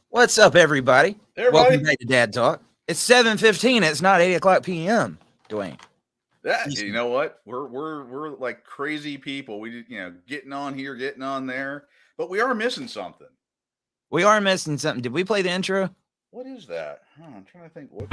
What's up, everybody? Hey, Welcome everybody. back to Dad Talk. It's 7:15. It's not 8 o'clock p.m. Dwayne. That you Eastern. know what? We're like crazy people. Getting on here, getting on there, but we are missing something. We are missing something. Did we play the intro? What is that? I'm trying to think. What?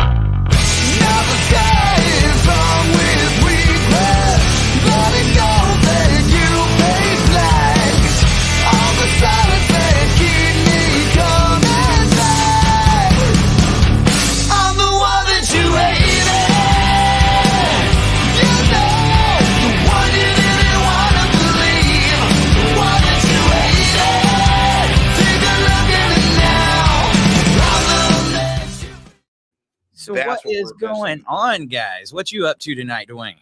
So That's what what is we're missing. going on, guys? What you up to tonight, Dwayne?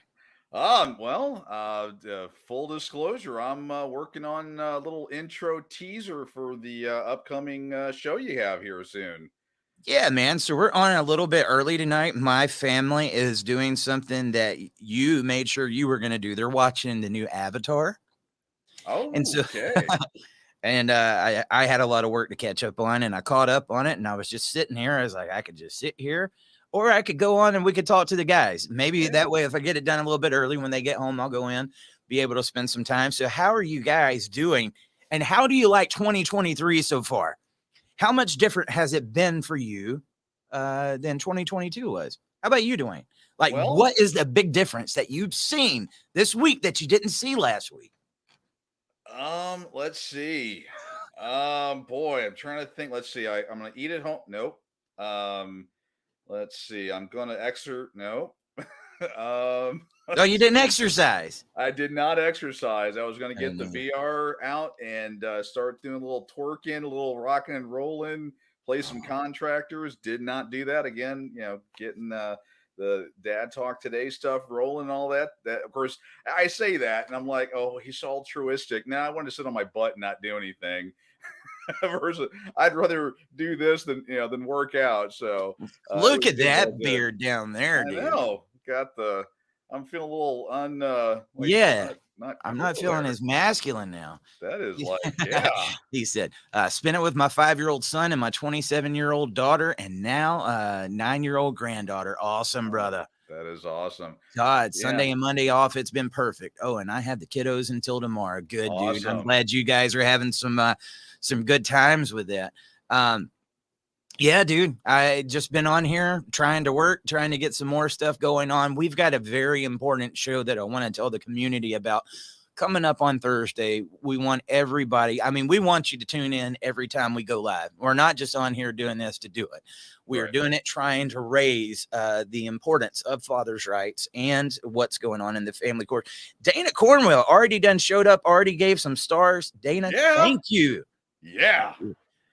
Full disclosure, I'm working on a little intro teaser for the upcoming show you have here soon. Yeah, man. So we're on a little bit early tonight. My family is doing something that you made sure you were going to do. They're watching the new Avatar. And Oh, so okay. and I had a lot of work to catch up on, and I caught up on it, and I was just sitting here. I was like, I could just sit here, or I could go on and we could talk to the guys. Maybe Yeah. that way, if I get it done a little bit early when they get home, I'll go in, be able to spend some time. So how are you guys doing? And how do you like 2023 so far? How much different has it been for you than 2022 was? How about you, Dwayne? Like, Well, what is the big difference that you've seen this week that you didn't see last week? let's see. Boy, I'm trying to think. Let's see. I'm gonna eat at home. Nope. Um, let's see. I'm gonna Nope. um, Oh, you didn't exercise. I did not exercise. I was gonna get the And, VR out and start doing a little twerking, a little rocking and rolling, play some contractors. Did not do that again. Getting the dad talk today stuff rolling and all that. That of course I say that and I'm like, oh, he's so altruistic. Now I want to sit on my butt and not do anything. Versus, I'd rather do this than work out. So it look was at doing all that good. beard down there, I dude. know. I'm feeling a little Yeah. not I'm cool not feeling there. as masculine now. That is like, yeah. He said, spent it with my 5-year-old son and my 27-year-old daughter, and now 9-year-old granddaughter. Awesome, brother. That is awesome. God, Yeah. Sunday and Monday off. It's been perfect. Oh, and I have the kiddos until tomorrow. Good, dude. I'm Awesome. glad you guys are having some good times with that. Yeah, dude. I just been on here trying to work, trying to get some more stuff going on. We've got a very important show that I want to tell the community about coming up on Thursday. We want everybody. I mean, we want you to tune in every time we go live. We're not just on here doing this to do it. We are Right. doing it trying to raise the importance of fathers' rights and what's going on in the family court. Dana Cornwell already done showed up, already gave some stars. Dana, Yeah. thank you. Yeah.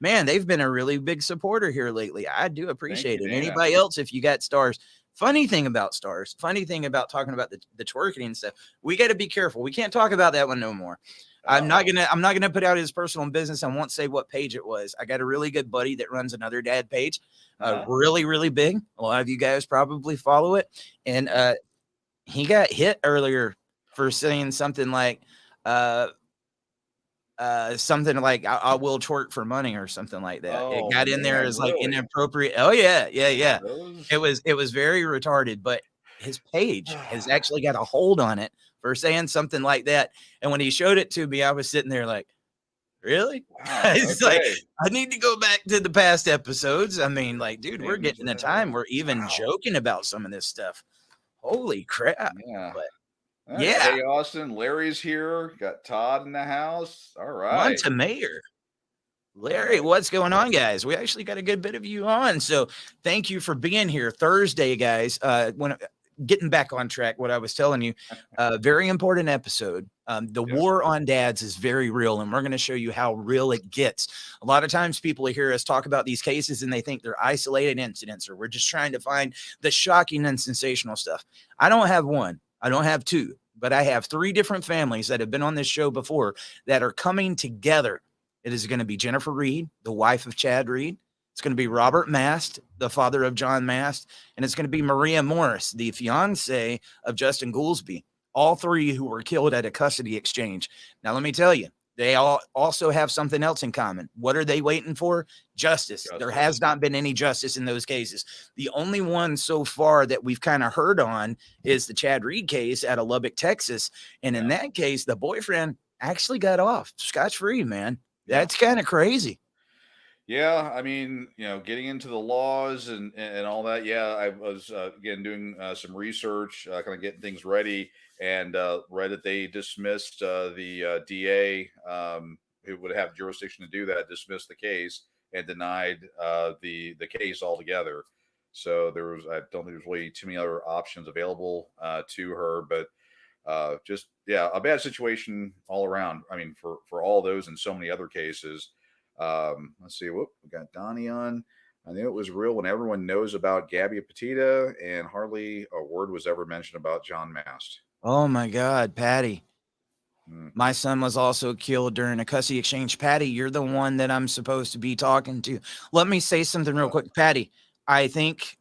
Man, they've been a really big supporter here lately. I do appreciate you, it. Dana. Anybody else, if you got stars, funny thing about stars, funny thing about talking about the twerking and stuff, we got to be careful. We can't talk about that one no more. I'm not gonna put out his personal business. I won't say what page it was. I got a really good buddy that runs another dad page, really, really big. A lot of you guys probably follow it. And he got hit earlier for saying something like I will twerk for money or something like that. Oh, It got in there man, as like really? inappropriate. Oh yeah. Those- It was very retarded, but his page has actually got a hold on it for saying something like that. And when he showed it to me, I was sitting there like, really? Wow, It's like, okay. I need to go back to the past episodes. I mean, like, dude, we're Maybe getting a so. time we're even Wow. joking about some of this stuff. Holy crap. Yeah. But Yeah. Hey, Austin, Larry's here. Got Todd in the house. All on right. to Mayor. Larry, what's going on, guys? We actually got a good bit of you on. So thank you for being here Thursday, guys. When getting back on track, what I was telling you, very important episode. The war on dads is very real, and we're going to show you how real it gets. A lot of times people hear us talk about these cases and they think they're isolated incidents, or we're just trying to find the shocking and sensational stuff. I don't have one. I don't have two, but I have 3 different families that have been on this show before that are coming together. It is going to be Jennifer Reed, the wife of Chad Reed. It's going to be Robert Mast, the father of John Mast. And it's going to be Maria Morris, the fiance of Justin Goolsby. All 3 who were killed at a custody exchange. Now, let me tell you, they all also have something else in common. What are they waiting for? Justice. There has not been any justice in those cases. The only one so far that we've kind of heard on is the Chad Reed case out of Lubbock, Texas. And in that case, the boyfriend actually got off scotch-free, man. That's kind of crazy. Yeah, I mean, getting into the laws and all that. Yeah, I was again doing some research, kind of getting things ready, and read that they dismissed the DA who would have jurisdiction to do that, dismissed the case and denied the case altogether. So I don't think there's really too many other options available to her, but just a bad situation all around. I mean, for all those and so many other cases. Let's see. We got Donnie on. I knew it was real when everyone knows about Gabby Petita, and hardly a word was ever mentioned about John Mast. Oh my God, Patty. My son was also killed during a custody exchange. Patty, you're the one that I'm supposed to be talking to. Let me say something real quick. Patty, I think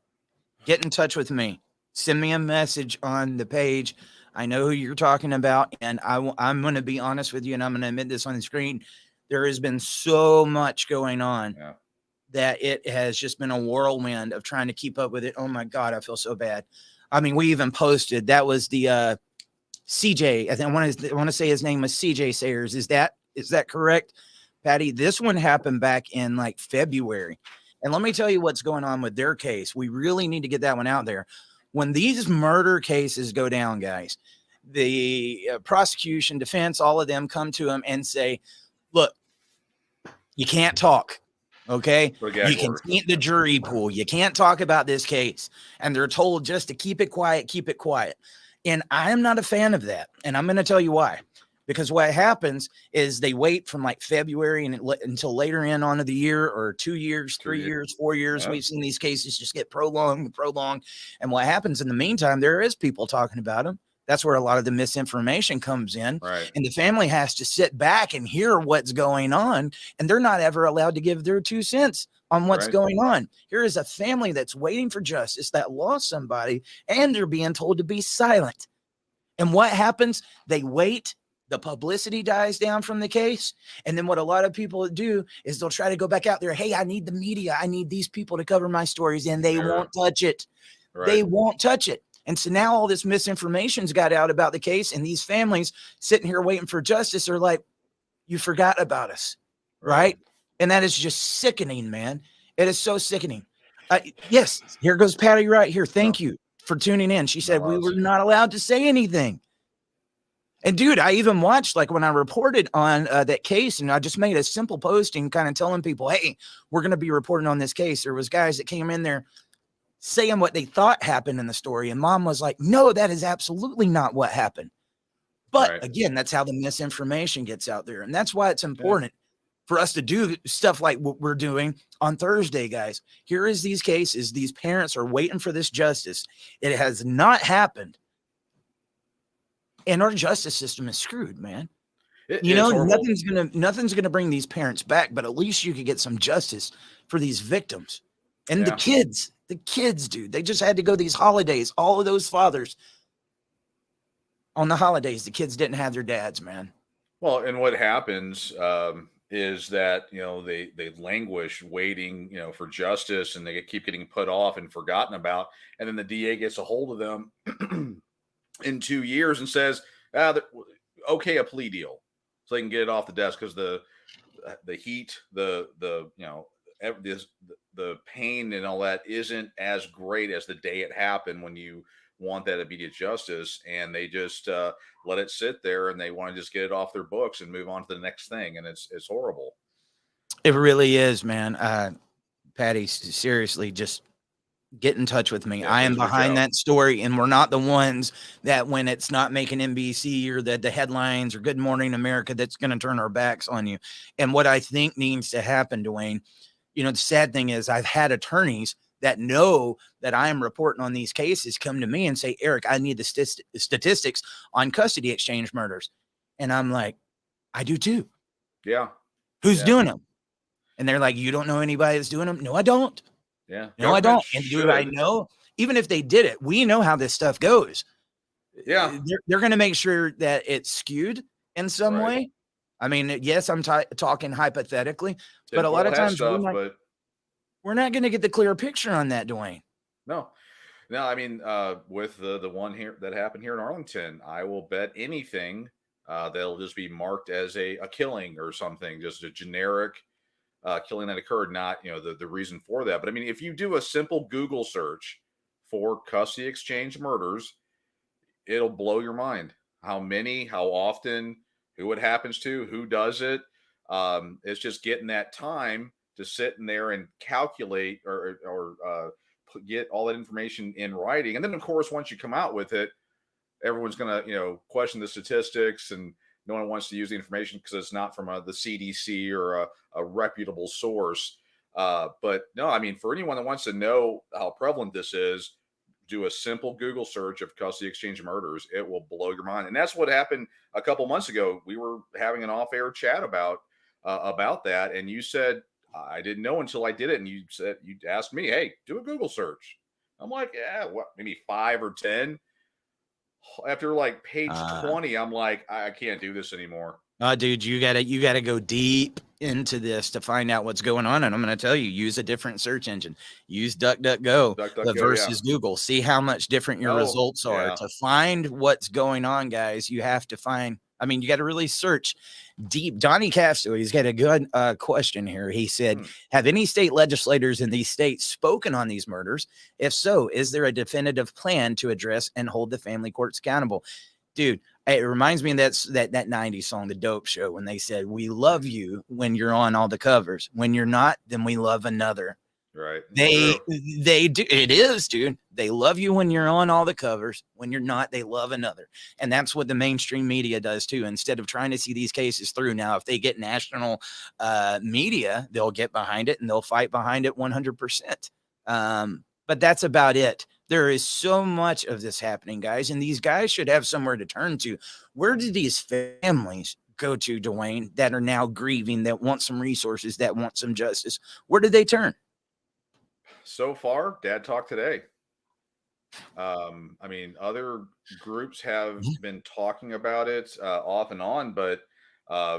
get in touch with me. Send me a message on the page. I know who you're talking about, and I'm going to be honest with you, and I'm going to admit this on the screen. There has been so much going on that it has just been a whirlwind of trying to keep up with it. Oh my God, I feel so bad. I mean, we even posted, that was the CJ. I think I want to say his name was CJ Sayers. Is that correct, Patty? This one happened back in like February. And let me tell you what's going on with their case. We really need to get that one out there. When these murder cases go down, guys, the prosecution, defense, all of them come to them and say, look, you can't talk. Okay. You can taint the jury pool. You can't talk about this case. And they're told just to keep it quiet, keep it quiet. And I'm not a fan of that. And I'm going to tell you why. Because what happens is they wait from like February until later in on of the year, or 2 years, 3 years, 4 years. We've seen these cases just get prolonged. And what happens in the meantime, there is people talking about them. That's where a lot of the misinformation comes in. Right. And the family has to sit back and hear what's going on. And they're not ever allowed to give their 2 cents on what's going on. Here is a family that's waiting for justice, that lost somebody, and they're being told to be silent. And what happens? They wait. The publicity dies down from the case. And then what a lot of people do is they'll try to go back out there. Hey, I need the media. I need these people to cover my stories. And they won't touch it. Right. They won't touch it. And so now all this misinformation's got out about the case, and these families sitting here waiting for justice are like, you forgot about us. Right. And that is just sickening, man. It is so sickening. Yes. Here goes Patty right here. Thank you for tuning in. She said we were not allowed to say anything. And dude, I even watched, like when I reported on that case, and I just made a simple posting kind of telling people, hey, we're going to be reporting on this case. There was guys that came in there saying what they thought happened in the story. And mom was like, no, that is absolutely not what happened. But again, that's how the misinformation gets out there. And that's why it's important for us to do stuff like what we're doing on Thursday, guys. Here is these cases. These parents are waiting for this justice. It has not happened. And our justice system is screwed, man. Nothing's gonna bring these parents back, but at least you could get some justice for these victims. And the kids, dude, they just had to go these holidays. All of those fathers on the holidays, the kids didn't have their dads, man. Well, and what happens is that, they languish waiting, for justice, and they keep getting put off and forgotten about. And then the DA gets a hold of them in 2 years and says, okay, a plea deal, so they can get it off the desk, because the heat, the pain and all that isn't as great as the day it happened, when you want that immediate justice, and they just let it sit there, and they want to just get it off their books and move on to the next thing. And it's horrible. It really is, man. Patty, seriously, just get in touch with me. I am behind that story, and we're not the ones that, when it's not making NBC or the headlines or Good Morning America, that's going to turn our backs on you. And what I think needs to happen, Dwayne, the sad thing is I've had attorneys that know that I am reporting on these cases come to me and say, Eric, I need the statistics on custody exchange murders. And I'm like, I do too. Yeah. Who's doing them? And they're like, you don't know anybody that's doing them? No, I don't. Yeah. No, I don't. And do I know? Even if they did it, we know how this stuff goes. Yeah. They're going to make sure that it's skewed in some way. I mean, yes, I'm talking hypothetically, but a lot Tinfoil of hat times stuff, but we're not going to get the clear picture on that, Dwayne. no. No, I mean, with the one here that happened here in Arlington, I will bet anything that'll just be marked as a killing or something, just a generic killing that occurred, not the reason for that. But I mean, if you do a simple Google search for custody exchange murders, it'll blow your mind. How many, how often, who it happens to, who does it. It's just getting that time to sit in there and calculate or get all that information in writing. And then, of course, once you come out with it, everyone's going to, question the statistics, and no one wants to use the information because it's not from the CDC or a reputable source. But no, I mean, for anyone that wants to know how prevalent this is, do a simple Google search of custody exchange murders. It will blow your mind. And that's what happened a couple months ago. We were having an off-air chat about that, and you said, I didn't know until I did it. And you asked me, hey, do a Google search. I'm like, yeah, what, maybe 5 or 10. After like page 20, I'm like, I can't do this anymore. Dude, you gotta go deep into this to find out what's going on. And I'm going to tell you, use a different search engine. Use DuckDuckGo versus Google. See how much different your results are. To find what's going on, guys, you have to find. I mean, you got to really search deep. Donnie Castro, he's got a good question here. He said, have any state legislators in these states spoken on these murders? If so, is there a definitive plan to address and hold the family courts accountable? Dude, it reminds me of that 90s song, The Dope Show, when they said, we love you when you're on all the covers. When you're not, then we love another. Right. They do. It is, dude. They love you when you're on all the covers. When you're not, they love another. And that's what the mainstream media does too. Instead of trying to see these cases through, now, if they get national media, they'll get behind it and they'll fight behind it 100%. But that's about it. There is so much of this happening, guys, and these guys should have somewhere to turn to. Where do these families go to, Dwayne, that are now grieving, that want some resources, that want some justice? Where do they turn? So far, Dad Talk Today. I mean, other groups have been talking about it off and on, but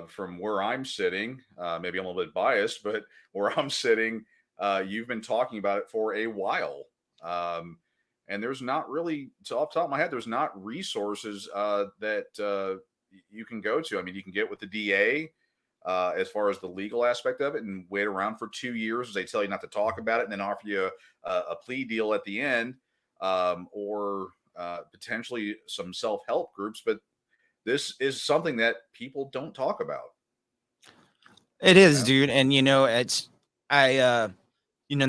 from where I'm sitting, maybe I'm a little bit biased, but where I'm sitting, you've been talking about it for a while. And there's not really, so off the top of my head, there's not resources that you can go to. I mean, you can get with the DA as far as the legal aspect of it and wait around for 2 years as they tell you not to talk about it and then offer you a plea deal at the end, or potentially some self-help groups. But this is something that people don't talk about. It is, dude. And,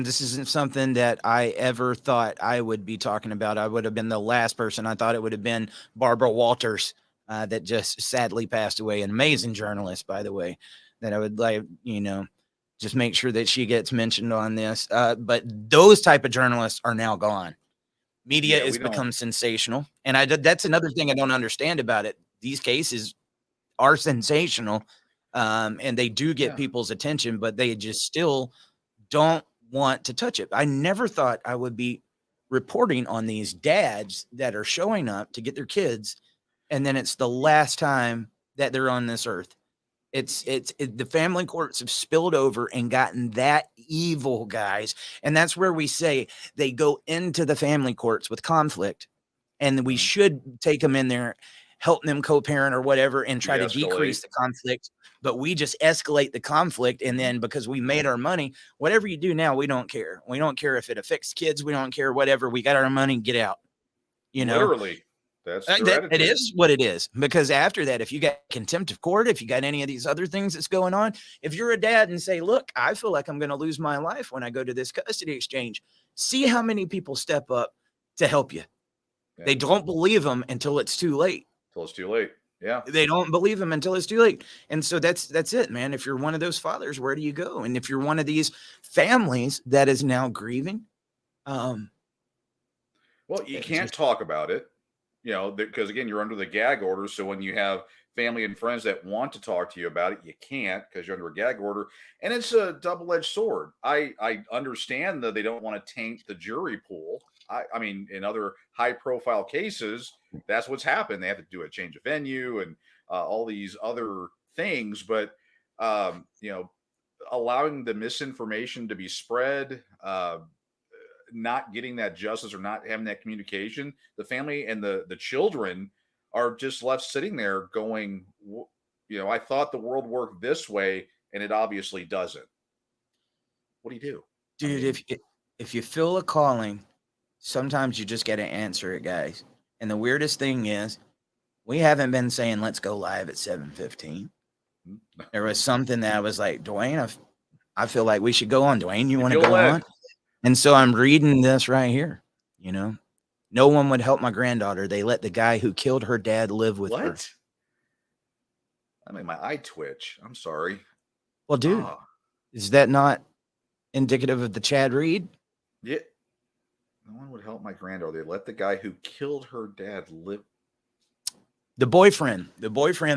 this isn't something that I ever thought I would be talking about. I would have been the last person. I thought it would have been Barbara Walters, that just sadly passed away. An amazing journalist, by the way, that I would like, just make sure that she gets mentioned on this. But those type of journalists are now gone. Media has become sensational. And that's another thing I don't understand about it. These cases are sensational, and they do get people's attention, but they just still don't want to touch it. I never thought I would be reporting on these dads that are showing up to get their kids, and then it's the last time that they're on this earth. The family courts have spilled over and gotten that evil, guys. And that's where we say they go into the family courts with conflict, and we should take them in there, help them co-parent or whatever, and try to decrease the conflict. But we just escalate the conflict. And then because we made our money, whatever you do now, we don't care. We don't care if it affects kids. We don't care, whatever. We got our money, get out. Literally. That's it is what it is. Because after that, if you got contempt of court, if you got any of these other things that's going on, if you're a dad and say, look, I feel like I'm going to lose my life when I go to this custody exchange, see how many people step up to help you. Yeah. They don't believe them until it's too late. Until it's too late. Yeah. They don't believe them until it's too late. And so that's it, man. If you're one of those fathers, where do you go? And if you're one of these families that is now grieving, well, you can't talk about it. Because again, you're under the gag order. So when you have family and friends that want to talk to you about it, you can't because you're under a gag order. And it's a double-edged sword. I understand that they don't want to taint the jury pool. I mean, in other high-profile cases, that's what's happened. They have to do a change of venue and all these other things, but you know, allowing the misinformation to be spread, not getting that justice or not having that communication, the family and the children are just left sitting there going, you know, I thought the world worked this way, and it obviously doesn't. What do you do? Dude, if you feel a calling, sometimes you just got to answer it, guys. And the weirdest thing is, we haven't been saying let's go live at 7:15. There was something that I was like, Dwayne, I feel like we should go on. Dwayne, you want to go on? And so I'm reading this right here. You know, no one would help my granddaughter. They let the guy who killed her dad live with her. I made my eye twitch. I'm sorry. Well, dude, is that not indicative of the Chad Reed? Yeah. No one would help my granddaughter. They let the guy who killed her dad live. The boyfriend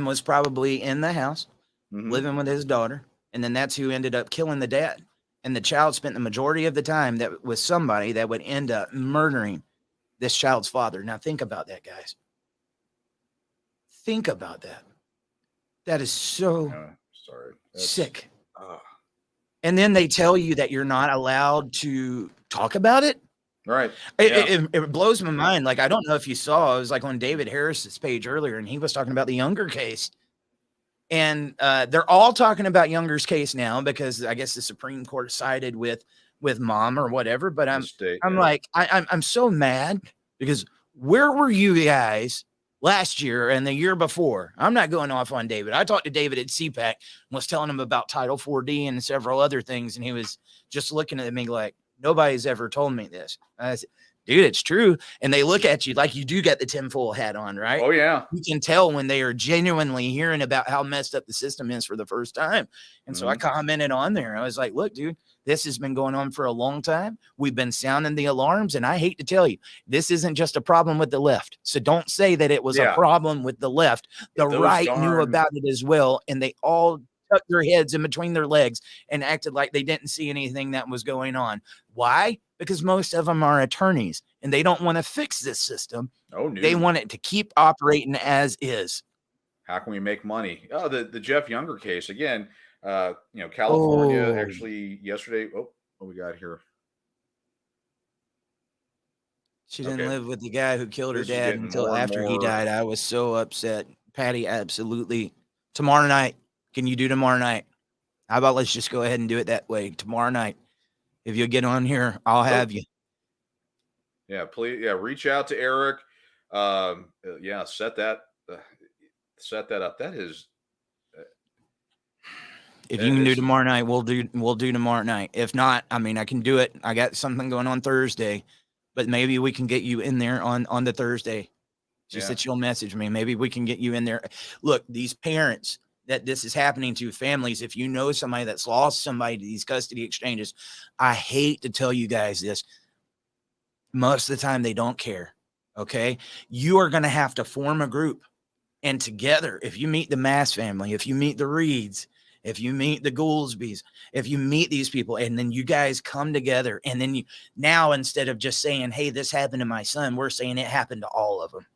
was probably in the house living with his daughter. And then that's who ended up killing the dad. And the child spent the majority of the time that with somebody that would end up murdering this child's father. Now think about that, guys. Think about that. That is so sick. And then they tell you that you're not allowed to talk about it. Right. It blows my mind. Like, I don't know if you saw, it was like on David Harris's page earlier, and he was talking about the Younger case. And they're all talking about Younger's case now because I guess the Supreme Court sided with mom or whatever. But I'm so mad because where were you guys last year and the year before? I'm not going off on David. I talked to David at CPAC and was telling him about Title 4D and several other things. And he was just looking at me like, nobody's ever told me this. I said, dude, it's true. And they look at you like you do get the tinfoil hat on, right? Oh, yeah. You can tell when they are genuinely hearing about how messed up the system is for the first time. And so I commented on there. I was like, look, dude, this has been going on for a long time. We've been sounding the alarms. And I hate to tell you, this isn't just a problem with the left. So don't say that it was a problem with the left. The right knew about it as well. And they all tucked their heads in between their legs and acted like they didn't see anything that was going on. Why? Because most of them are attorneys and they don't want to fix this system. Oh, no. They want it to keep operating as is. How can we make money? Oh, the Jeff Younger case again. You know, California actually yesterday. Oh, what we got here? She didn't live with the guy who killed her dad until after he died. I was so upset. Patty, absolutely. Tomorrow night. Can you do tomorrow night? How about let's just go ahead and do it that way tomorrow night? If you'll get on here, I'll have you. Yeah, please. Yeah, reach out to Eric. Yeah, set that up. That is. If you can do tomorrow night, we'll do tomorrow night. If not, I mean, I can do it. I got something going on Thursday, but maybe we can get you in there on the Thursday. Just that you'll message me. Maybe we can get you in there. Look, these parents that this is happening to, families, if you know somebody that's lost somebody to these custody exchanges, I hate to tell you guys this. Most of the time they don't care. Okay. You are going to have to form a group, and together, if you meet the Mass family, if you meet the Reeds, if you meet the Goolsbys, if you meet these people, and then you guys come together, and then now instead of just saying, hey, this happened to my son, we're saying it happened to all of them.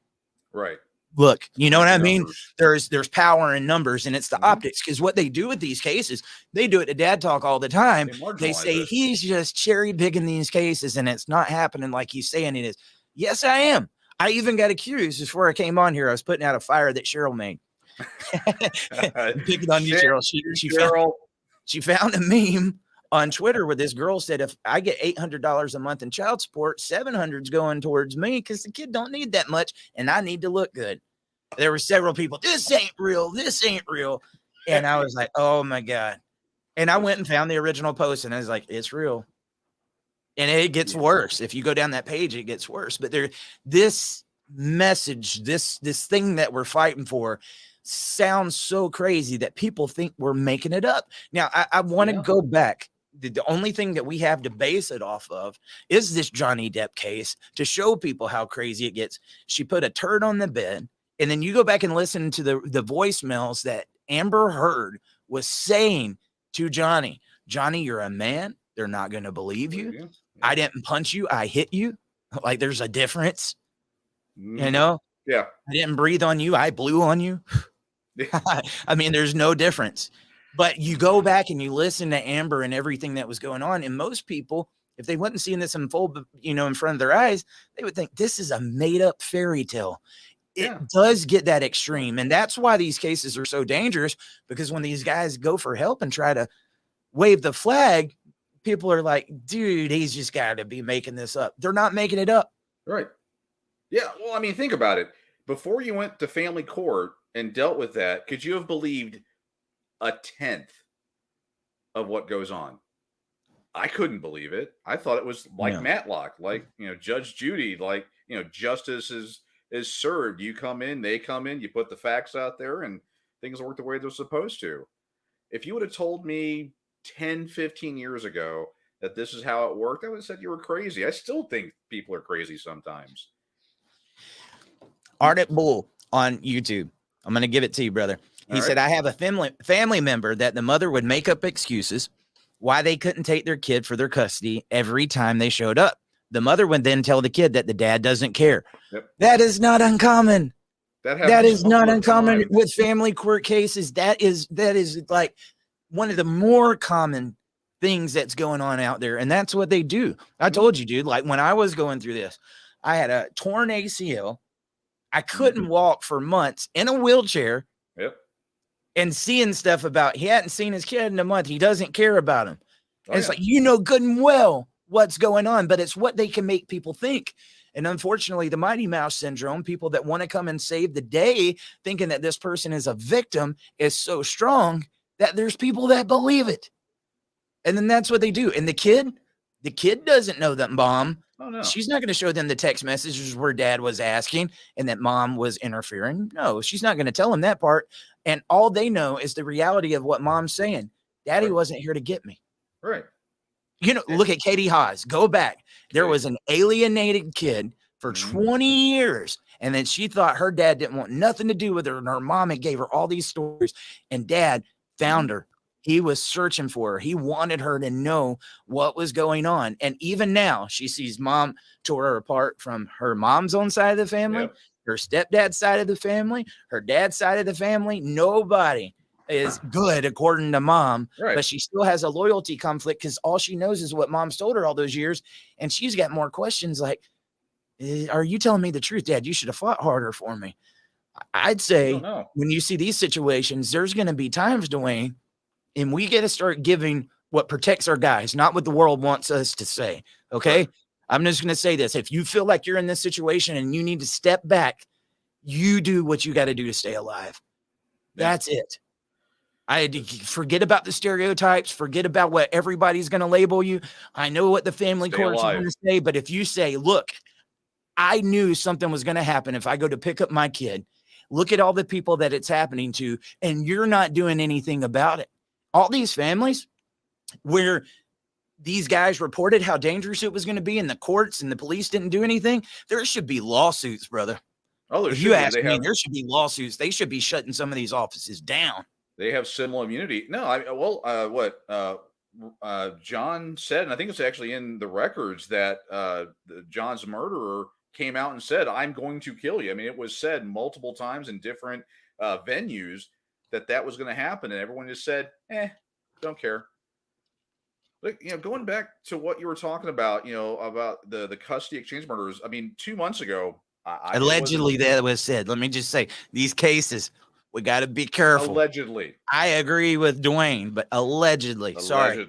Right. Look, you know what I mean? There's power in numbers, and it's the optics, because what they do with these cases, they do it to Dad Talk all the time. They say he's just cherry picking these cases and it's not happening like he's saying it is. Yes, I am. I even got accused before I came on here. I was putting out a fire that Cheryl made. Picking on you, Cheryl. She found a meme on Twitter where this girl said, if I get $800 a month in child support, $700 is going towards me because the kid don't need that much and I need to look good. There were several people, this ain't real. This ain't real. And I was like, oh my God. And I went and found the original post and I was like, it's real. And it gets worse. If you go down that page, it gets worse. But this message, this thing that we're fighting for sounds so crazy that people think we're making it up. Now, I want to go back. The only thing that we have to base it off of is this Johnny Depp case to show people how crazy it gets. She put a turd on the bed, and then you go back and listen to the voicemails that Amber Heard was saying to Johnny. Johnny, you're a man. They're not going to believe you. Yeah. I didn't punch you. I hit you. Like there's a difference, you know? Yeah. I didn't breathe on you. I blew on you. I mean, there's no difference. But you go back and you listen to Amber and everything that was going on, and most people, if they wasn't seeing this unfold, in front of their eyes, they would think this is a made-up fairy tale. It does get that extreme, and that's why these cases are so dangerous, because when these guys go for help and try to wave the flag, people are like, dude, he's just got to be making this up. They're not making it up. Right. Yeah. Well, I mean, think about it. Before you went to family court and dealt with that, could you have believed a tenth of what goes on? I couldn't believe it. I thought it was like Matlock, like, Judge Judy, like, justice is served. You come in, they come in, you put the facts out there, and things work the way they're supposed to. If you would have told me 10, 15 years ago that this is how it worked, I would have said you were crazy. I still think people are crazy sometimes. Ardent Bull on YouTube. I'm going to give it to you, brother. He said, I have a family member that the mother would make up excuses why they couldn't take their kid for their custody every time they showed up. The mother would then tell the kid that the dad doesn't care. Yep. That is not uncommon. That is not uncommon with family court cases. That is like one of the more common things that's going on out there. And that's what they do. I told you, dude, like when I was going through this, I had a torn ACL. I couldn't walk for months in a wheelchair. Yep. And seeing stuff about he hadn't seen his kid in a month. He doesn't care about him. Oh, and it's like, good and well what's going on, but it's what they can make people think. And unfortunately, the Mighty Mouse syndrome, people that want to come and save the day, thinking that this person is a victim, is so strong that there's people that believe it. And then that's what they do. And the kid doesn't know that mom. Oh, no. She's not going to show them the text messages where dad was asking and that mom was interfering. No, she's not going to tell them that part. And all they know is the reality of what mom's saying. Daddy wasn't here to get me. Right. Look at Katie Haas. Go back. There was an alienated kid for 20 years. And then she thought her dad didn't want nothing to do with her. And her mom had gave her all these stories. And dad found her. He was searching for her. He wanted her to know what was going on. And even now, she sees mom tore her apart from her mom's own side of the family, her stepdad's side of the family, her dad's side of the family. Nobody is good according to mom, but she still has a loyalty conflict because all she knows is what mom's told her all those years. And she's got more questions like, are you telling me the truth, Dad? You should have fought harder for me. I'd say when you see these situations, there's going to be times, Dwayne, and we got to start giving what protects our guys, not what the world wants us to say. Okay. I'm just going to say this. If you feel like you're in this situation and you need to step back, you do what you got to do to stay alive. That's it. I forget about the stereotypes, forget about what everybody's going to label you. I know what the family courts are going to say, but if you say, look, I knew something was going to happen if I go to pick up my kid, look at all the people that it's happening to, and you're not doing anything about it. All these families where these guys reported how dangerous it was going to be and the courts and the police didn't do anything, there should be lawsuits, brother. Oh, if you ask me, there should be lawsuits. They should be shutting some of these offices down. They have civil immunity. No, John said, and I think it's actually in the records that John's murderer came out and said, "I'm going to kill you." I mean, it was said multiple times in different venues that was going to happen, and everyone just said, don't care. But, going back to what you were talking about, about the custody exchange murders. I mean, 2 months ago, allegedly that was said. Let me just say, these cases, we got to be careful. Allegedly. I agree with Dwayne, but allegedly. Sorry.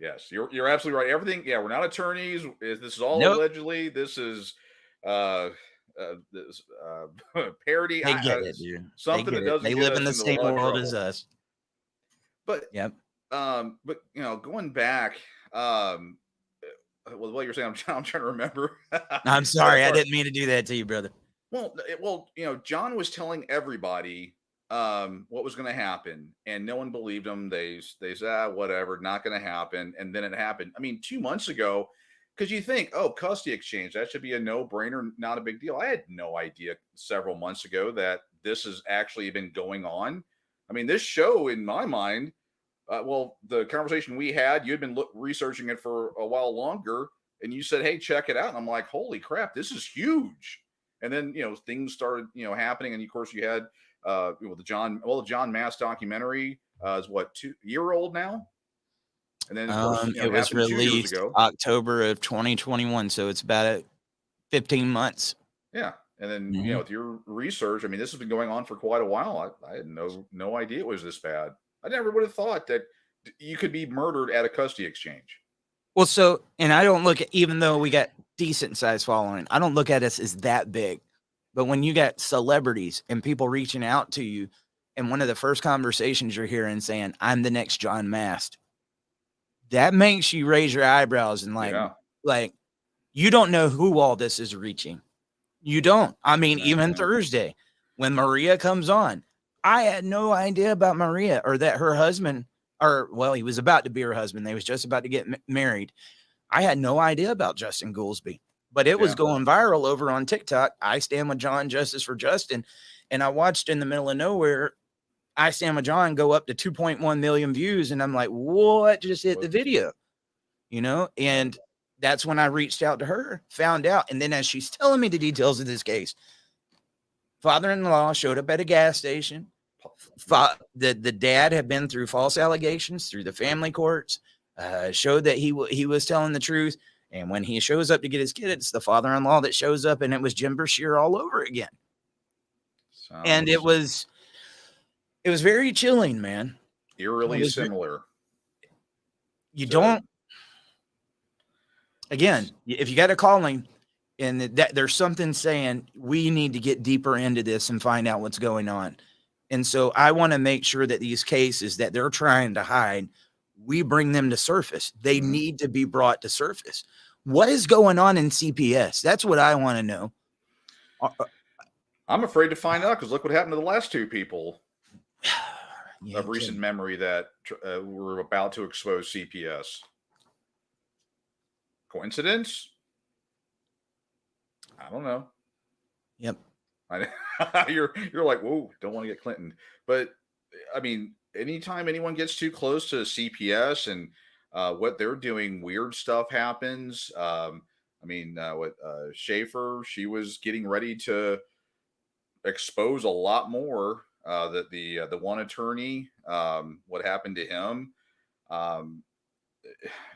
Yes. You're absolutely right. Everything. Yeah, we're not attorneys. This is all allegedly. This is parody. They get it, dude. Something that doesn't. They live in the same world as us. But going back, what you're saying, I'm trying to remember. I'm sorry, I didn't mean to do that to you, brother. Well, John was telling everybody what was going to happen, and no one believed him. They said, whatever, not going to happen, and then it happened. I mean, 2 months ago, because you think, custody exchange, that should be a no-brainer, not a big deal. I had no idea several months ago that this has actually been going on. I mean, this show, in my mind, the conversation we had, you had been researching it for a while longer, and you said, hey, check it out. And I'm like, holy crap, this is huge. And then, things started, happening. And of course you had the John Mass documentary is what 2 year old now, and then of course It it was happened 2 years released ago. October of 2021, so it's about 15 months. Yeah, and then Mhm. with your research, I mean, this has been going on for quite a while. I had no idea it was this bad. I never would have thought that you could be murdered at a custody exchange. Well, so and I don't look at even though we got decent sized following, I don't look at us as that big. But when you got celebrities and people reaching out to you, and one of the first conversations you're hearing saying, "I'm the next John Mast," that makes you raise your eyebrows and Yeah, like you don't know who all this is reaching. You don't. I mean, even no. Thursday when Maria comes on, I had no idea about Maria or that her husband, or well, he was about to be her husband. They was just about to get married. I had no idea about Justin Goolsby, but it was Yeah. going viral over on TikTok. I stand with John, Justice for Justin. And I watched in the middle of nowhere, I stand with John go up to 2.1 million views. And I'm like, what just hit the What? video? Yeah. And that's when I reached out to her, found out. And then as she's telling me the details of this case, father-in-law showed up at a gas station. The dad had been through false allegations through the family courts, showed that he was telling the truth. And when he shows up to get his kid, it's the father-in-law that shows up, and it was Jim Brashear all over again. And it Sounds was very chilling, man. eerily similar. You So- don't, again, if you got a calling and that there's something saying we need to get deeper into this and find out what's going on. And so I want to make sure that these cases that they're trying to hide, we bring them to surface. They Mhm. need to be brought to surface. What is going on in CPS? That's what I want to know. I'm afraid to find out because look what happened to the last 2 people Yeah, of recent memory that were about to expose CPS. Coincidence? I don't know. Yep. You're like, whoa, don't want to get Clinton. But I mean, anytime anyone gets too close to CPS and what they're doing, weird stuff happens. What Schaefer, she was getting ready to expose a lot more. That the one attorney, what happened to him. Um,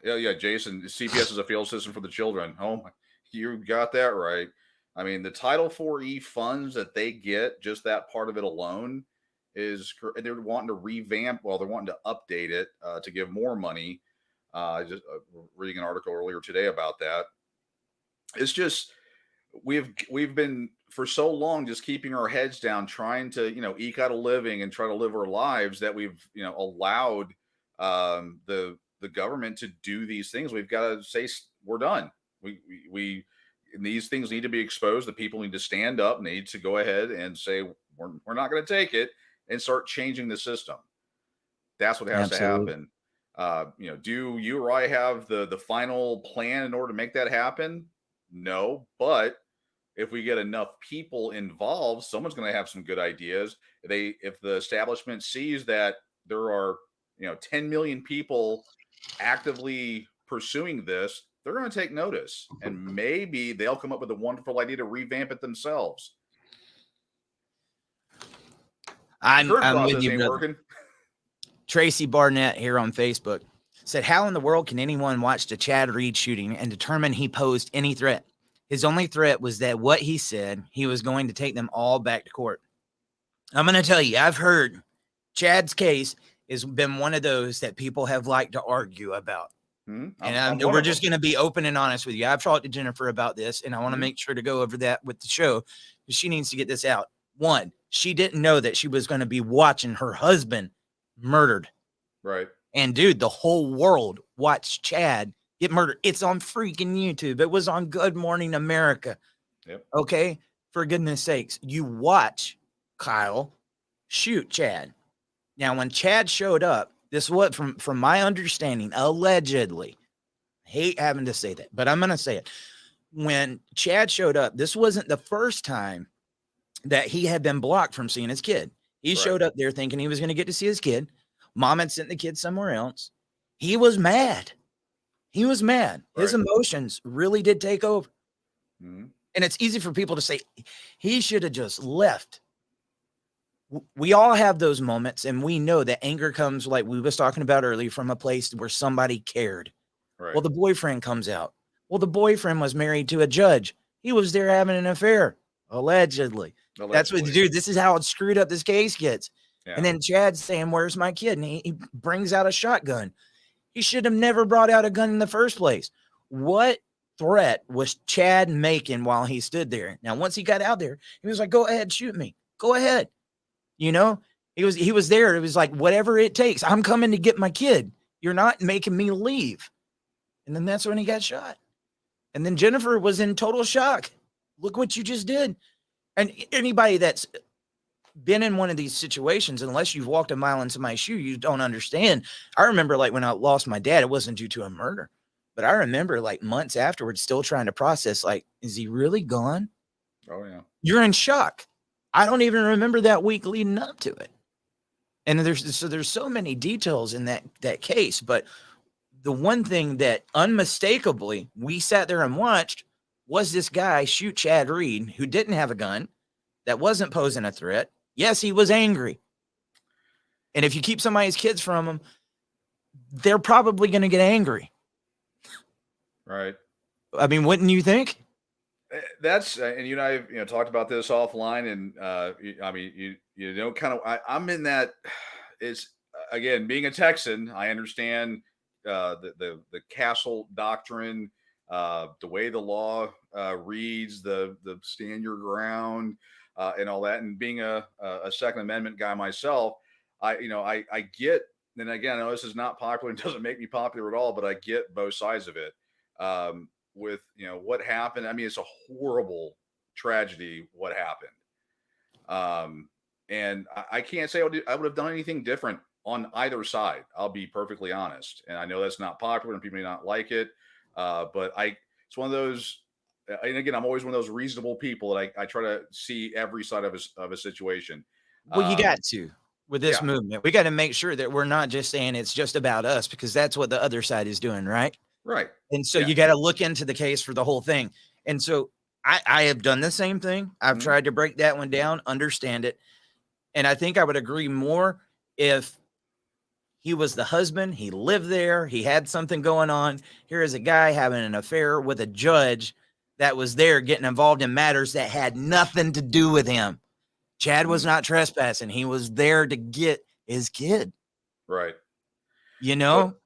yeah, Jason, CPS is a field system for the children. Oh, you got that right. I mean, the Title 4E funds that they get, just that part of it alone, they're wanting to revamp. Well, they're wanting to update it to give more money. Just reading an article earlier today about that. It's just we've been for so long just keeping our heads down, trying to eke out a living and try to live our lives that we've allowed the government to do these things. We've got to say we're done. We and these things need to be exposed. The people need to stand up, need to go ahead and say we're not going to take it and start changing the system. That's what has to Absolutely. happen. Do you or I have the final plan in order to make that happen? No, but if we get enough people involved, someone's going to have some good ideas. If the establishment sees that there are 10 million people actively pursuing this, they're going to take notice, and maybe they'll come up with a wonderful idea to revamp it themselves. I'm with process you, ain't brother. working. Tracy Barnett here on Facebook said, how in the world can anyone watch the Chad Reed shooting and determine he posed any threat? His only threat was that what he said, he was going to take them all back to court. I'm going to tell you, I've heard Chad's case has been one of those that people have liked to argue about. I'm We're just going to be open and honest with you. I've talked to Jennifer about this, and I want to make sure to go over that with the show. She needs to get this out. One, she didn't know that she was going to be watching her husband murdered. Right. And dude, the whole world watched Chad get murdered. It's on freaking YouTube. It was on Good Morning America. Yep. Okay. For goodness sakes, you watch Kyle shoot Chad. Now, when Chad showed up, this was from my understanding, allegedly, I hate having to say that, but I'm going to say it. When Chad showed up, this wasn't the first time that he had been blocked from seeing his kid. He showed up there thinking he was going to get to see his kid. Mom had sent the kid somewhere else. He was mad. He was mad. His emotions really did take over. And it's easy for people to say he should have just left. we all have those moments, and we know that anger comes, like we was talking about earlier, from a place where somebody cared. Right. Well, the boyfriend comes out. Well, the boyfriend was married to a judge. He was there having an affair, allegedly. That's what, dude, this is how screwed up this case gets. Yeah. And then Chad's saying, where's my kid? And he brings out a shotgun. He should have never brought out a gun in the first place. What threat was Chad making while he stood there? Now, once he got out there, he was like, go ahead, shoot me. Go ahead. You know, he was there. It was like, whatever it takes. I'm coming to get my kid. You're not making me leave. And then that's when he got shot. And then Jennifer was in total shock. Look what you just did. And anybody that's been in one of these situations, unless you've walked a mile into my shoe, you don't understand. I remember, like, when I lost my dad, it wasn't due to a murder, but I remember, like, months afterwards, still trying to process, like, is he really gone? Oh yeah. You're in shock. I don't even remember that week leading up to it. And there's so many details in that case, but the one thing that unmistakably we sat there and watched was this guy shoot Chad Reed, who didn't have a gun, that wasn't posing a threat. Yes, he was angry. And if you keep somebody's kids from them, they're probably going to get angry. Right. I mean, wouldn't you think? That's and you and I, talked about this offline, and I mean, kind of. I'm in that. Is again, being a Texan, I understand the castle doctrine, the way the law reads, the stand your ground, and all that. And being a Second Amendment guy myself, I get. And again, I know this is not popular and doesn't make me popular at all, but I get both sides of it. With what happened, I mean, it's a horrible tragedy what happened, and I can't say I would have done anything different on either side. I'll be perfectly honest, and I know that's not popular and people may not like it, but it's one of those. And again, I'm always one of those reasonable people that I try to see every side of a situation. Well, you got to. With this movement, we got to make sure that we're not just saying it's just about us, because that's what the other side is doing, right? Right. And so you got to look into the case for the whole thing. And so I have done the same thing. I've tried to break that one down, understand it. And I think I would agree more if he was the husband, he lived there, he had something going on. Here is a guy having an affair with a judge that was there getting involved in matters that had nothing to do with him. Chad was not trespassing. He was there to get his kid. Right.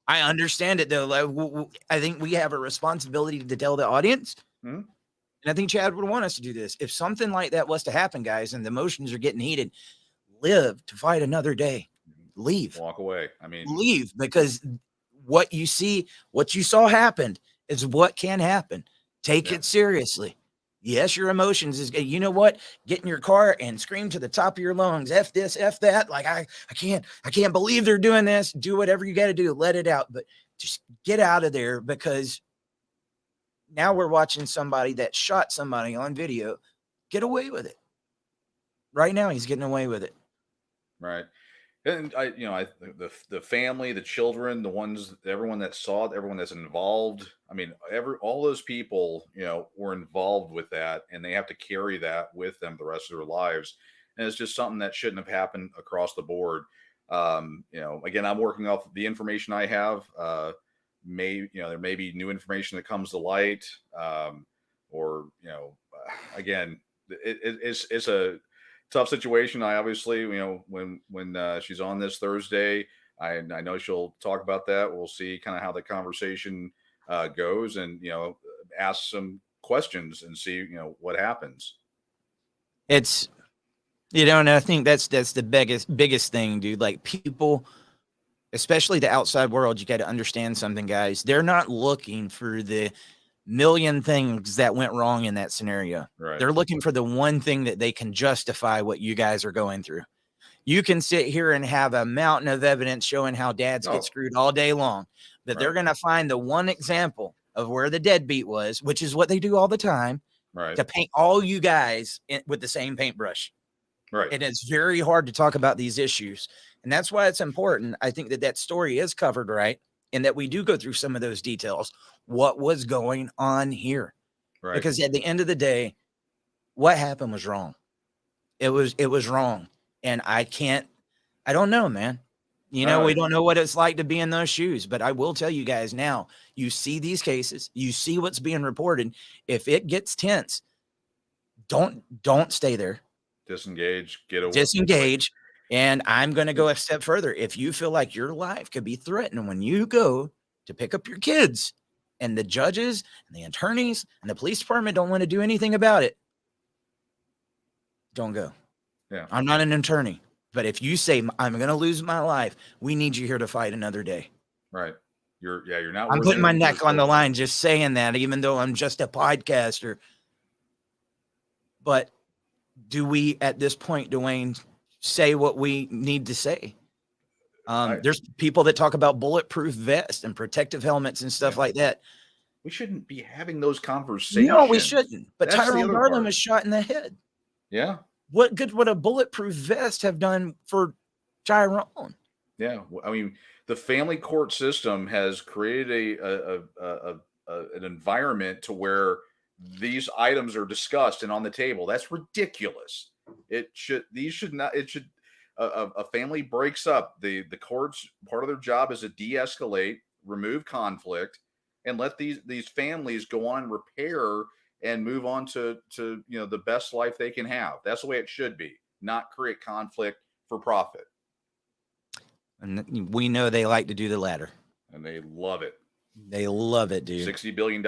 I understand it, though. I think we have a responsibility to tell the audience. And I think Chad would want us to do this. If something like that was to happen, guys, and the emotions are getting heated, live to fight another day. Leave. Walk away. I mean, leave, because what you saw happened is what can happen. Take it seriously. Yes, your emotions is, you know what? Get in your car and scream to the top of your lungs, F this, F that. Like, I can't believe they're doing this. Do whatever you got to do. Let it out. But just get out of there, because now we're watching somebody that shot somebody on video get away with it. Right now, he's getting away with it. Right. And the family, the children, everyone that saw it, everyone that's involved. I mean, all those people, were involved with that, and they have to carry that with them the rest of their lives. And it's just something that shouldn't have happened across the board. Again, I'm working off the information I have. There may be new information that comes to light, again, it's a tough situation. I obviously, when she's on this Thursday, I know she'll talk about that. We'll see kind of how the conversation goes, and ask some questions and see what happens. It's and I think that's the biggest thing, dude. Like, people, especially the outside world, you got to understand something, guys. They're not looking for the million things that went wrong in that scenario. Right. They're looking for the one thing that they can justify what you guys are going through. You can sit here and have a mountain of evidence showing how dads get screwed all day long, but they're going to find the one example of where the deadbeat was, which is what they do all the time, to paint all you guys with the same paintbrush. Right. And it's very hard to talk about these issues. And that's why it's important. I think that story is covered right, and that we do go through some of those details. What was going on here? Right. Because at the end of the day, what happened was wrong. It was wrong. And I don't know, man. You know, we don't know what it's like to be in those shoes, but I will tell you guys now, you see these cases, you see what's being reported. If it gets tense, don't stay there. Disengage, get away. Disengage. And I'm going to go a step further. If you feel like your life could be threatened when you go to pick up your kids and the judges and the attorneys and the police department don't want to do anything about it, don't go. Yeah. I'm not an attorney, but if you say I'm going to lose my life, we need you here to fight another day. Right. You're not. I'm putting my neck on the line just saying that, even though I'm just a podcaster. But do we, at this point, Dwayne, say what we need to say? There's people that talk about bulletproof vests and protective helmets and stuff like that. We shouldn't be having those conversations. No, we shouldn't. But Tyrone Garland was shot in the head. Yeah. What good would a bulletproof vest have done for Tyrone? Yeah. I mean, the family court system has created an environment to where these items are discussed and on the table. That's ridiculous. A family breaks up. The courts, part of their job is to de-escalate, remove conflict, and let these families go on and repair and move on to the best life they can have. That's the way it should be, not create conflict for profit. And we know they like to do the latter. And they love it. They love it, dude. $60 billion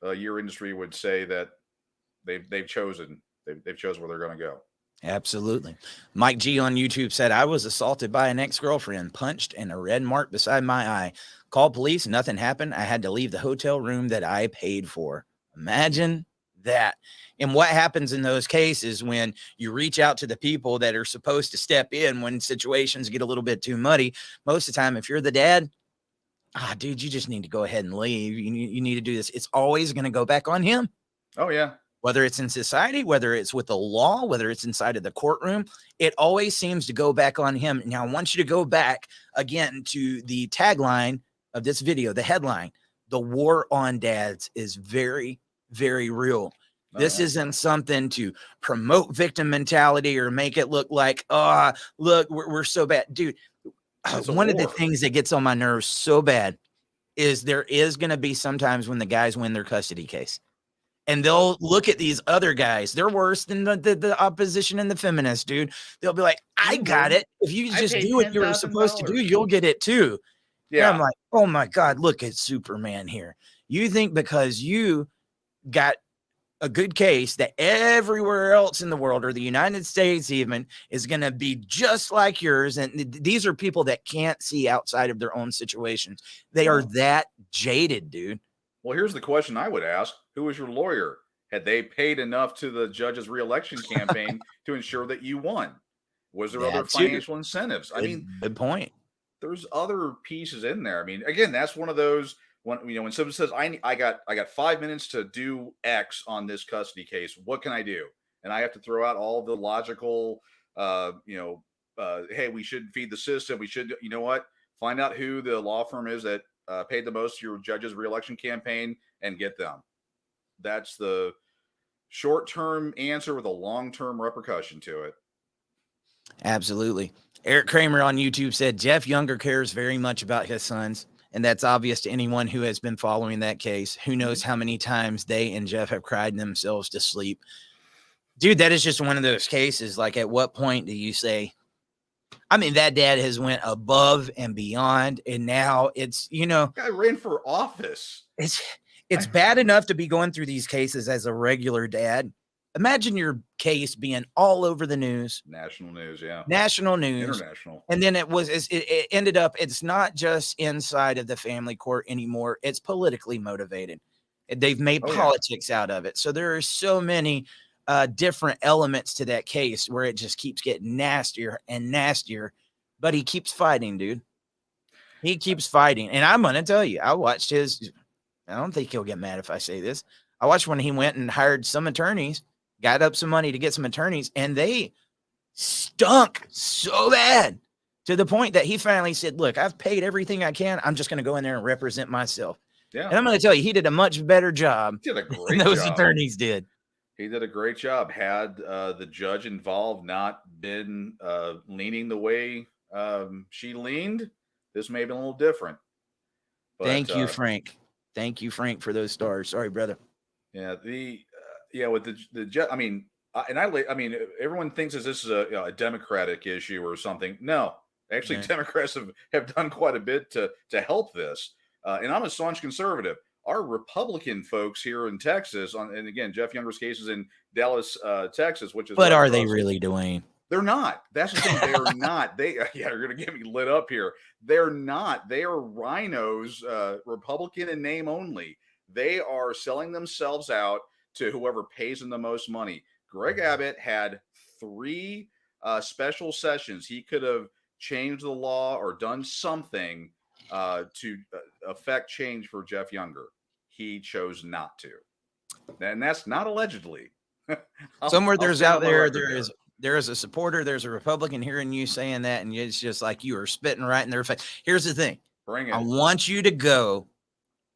a year industry would say that they've chosen where they're going to go. Absolutely. Mike G on YouTube said, I was assaulted by an ex-girlfriend, punched, and a red mark beside my eye. Called police, nothing happened. I had to leave the hotel room that I paid for. Imagine that. And what happens in those cases when you reach out to the people that are supposed to step in when situations get a little bit too muddy? Most of the time, if you're the dad, dude, you just need to go ahead and leave. You need to do this. It's always going to go back on him. Oh, yeah. Whether it's in society, whether it's with the law, whether it's inside of the courtroom, it always seems to go back on him. Now, I want you to go back again to the tagline of this video, the headline. The war on dads is very, very real. This isn't something to promote victim mentality or make it look like, look, we're so bad. Dude, one of the things that gets on my nerves so bad is there is going to be sometimes when the guys win their custody case. And they'll look at these other guys. They're worse than the opposition and the feminists, dude. They'll be like, I got it. If you just do what you were supposed to do, you'll get it too. Yeah. And I'm like, oh my God, look at Superman here. You think because you got a good case that everywhere else in the world, or the United States even, is going to be just like yours. And these are people that can't see outside of their own situations. They are that jaded, dude. Well, here's the question I would ask. Who was your lawyer? Had they paid enough to the judge's reelection campaign to ensure that you won? Was there other financial incentives? I mean, good point. There's other pieces in there. I mean, again, that's one of those when someone says, I got 5 minutes to do X on this custody case. What can I do? And I have to throw out all the logical, hey, we should feed the system. We should, you know what? Find out who the law firm is that paid the most to your judge's reelection campaign and get them. That's the short-term answer with a long-term repercussion to it. Absolutely. Eric Kramer on YouTube said Jeff Younger cares very much about his sons, and that's obvious to anyone who has been following that case. Who knows how many times they and Jeff have cried themselves to sleep. Dude, that is just one of those cases. Like, at what point do you say, I mean, that dad has went above and beyond, and now it's, guy ran for office. It's bad enough to be going through these cases as a regular dad. Imagine your case being all over the news. National news, yeah. National news. International. And then it ended up, it's not just inside of the family court anymore. It's politically motivated. They've made politics out of it. So there are so many different elements to that case where it just keeps getting nastier and nastier. But he keeps fighting, dude. He keeps fighting. And I'm going to tell you, I watched his... I don't think he'll get mad if I say this. I watched when he went and hired some attorneys, got up some money to get some attorneys, and they stunk so bad to the point that he finally said, look, I've paid everything I can. I'm just going to go in there and represent myself. Yeah. And I'm going to tell you, he did a much better job than those attorneys did. He did a great job. Had the judge involved not been leaning the way she leaned, this may have been a little different. But Thank you, Frank. Thank you, Frank, for those stars. Sorry, brother. yeah, with the judge. I mean, I mean, everyone thinks this is a Democratic issue or something. No, actually, Yeah. Democrats have done quite a bit to help this. And I'm a staunch conservative. Our Republican folks here in Texas, and again, Jeff Younger's case is in Dallas, Texas, which is But right are they across. really, Dwayne? They're not. That's the thing. They are not. Yeah, you're gonna get me lit up here. They're not. They are rhinos, Republican in name only. They are selling themselves out to whoever pays them the most money. Greg Abbott had 3 special sessions. He could have changed the law or done something to affect change for Jeff Younger. He chose not to, and that's not allegedly. Somewhere I'll there's stand out on my there, record there is a supporter, there's a Republican hearing you saying that, and it's just like you are spitting right in their face. Here's the thing. Bring I it. want you to go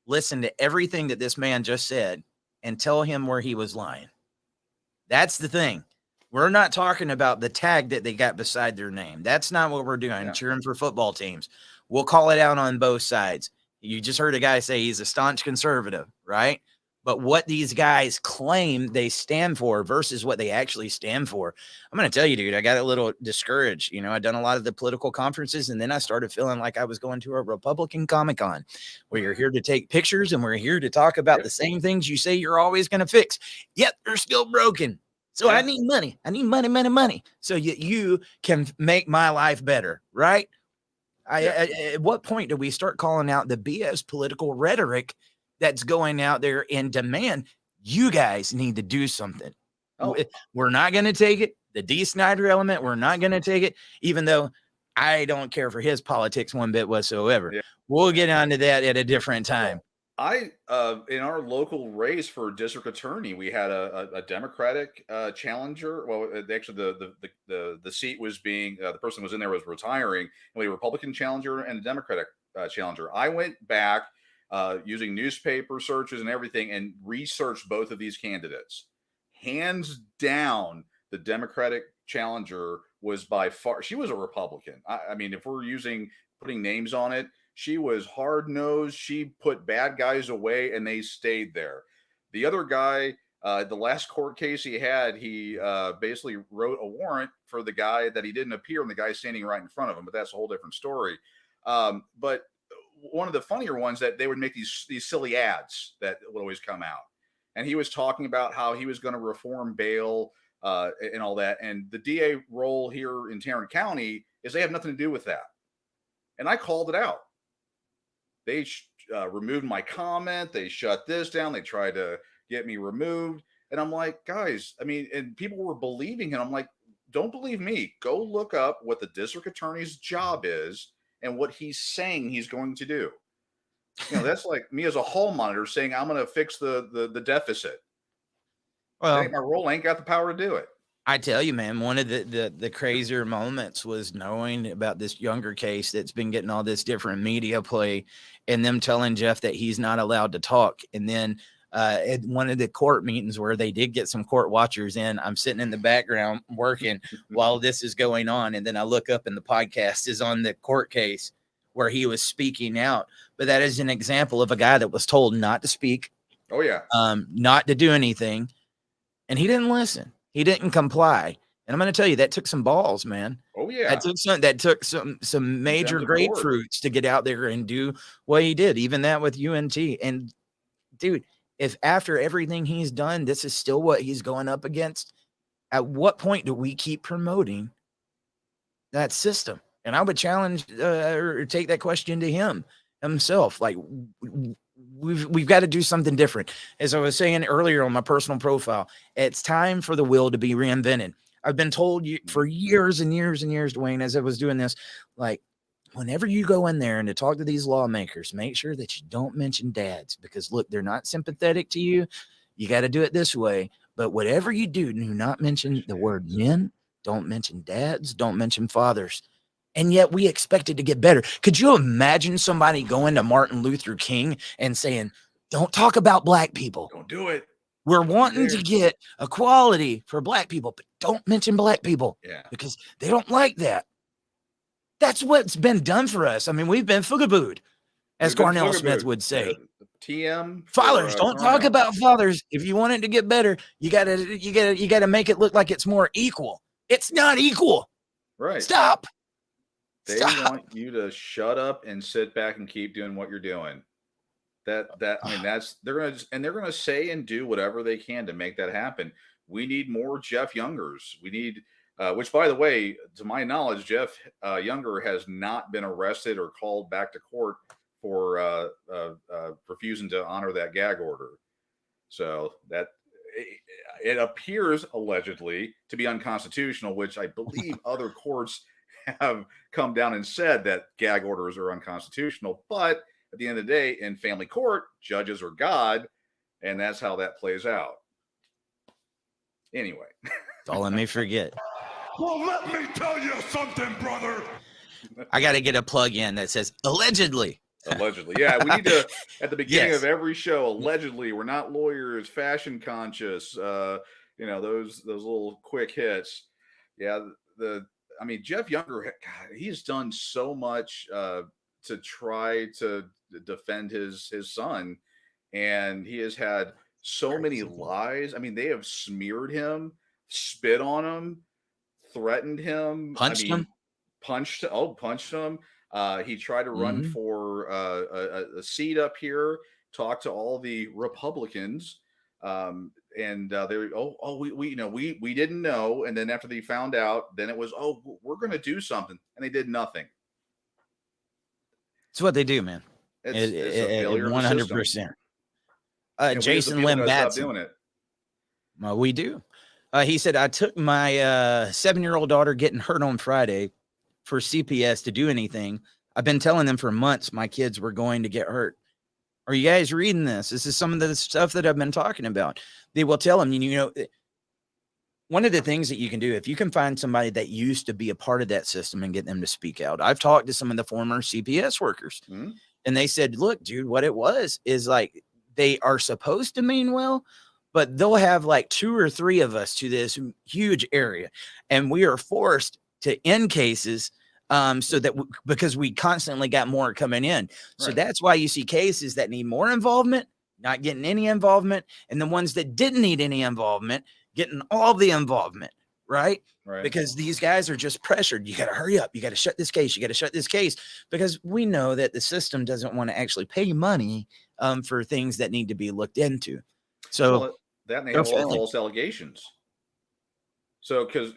listen to everything that this man just said and tell him where he was lying. That's the thing. We're not talking about the tag that they got beside their name. That's not what we're doing. Yeah. Cheering for football teams. We'll call it out on both sides. You just heard a guy say he's a staunch conservative, right? But what these guys claim they stand for versus what they actually stand for. I'm going to tell you, dude, I got a little discouraged. You know, I've done a lot of the political conferences, and then I started feeling like I was going to a Republican Comic-Con where you're here to take pictures and we're here to talk about the same things you say you're always going to fix. Yet they're still broken. So I need money. I need money, money, money. So you can make my life better, right? At what point do we start calling out the BS political rhetoric that's going out there and demand you guys need to do something? We're not going to take it. The D. Snyder element, we're not going to take it, even though I don't care for his politics one bit whatsoever. Yeah. We'll get onto that at a different time. In our local race for district attorney, we had a Democratic challenger. Well, actually, the seat was being the person who was in there was retiring, and we had a Republican challenger and a Democratic challenger. I went back using newspaper searches and everything and researched both of these candidates. Hands down, the Democratic challenger was by far. She was a Republican. I mean, if we're putting names on it. She was hard-nosed. She put bad guys away, and they stayed there. The other guy, the last court case he had, he basically wrote a warrant for the guy that he didn't appear, and the guy standing right in front of him. But that's a whole different story. But one of the funnier ones that they would make these silly ads that would always come out, and he was talking about how he was going to reform bail and all that. And the DA role here in Tarrant County is they have nothing to do with that. And I called it out. They removed my comment. They shut this down. They tried to get me removed. And I'm like, guys, I mean, and people were believing him. I'm like, don't believe me. Go look up what the district attorney's job is and what he's saying he's going to do. You know, that's like me as a hall monitor saying I'm going to fix the deficit. Well, my role ain't got the power to do it. I tell you, man, one of the crazier moments was knowing about this Younger case that's been getting all this different media play and them telling Jeff that he's not allowed to talk. And then at one of the court meetings where they did get some court watchers in, I'm sitting in the background working while this is going on. And then I look up and the podcast is on the court case where he was speaking out. But that is an example of a guy that was told not to speak. Oh, yeah. Not to do anything. And he didn't listen. He didn't comply. And I'm going to tell you, that took some balls, man. Oh, yeah. That took some major grapefruits to get out there and do what he did, even that with UNT. And, dude, if after everything he's done, this is still what he's going up against, at what point do we keep promoting that system? And I would challenge or take that question to himself. Like, we've got to do something different. As I was saying earlier on my personal profile, it's time for the will to be reinvented. I've been told for years and years and years, Dwayne, as I was doing this, like, whenever you go in there and to talk to these lawmakers, make sure that you don't mention dads, because look, they're not sympathetic to you. You got to do it this way. But whatever you do not mention the word men, don't mention dads, don't mention fathers. And yet we expect it to get better. Could you imagine somebody going to Martin Luther King and saying, don't talk about black people? Don't do it. We're wanting to get equality for black people, but don't mention black people because they don't like that. That's what's been done for us. I mean, we've been fugabooed, as Cornell Smith would say. TM fathers, don't talk about fathers. If you want it to get better, you gotta make it look like it's more equal. It's not equal. Right. Stop. They want you to shut up and sit back and keep doing what you're doing. I mean, they're gonna say and do whatever they can to make that happen. We need more Jeff Youngers. We need, which, by the way, to my knowledge, Jeff Younger has not been arrested or called back to court for refusing to honor that gag order. So that it appears allegedly to be unconstitutional, which I believe other courts have come down and said that gag orders are unconstitutional. But at the end of the day, in family court, judges are God, and that's how that plays out. Anyway. Don't let me forget. Well, let me tell you something, brother. I got to get a plug in that says allegedly. Allegedly. Yeah, we need to, at the beginning of every show, allegedly, we're not lawyers, fashion conscious, those little quick hits. Yeah, I mean, Jeff Younger, God, he's done so much to try to defend his son, and he has had so many lies. I mean, they have smeared him, spit on him, threatened him, punched him. He tried to run for a seat up here, talk to all the Republicans, and they we didn't know, and then after they found out, then it was we're going to do something, and they did nothing. It's what they do, man. It's 100%. Jason Lim Batson doing it. Well, we do. He said, I took my 7-year-old daughter getting hurt on Friday for CPS to do anything. I've been telling them for months my kids were going to get hurt. Are you guys reading this? This is some of the stuff that I've been talking about. They will tell them, one of the things that you can do, if you can find somebody that used to be a part of that system and get them to speak out. I've talked to some of the former CPS workers, and they said, look, dude, what it was is like they are supposed to mean well, but they'll have like 2 or 3 of us to this huge area, and we are forced to end cases so that because we constantly got more coming in. So that's why you see cases that need more involvement, not getting any involvement, and the ones that didn't need any involvement, getting all the involvement, right? Because these guys are just pressured. You got to hurry up. You got to shut this case. You got to shut this case, because we know that the system doesn't want to actually pay money for things that need to be looked into. So that may have all false allegations. So, because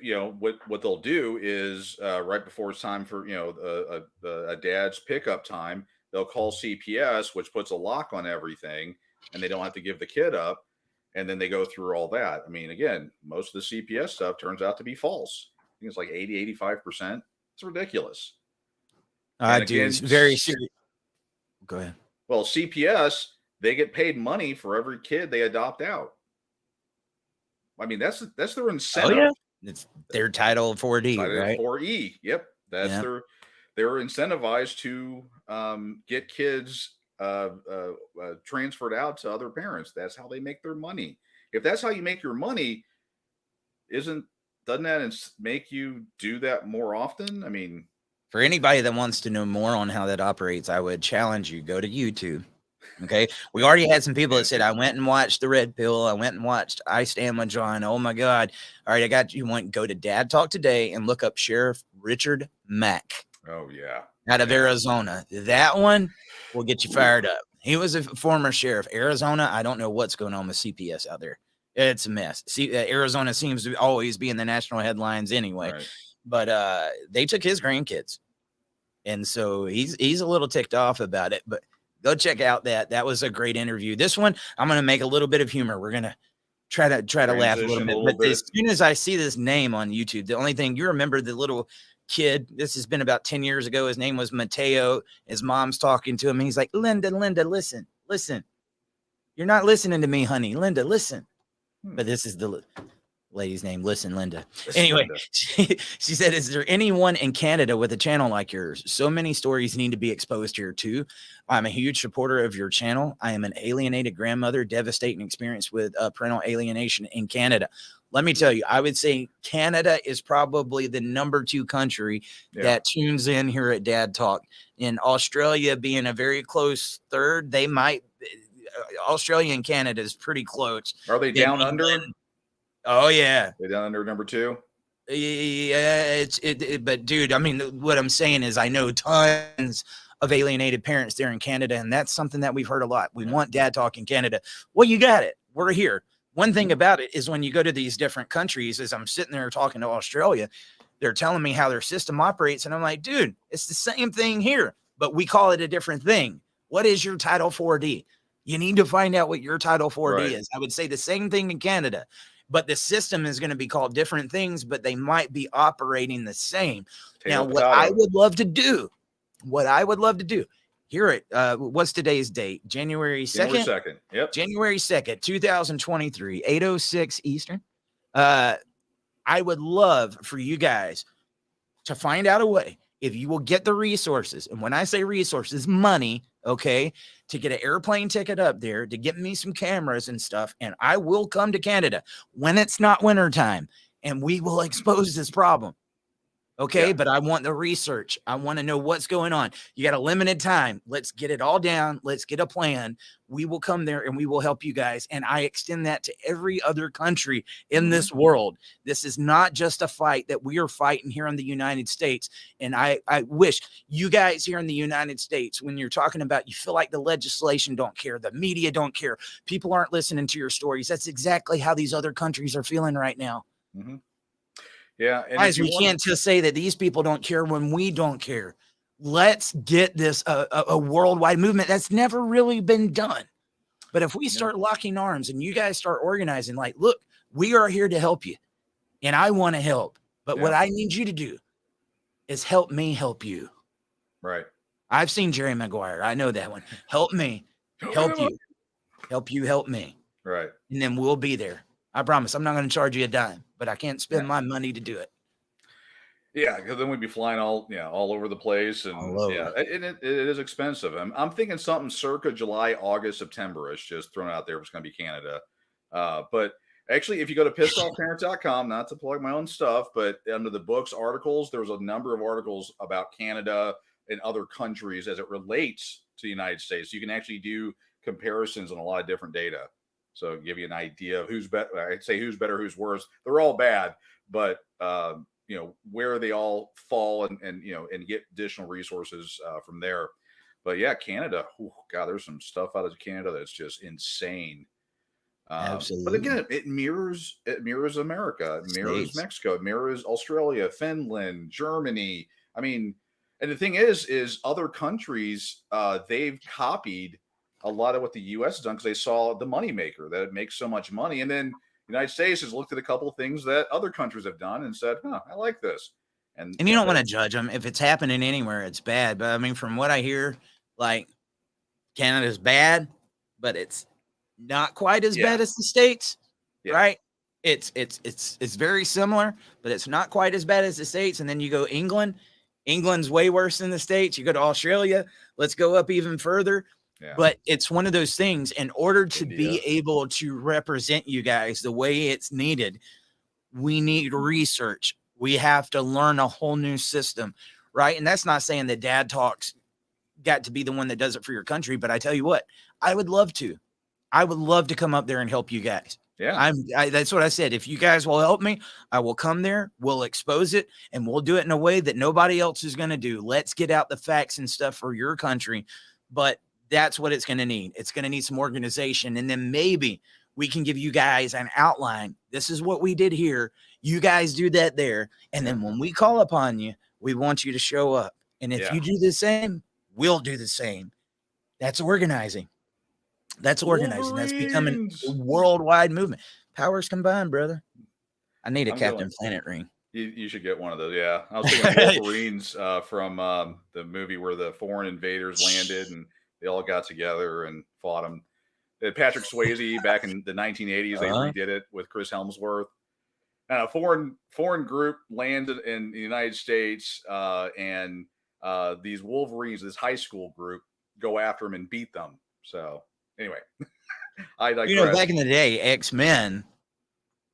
what they'll do is right before it's time for a dad's pickup time, they'll call CPS, which puts a lock on everything, and they don't have to give the kid up, and then they go through all that. I mean, again, most of the CPS stuff turns out to be false. I think it's like 80-85%. It's ridiculous. Dude, it's very serious. Go ahead. Well, CPS, they get paid money for every kid they adopt out. I mean, that's their incentive. Oh, yeah. It's their Title 4D, right? 4E. Yep. That's they're incentivized to get kids transferred out to other parents. That's how they make their money. If that's how you make your money, doesn't that make you do that more often? I mean, for anybody that wants to know more on how that operates, I would challenge you, go to YouTube. Okay. We already had some people that said, I went and watched The Red Pill. I went and watched I Stand with John. Oh my God. All right. I got you. Go to Dad Talk Today and look up Sheriff Richard Mack. Oh yeah. Out of Arizona. That one will get you fired up. He was a former sheriff. Arizona, I don't know what's going on with CPS out there. It's a mess. See, Arizona seems to always be in the national headlines anyway. But they took his grandkids. And so he's a little ticked off about it, but go check out that was a great interview. This one, I'm going to make a little bit of humor. We're going to try to laugh a little bit. But as soon as I see this name on YouTube, the only thing you remember, the little kid, this has been about 10 years ago. His name was Mateo. His mom's talking to him. And he's like, Linda, listen. You're not listening to me, honey. Linda, listen. But this is lady's name. Listen, Linda. Listen, Anyway, Linda. she said, is there anyone in Canada with a channel like yours? So many stories need to be exposed here too. I'm a huge supporter of your channel. I am an alienated grandmother, devastating experience with parental alienation in Canada. Let me tell you, I would say Canada is probably the number 2 country that tunes in here at Dad Talk. In Australia being a very close third, they might. Australia and Canada is pretty close. Are they Then down under? England- Oh yeah, They down under number 2? yeah. But dude, I mean, what I'm saying is, I know tons of alienated parents there in Canada, and that's something that we've heard a lot. We want Dad Talk in Canada. Well, you got it. We're here. One thing about it is when you go to these different countries, as I'm sitting there talking to Australia, they're telling me how their system operates, and I'm like, dude, it's the same thing here, but we call it a different thing. What is your Title 4D? You need to find out what your Title 4D is. I would say the same thing in Canada, but the system is going to be called different things, but they might be operating the same. Now, what I would love to do here at what's today's date? January 2nd? January 2nd. Yep. January 2nd, 2023, 8:06 Eastern. I would love for you guys to find out a way, if you will get the resources, and when I say resources, money, okay, to get an airplane ticket up there, to get me some cameras and stuff, and I will come to Canada when it's not wintertime, and we will expose this problem. Okay, but I want the research. I want to know what's going on. You got a limited time. Let's get it all down. Let's get a plan. We will come there and we will help you guys. And I extend that to every other country in this world. This is not just a fight that we are fighting here in the United States. And I wish you guys here in the United States, when you're talking about, you feel like the legislation don't care, the media don't care, people aren't listening to your stories. That's exactly how these other countries are feeling right now. Mm-hmm. Yeah. And guys, we can't just say that these people don't care when we don't care. Let's get this a worldwide movement that's never really been done. But if we start locking arms and you guys start organizing, like, look, we are here to help you and I want to help. But what I need you to do is help me help you. Right. I've seen Jerry Maguire. I know that one. Help me, help you, help you, help me. Right. And then we'll be there. I promise I'm not going to charge you a dime, but I can't spend my money to do it. Yeah, because then we'd be flying all over the place, and it is expensive. I'm thinking something circa July, August, September. It's just thrown out there. It's going to be Canada, but actually, if you go to pissoffparents.com, not to plug my own stuff, but under the books articles, there's a number of articles about Canada and other countries as it relates to the United States. You can actually do comparisons on a lot of different data. So give you an idea of who's better. I'd say who's better, who's worse. They're all bad, but where they all fall and get additional resources from there. But yeah, Canada. Oh God, there's some stuff out of Canada that's just insane. Absolutely. But again, it mirrors America, it mirrors Mexico, it mirrors Australia, Finland, Germany. I mean, and the thing is other countries they've copied a lot of what the U.S. has done because they saw the moneymaker, that it makes so much money. And then the United States has looked at a couple of things that other countries have done and said, I like this. And you don't want to judge them. If it's happening anywhere, it's bad. But I mean, from what I hear, like, Canada's bad, but it's not quite as bad as the States, right? It's very similar, but it's not quite as bad as the States. And then you go England. England's way worse than the States. You go to Australia. Let's go up even further. Yeah. But it's one of those things, in order to be able to represent you guys the way it's needed, we need research. We have to learn a whole new system, right? And that's not saying that Dad Talks got to be the one that does it for your country, but I tell you what, I would love to. I would love to come up there and help you guys. Yeah. That's what I said. If you guys will help me, I will come there, we'll expose it, and we'll do it in a way that nobody else is going to do. Let's get out the facts and stuff for your country. But that's what it's going to need. It's going to need some organization. And then maybe we can give you guys an outline. This is what we did here. You guys do that there. And then when we call upon you, we want you to show up. And if you do the same, we'll do the same. That's organizing. That's organizing. That's becoming a worldwide movement. Powers combined, brother. I need a Captain Planet ring. You should get one of those. Yeah. I was thinking Wolverines from the movie where the foreign invaders landed and they all got together and fought them. Patrick Swayze back in the 1980s, they redid it with Chris Hemsworth. a foreign group landed in the United States, and these Wolverines, this high school group, go after them and beat them. So anyway, I digress. Back in the day, X-Men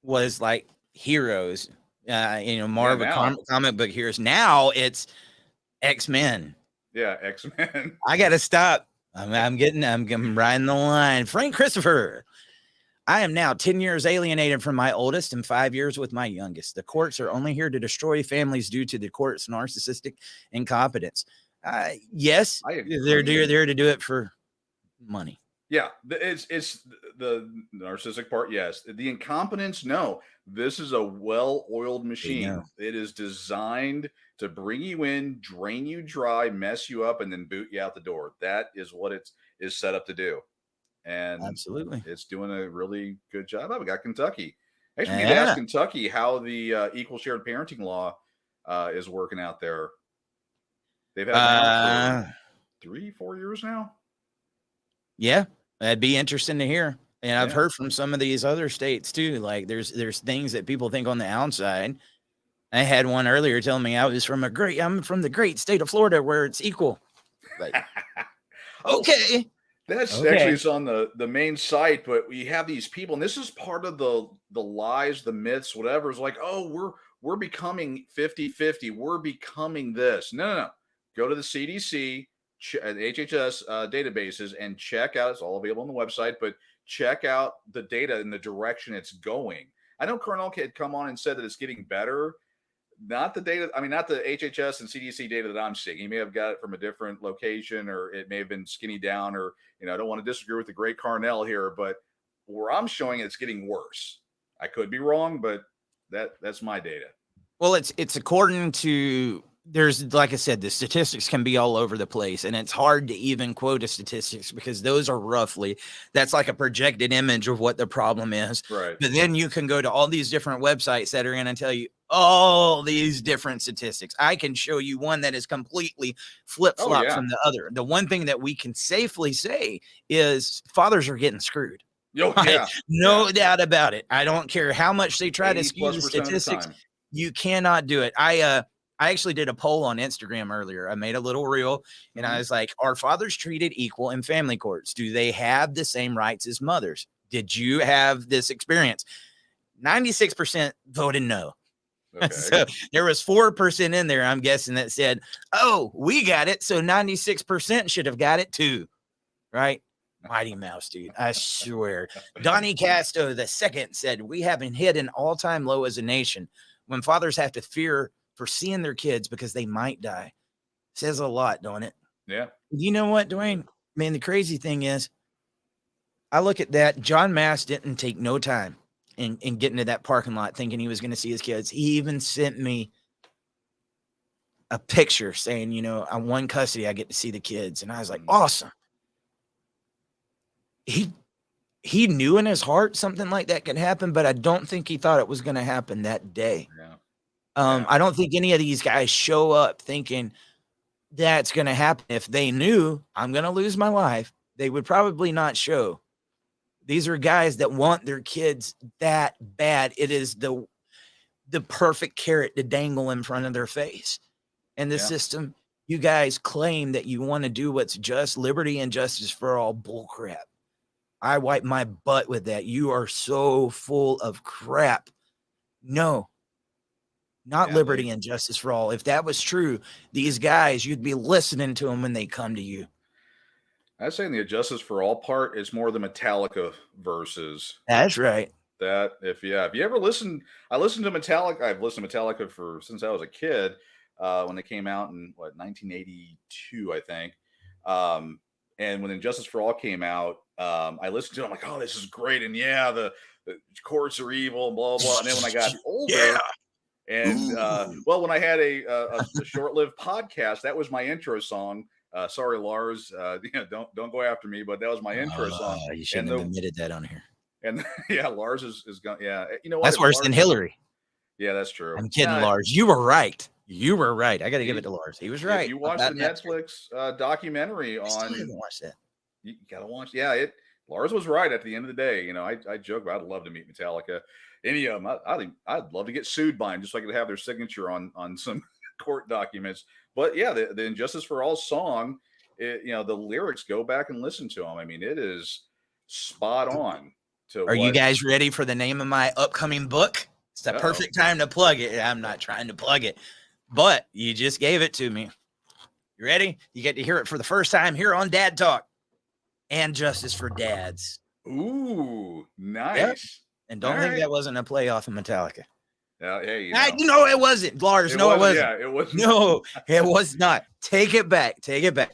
was like heroes, Marvel comic book heroes. Now it's X-Men. Yeah, X-Men. I got to stop. I'm riding the line. Frank Christopher. I am now 10 years alienated from my oldest and 5 years with my youngest. The courts are only here to destroy families due to the court's narcissistic incompetence. Yes, they're there to do it for money. Yeah, it's the narcissistic part. Yes, the incompetence. No, this is a well-oiled machine. It is designed to bring you in, drain you dry, mess you up, and then boot you out the door. That is what it is set up to do. And absolutely, it's doing a really good job. We got Kentucky. Actually, you ask Kentucky how the equal shared parenting law is working out there. They've had it for 3-4 years now. Yeah, that'd be interesting to hear. And I've heard from some of these other states too. Like there's things that people think on the outside. I had one earlier telling me I'm from the great state of Florida where it's equal. Like, okay. That's actually it's on the main site, but we have these people, and this is part of the lies, the myths, whatever. It's like, oh, we're becoming 50-50. We're becoming this. No. Go to the CDC, HHS databases, and check out. It's all available on the website, but check out the data and the direction it's going. I know Colonel had come on and said that it's getting better. Not the data. I mean, not the HHS and CDC data that I'm seeing. He may have got it from a different location, or it may have been skinny down, or I don't want to disagree with the great Carnell here, but where I'm showing it's getting worse. I could be wrong, but that's my data. Well, it's according to. There's, like I said, the statistics can be all over the place, and it's hard to even quote a statistics because those are that's like a projected image of what the problem is. Right. But then you can go to all these different websites that are going to tell you all these different statistics. I can show you one that is completely flip-flop from the other. The one thing that we can safely say is fathers are getting screwed. No doubt about it. I don't care how much they try to skew the statistics. You cannot do it. I actually did a poll on Instagram earlier. I made a little reel and I was like, are fathers treated equal in family courts? Do they have the same rights as mothers? Did you have this experience? 96% voted no. Okay. So there was 4% in there, I'm guessing, that said, oh, we got it. So 96% should have got it too. Right? Mighty Mouse, dude. I swear. Donnie Casto II said, we haven't hit an all-time low as a nation when fathers have to fear for seeing their kids because they might die. Says a lot, don't it? Yeah. You know what, Dwayne? Man, the crazy thing is, I look at that. John Mass didn't take no time in getting to that parking lot thinking he was going to see his kids. He even sent me a picture saying, on one custody, I get to see the kids. And I was like, awesome. He knew in his heart something like that could happen, but I don't think he thought it was going to happen that day. Yeah. I don't think any of these guys show up thinking that's going to happen. If they knew I'm going to lose my life, they would probably not show. These are guys that want their kids that bad. It is the perfect carrot to dangle in front of their face. And the system, you guys claim that you want to do what's just, liberty and justice for all, bullcrap. I wipe my butt with that. You are so full of crap. No. Not liberty and justice for all. If that was true, these guys, you'd be listening to them when they come to you. I'd say in the justice for all part, it's more the Metallica verses. That's right. That if you ever listen, I listened to Metallica. I've listened to Metallica since I was a kid, when they came out in 1982, I think. And when Injustice for All came out, I listened to it. I'm like, oh, this is great. And the courts are evil and blah, blah. And then when I got older, and well, when I had a short-lived podcast, that was my intro song. Sorry, Lars. Don't go after me, but that was my intro song. You shouldn't have admitted that on here. And Lars is going. Yeah, you know what? That's worse than Hillary. Yeah, that's true. I'm kidding, Lars. You were right. You were right. I got to give it to Lars. He was right. If you watched the Netflix documentary on. I still haven't watched that. You got to watch. Yeah, Lars was right at the end of the day. You know, I joke about I'd love to meet Metallica. Any of them, I'd love to get sued by them just so I could have their signature on some court documents. But yeah, the Injustice for All song, you know, the lyrics, go back and listen to them. I mean, it is spot on to Are you what. guys ready for the name of my upcoming book? It's the perfect time to plug it. I'm not trying to plug it, but you just gave it to me. You ready? You get to hear it for the first time here on Dad Talk. And Justice for Dads. Ooh, nice. Yep. And don't think that wasn't a play off of Metallica. Hey, no, it wasn't. Lars, no, it wasn't. Yeah, it was. No, it was not. Take it back. Take it back.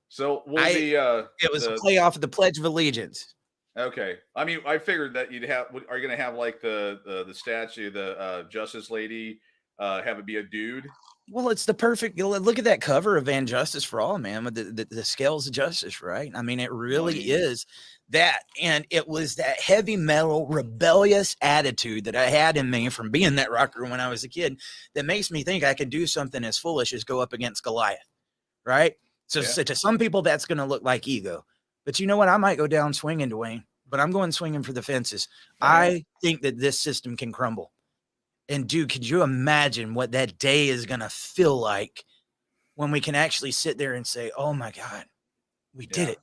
So it was a play off of the Pledge of Allegiance. Okay. I mean, I figured that you'd have. Are you going to have like the statue, the Justice Lady, have it be a dude? Well, it's the perfect. Look at that cover of Van Justice for All, man, with the scales of justice, right? I mean, it really is that. And it was that heavy metal, rebellious attitude that I had in me from being that rocker when I was a kid that makes me think I could do something as foolish as go up against Goliath, right? So to some people, that's going to look like ego. But you know what? I might go down swinging, Dwayne, but I'm going swinging for the fences. I think that this system can crumble. And dude, could you imagine what that day is going to feel like when we can actually sit there and say, oh my God, we did it.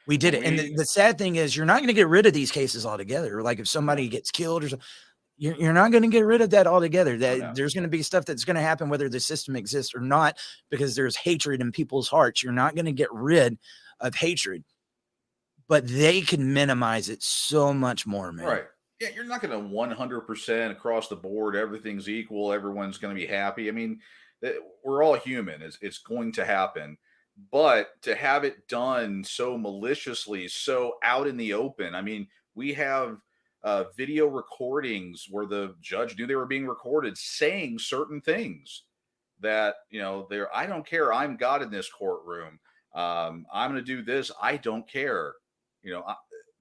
We did it. And the sad thing is you're not going to get rid of these cases altogether. Like if somebody gets killed or something, you're not going to get rid of that altogether. There's going to be stuff that's going to happen whether the system exists or not, because there's hatred in people's hearts. You're not going to get rid of hatred, but they can minimize it so much more, man. Right. Yeah, you're not going to 100% across the board. Everything's equal. Everyone's going to be happy. I mean, we're all human. It's going to happen. But to have it done so maliciously, so out in the open. I mean, we have video recordings where the judge knew they were being recorded saying certain things that, you know, I don't care. I'm God in this courtroom. I'm going to do this. I don't care. You know,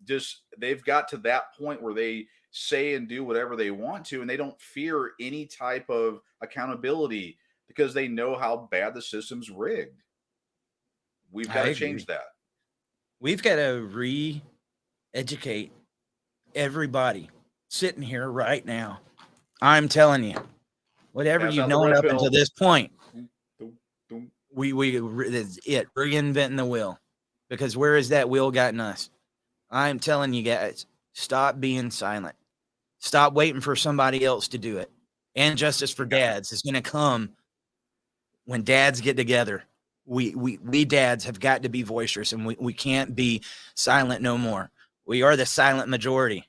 just they've got to that point where they say and do whatever they want to, and they don't fear any type of accountability because they know how bad the system's rigged. We've got to change that. We've got to re-educate everybody sitting here right now. I'm telling you, whatever you've known up until this point, it's it, reinventing the wheel. Because where has that wheel gotten us? I'm telling you guys, stop being silent. Stop waiting for somebody else to do it. And Justice for Dads is going to come when dads get together. We dads have got to be boisterous, and we can't be silent no more. We are the silent majority.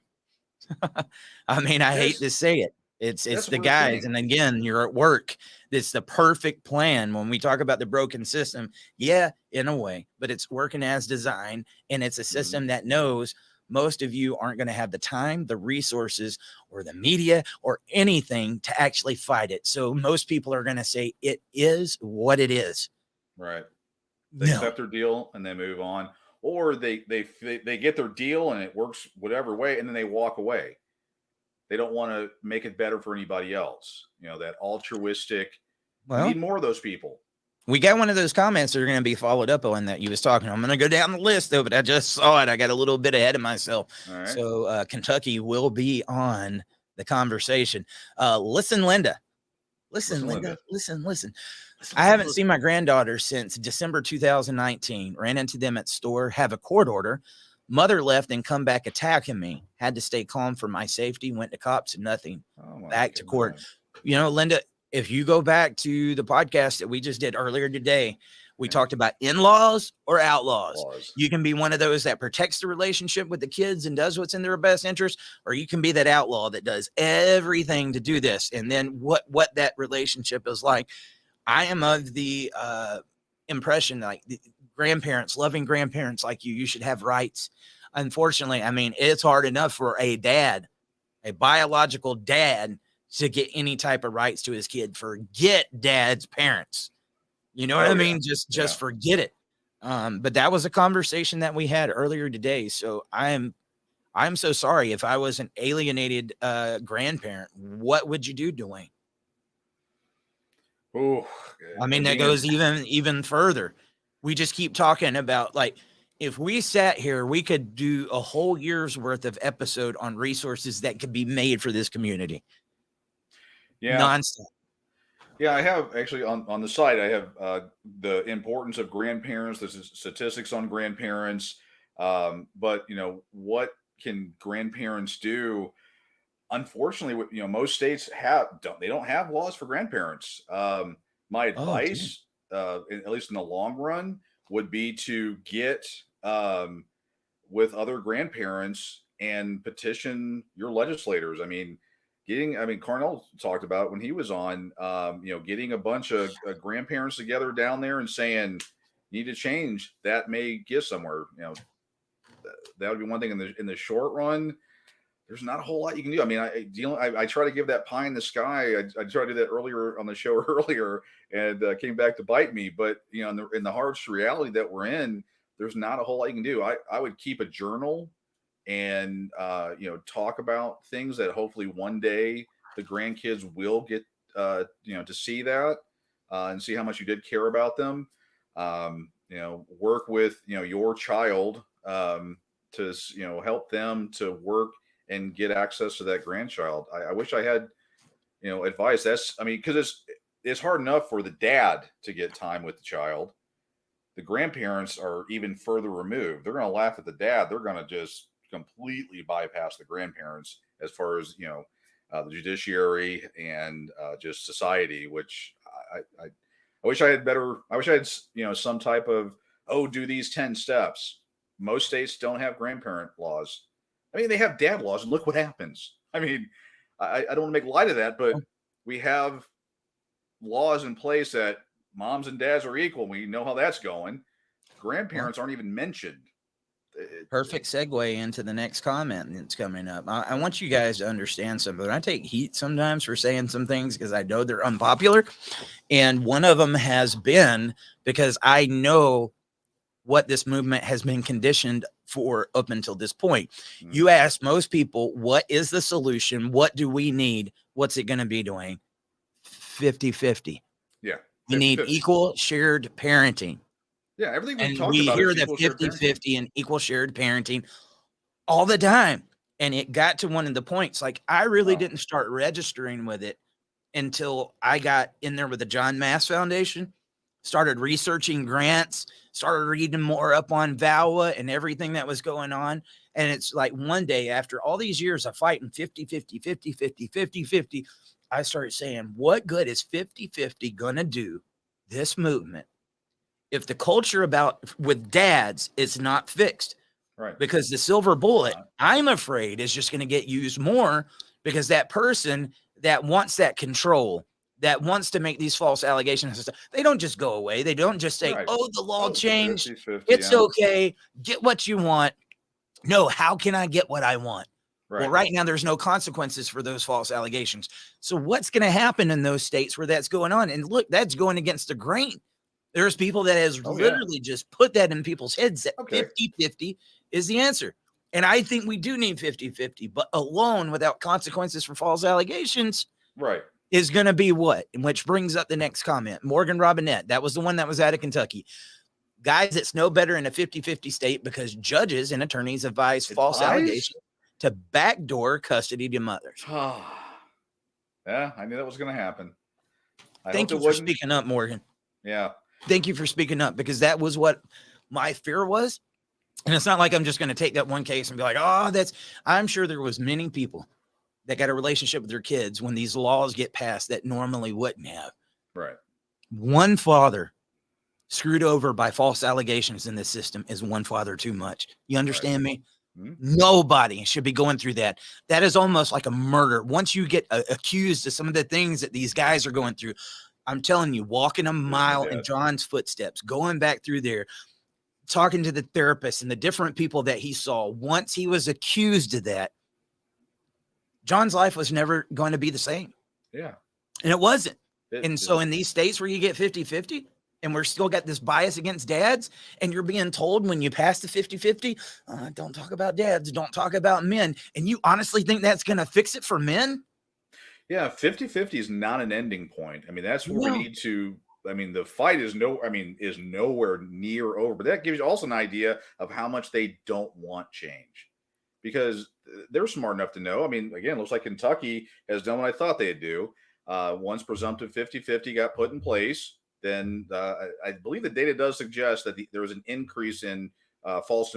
I mean, I hate to say it. It's the guys. And again, you're at work. It's the perfect plan. When we talk about the broken system, yeah, in a way, but it's working as designed. And it's a system that knows most of you aren't going to have the time, the resources, or the media or anything to actually fight it. So most people are going to say it is what it is. Right. They accept their deal and they move on, or they get their deal and it works whatever way, and then they walk away. They don't want to make it better for anybody else. You know, that altruistic. We need more of those people. We got one of those comments that are going to be followed up on that you was talking. I'm going to go down the list though, but I just saw it. I got a little bit ahead of myself. All right. So Kentucky will be on the conversation. Listen, Linda. Listen, Linda. Listen. I haven't seen my granddaughter since December 2019. Ran into them at store, have a court order. Mother left and come back attacking me. Had to stay calm for my safety. Went to cops, nothing. Back to court. You know, Linda, if you go back to the podcast that we just did earlier today, we talked about in-laws or outlaws. You can be one of those that protects the relationship with the kids and does what's in their best interest, or you can be that outlaw that does everything to do this. And then what that relationship is like. I am of the impression like grandparents, loving grandparents like you should have rights. Unfortunately, I mean, it's hard enough for a dad, a biological dad, to get any type of rights to his kid. Forget dad's parents. You know what I mean? Just forget it. But that was a conversation that we had earlier today. So I'm so sorry if I was an alienated grandparent. What would you do, Dwayne? Oh, I mean, that goes even further. We just keep talking about like if we sat here, we could do a whole year's worth of episode on resources that could be made for this community. Yeah. Nonstop. Yeah, I have actually on the site, I have the importance of grandparents, the statistics on grandparents. But what can grandparents do? Unfortunately, most states don't have laws for grandparents. My advice, at least in the long run, would be to get with other grandparents and petition your legislators. Carnell talked about when he was on, getting a bunch of grandparents together down there and saying, need to change. That may get somewhere. That would be one thing in the short run. There's not a whole lot you can do. I mean, I try to give that pie in the sky. I tried to do that earlier on the show earlier, and came back to bite me. But in the harsh reality that we're in, there's not a whole lot you can do. I would keep a journal and talk about things that hopefully one day the grandkids will get to see that and see how much you did care about them. Work with your child to help them to work and get access to that grandchild. I wish I had advice. Because it's hard enough for the dad to get time with the child. The grandparents are even further removed. They're going to laugh at the dad. They're going to just completely bypass the grandparents as far as the judiciary and just society. Which I wish I had better. I wish I had some type of do these 10 steps. Most states don't have grandparent laws. I mean, they have dad laws, and look what happens. I mean, I don't want to make light of that, but we have laws in place that moms and dads are equal. We know how that's going. Grandparents aren't even mentioned. Perfect segue into the next comment that's coming up. I want you guys to understand something. I take heat sometimes for saying some things because I know they're unpopular. And one of them has been because I know what this movement has been conditioned for up until this point. You ask most people, what is the solution? What do we need? What's it going to be doing? 50-50. Yeah. We need equal shared parenting. Yeah. Everything we And talk we about hear is the equal shared 50-50 and equal shared parenting all the time. And it got to one of the points, like I really didn't start registering with it until I got in there with the John Mass Foundation, started researching grants, started reading more up on VAWA and everything that was going on. And it's like one day after all these years of fighting 50-50, 50-50, 50-50, I started saying, what good is 50-50 going to do this movement if the culture with dads is not fixed? Right. Because the silver bullet, I'm afraid, is just going to get used more because that person that wants that control, that wants to make these false allegations and stuff, they don't just go away. They don't just say, the law changed. 50-50, it's okay. Get what you want. No, how can I get what I want? Right. Well, right now, there's no consequences for those false allegations. So what's going to happen in those states where that's going on? And look, that's going against the grain. There's people that has literally just put that in people's heads that 50-50 is the answer. And I think we do need 50-50, but alone without consequences for false allegations is going to be what? Which brings up the next comment. Morgan Robinette, that was the one that was out of Kentucky. Guys, it's no better in a 50-50 state because judges and attorneys advise false allegations to backdoor custody to mothers. Yeah, I knew that was going to happen. Thank you for speaking up, Morgan. Yeah. Thank you for speaking up because that was what my fear was. And it's not like I'm just going to take that one case and be like, I'm sure there was many people that got a relationship with their kids when these laws get passed that normally wouldn't have. Right. One father screwed over by false allegations in this system is one father too much. You understand me? Mm-hmm. Nobody should be going through that. That is almost like a murder. Once you get accused of some of the things that these guys are going through, I'm telling you, walking a mile in John's footsteps, going back through there, talking to the therapist and the different people that he saw. Once he was accused of that, John's life was never going to be the same. Yeah. And it wasn't. So in these states where you get 50-50 and we're still got this bias against dads and you're being told when you pass the 50-50, don't talk about dads, don't talk about men. And you honestly think that's going to fix it for men? Yeah. 50-50 is not an ending point. I mean, that's where we need to I mean, the fight is nowhere near over. But that gives you also an idea of how much they don't want change, because they're smart enough to know. I mean, again, looks like Kentucky has done what I thought they'd do. Once presumptive 50-50 got put in place, then I believe the data does suggest that there was an increase in false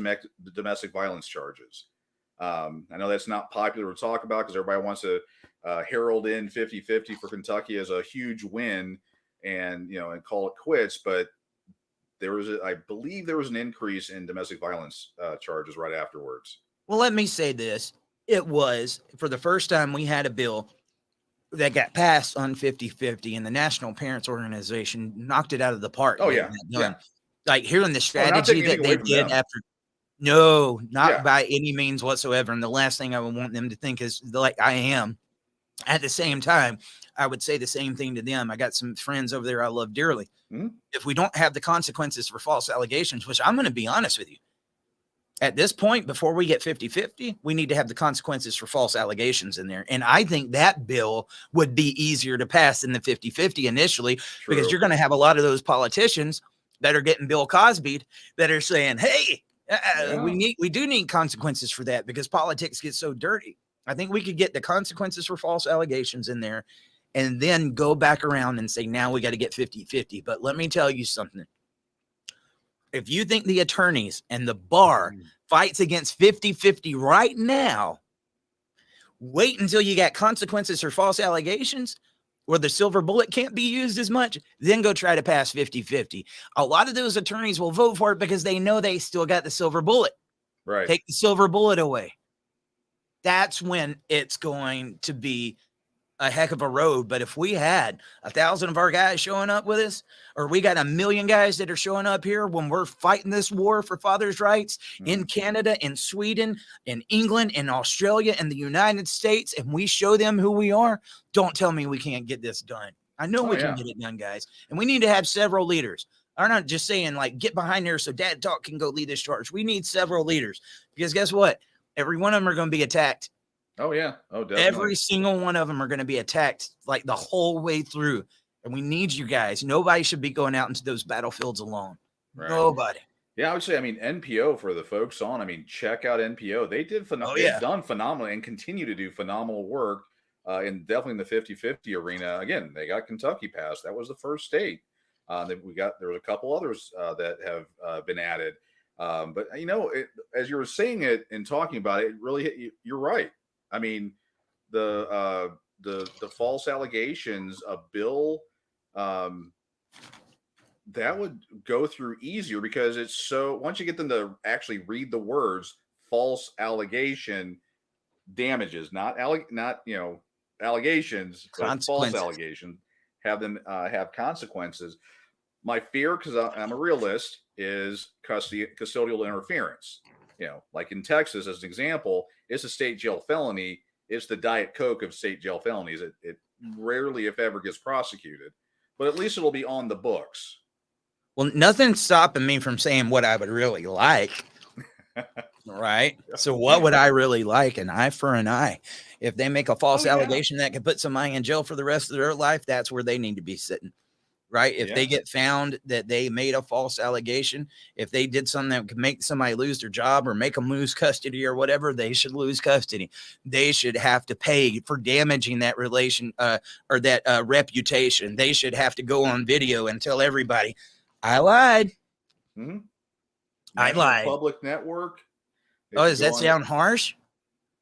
domestic violence charges. I know that's not popular to talk about because everybody wants to herald in 50-50 for Kentucky as a huge win and call it quits. But I believe there was an increase in domestic violence charges right afterwards. Well, let me say this. It was, for the first time, we had a bill that got passed on 50-50, and the National Parents Organization knocked it out of the park. Oh, yeah. Like hearing the strategy that they did after. No, not by any means whatsoever. And the last thing I would want them to think is like I am. At the same time, I would say the same thing to them. I got some friends over there I love dearly. Mm-hmm. If we don't have the consequences for false allegations, which I'm going to be honest with you, at this point, before we get 50-50, we need to have the consequences for false allegations in there. And I think that bill would be easier to pass than the 50-50 initially. True. Because you're going to have a lot of those politicians that are getting Bill Cosby'd that are saying, hey, we do need consequences for that because politics gets so dirty. I think we could get the consequences for false allegations in there and then go back around and say, now we got to get 50-50. But let me tell you something. If you think the attorneys and the bar fights against 50-50 right now, wait until you got consequences for false allegations where the silver bullet can't be used as much, then go try to pass 50-50. A lot of those attorneys will vote for it because they know they still got the silver bullet. Right. Take the silver bullet away. That's when it's going to be a heck of a road. But if we had 1,000 of our guys showing up with us, or we got 1 million guys that are showing up here when we're fighting this war for fathers' rights in Canada, in Sweden, in England, in Australia, in the United States, and we show them who we are, don't tell me we can't get this done. I know we can get it done, guys. And we need to have several leaders. I'm not just saying like get behind there so Dad Talk can go lead this charge. We need several leaders because guess what? Every one of them are going to be attacked. Oh, yeah. Oh, definitely. Every single one of them are going to be attacked like the whole way through. And we need you guys. Nobody should be going out into those battlefields alone. Right. Nobody. Yeah, I would say, NPO for the folks on, check out NPO. They did they've done phenomenal and continue to do phenomenal work in definitely in the 50-50 arena. Again, they got Kentucky passed. That was the first state. There was a couple others that have been added. But, as you were saying it and talking about it, it really hit you. You're right. The false allegations, a bill that would go through easier because it's so once you get them to actually read the words false allegation, damages, not allegations, but false allegations, have them have consequences. My fear, because I'm a realist, is custodial interference. Like in Texas, as an example, it's a state jail felony. It's the Diet Coke of state jail felonies. It rarely, if ever, gets prosecuted, but at least it'll be on the books. Well, nothing's stopping me from saying what I would really like. Right. So what would I really like? An eye for an eye. If they make a false allegation that could put somebody in jail for the rest of their life, that's where they need to be sitting. Right. If they get found that they made a false allegation, if they did something that could make somebody lose their job or make them lose custody or whatever, they should lose custody. They should have to pay for damaging that relation or that reputation. They should have to go on video and tell everybody, I lied. Mm-hmm. I lied. Public network. Oh, does that sound harsh?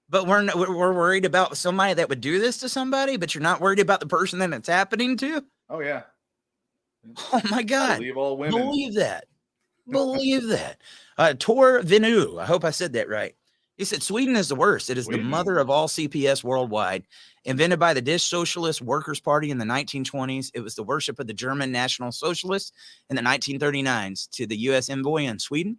But we're worried about somebody that would do this to somebody, but you're not worried about the person that it's happening to? Oh, yeah. Oh my God. Believe all women. Believe that. Believe that. Tor Vinu. I hope I said that right. He said, Sweden is the worst. It is the mother of all CPS worldwide. Invented by the Dish Socialist Workers' Party in the 1920s. It was the worship of the German National Socialists in the 1939s. To the U.S. envoy in Sweden,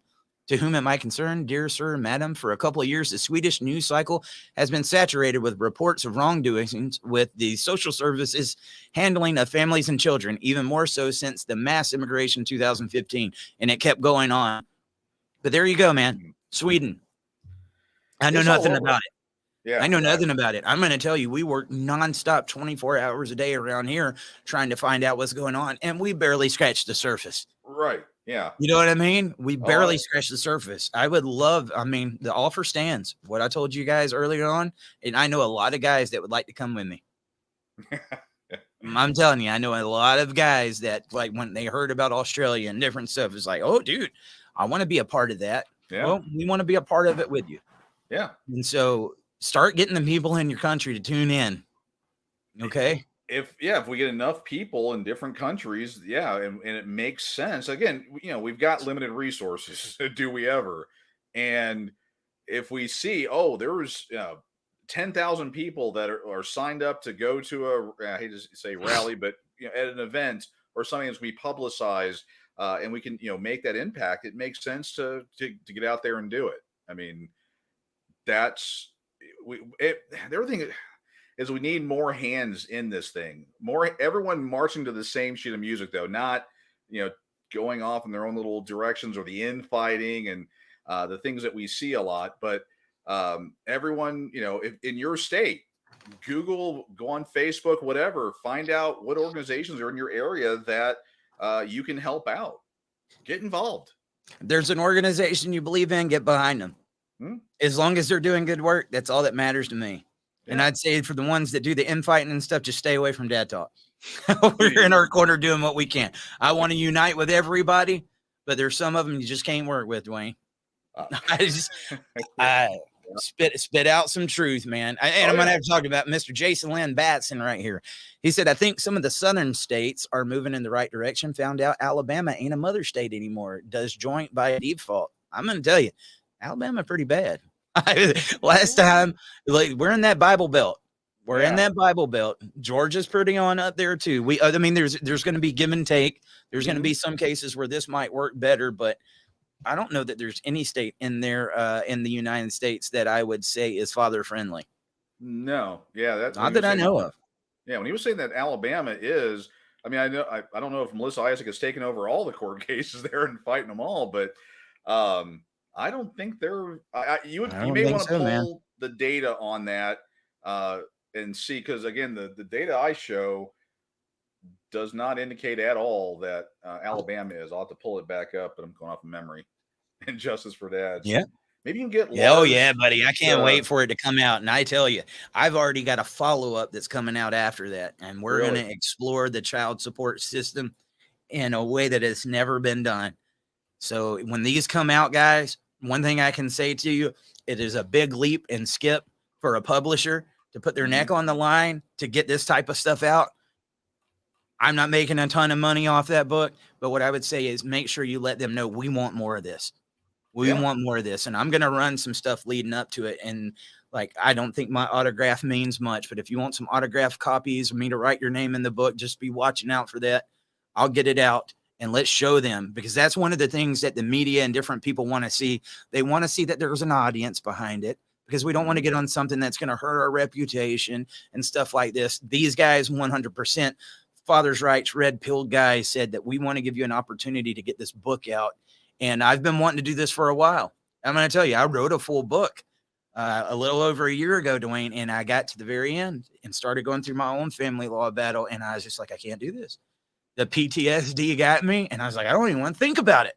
to whom am I concerned, dear sir, madam, for a couple of years, the Swedish news cycle has been saturated with reports of wrongdoings with the social services handling of families and children, even more so since the mass immigration in 2015. And it kept going on. But there you go, man. Sweden. I know nothing about it. Yeah, I know right. nothing about it. I'm going to tell you, we work nonstop 24 hours a day around here trying to find out what's going on. And we barely scratch the surface. Right. Yeah. You know what I mean? We Oh, barely scratch the surface. I would love, I mean, the offer stands. What I told you guys earlier on, and I know a lot of guys that would like to come with me. I'm telling you, I know a lot of guys that, like, when they heard about Australia and different stuff, it's like, oh, dude, I want to be a part of that. Yeah. Well, we want to be a part of it with you. Yeah. And so start getting the people in your country to tune in. Okay. If we get enough people in different countries, and it makes sense. Again, we've got limited resources. Do we ever? And if we see, there's 10,000 people that are signed up to go to I hate to say rally, but at an event or something that's we publicized, and we can make that impact, it makes sense to get out there and do it. I mean, that's the other thing is we need more hands in this thing. Everyone marching to the same sheet of music, though, not going off in their own little directions or the infighting and the things that we see a lot. But everyone, if in your state, Google, go on Facebook, whatever, find out what organizations are in your area that you can help out. Get involved. There's an organization you believe in, get behind them. As long as they're doing good work, that's all that matters to me. Yeah. And I'd say for the ones that do the infighting and stuff, just stay away from Dad Talk. We're in our corner doing what we can. I want to unite with everybody, but there's some of them you just can't work with, Dwayne. I spit out some truth, man. I'm going to have to talk about Mr. Jason Lynn Batson right here. He said, I think some of the southern states are moving in the right direction. Found out Alabama ain't a mother state anymore. Does joint by default. I'm going to tell you, Alabama pretty bad. Last time, like, we're in that Bible Belt. We're in that Bible Belt. Georgia's pretty on up there too. I mean, there's going to be give and take. There's going to be some cases where this might work better, but I don't know that there's any state in there in the United States that I would say is father friendly. No, that's not that I know of. Yeah, when he was saying that Alabama is, I mean, I don't know if Melissa Isaac has taken over all the court cases there and fighting them all, but I don't think they're. You may want to pull the data on that and see, because again, the data I show does not indicate at all that Alabama is. I'll have to pull it back up, but I'm going off of memory. And Justice for Dads. Yeah. Maybe you can get. Oh yeah, buddy! I can't wait for it to come out. And I tell you, I've already got a follow-up that's coming out after that, and we're going to explore the child support system in a way that has never been done. So when these come out, guys, one thing I can say to you, it is a big leap and skip for a publisher to put their neck on the line to get this type of stuff out. I'm not making a ton of money off that book, but what I would say is make sure you let them know we want more of this. We want more of this. And I'm going to run some stuff leading up to it. And like, I don't think my autograph means much, but if you want some autograph copies or me to write your name in the book, just be watching out for that. I'll get it out and let's show them, because that's one of the things that the media and different people want to see. They want to see that there's an audience behind it, because we don't want to get on something that's going to hurt our reputation and stuff like this. These guys, 100%, Father's Rights, Red Pill guys said that we want to give you an opportunity to get this book out. And I've been wanting to do this for a while. I'm going to tell you, I wrote a full book a little over a year ago, Dwayne, and I got to the very end and started going through my own family law battle. And I was just like, I can't do this. The PTSD got me. And I was like, I don't even want to think about it.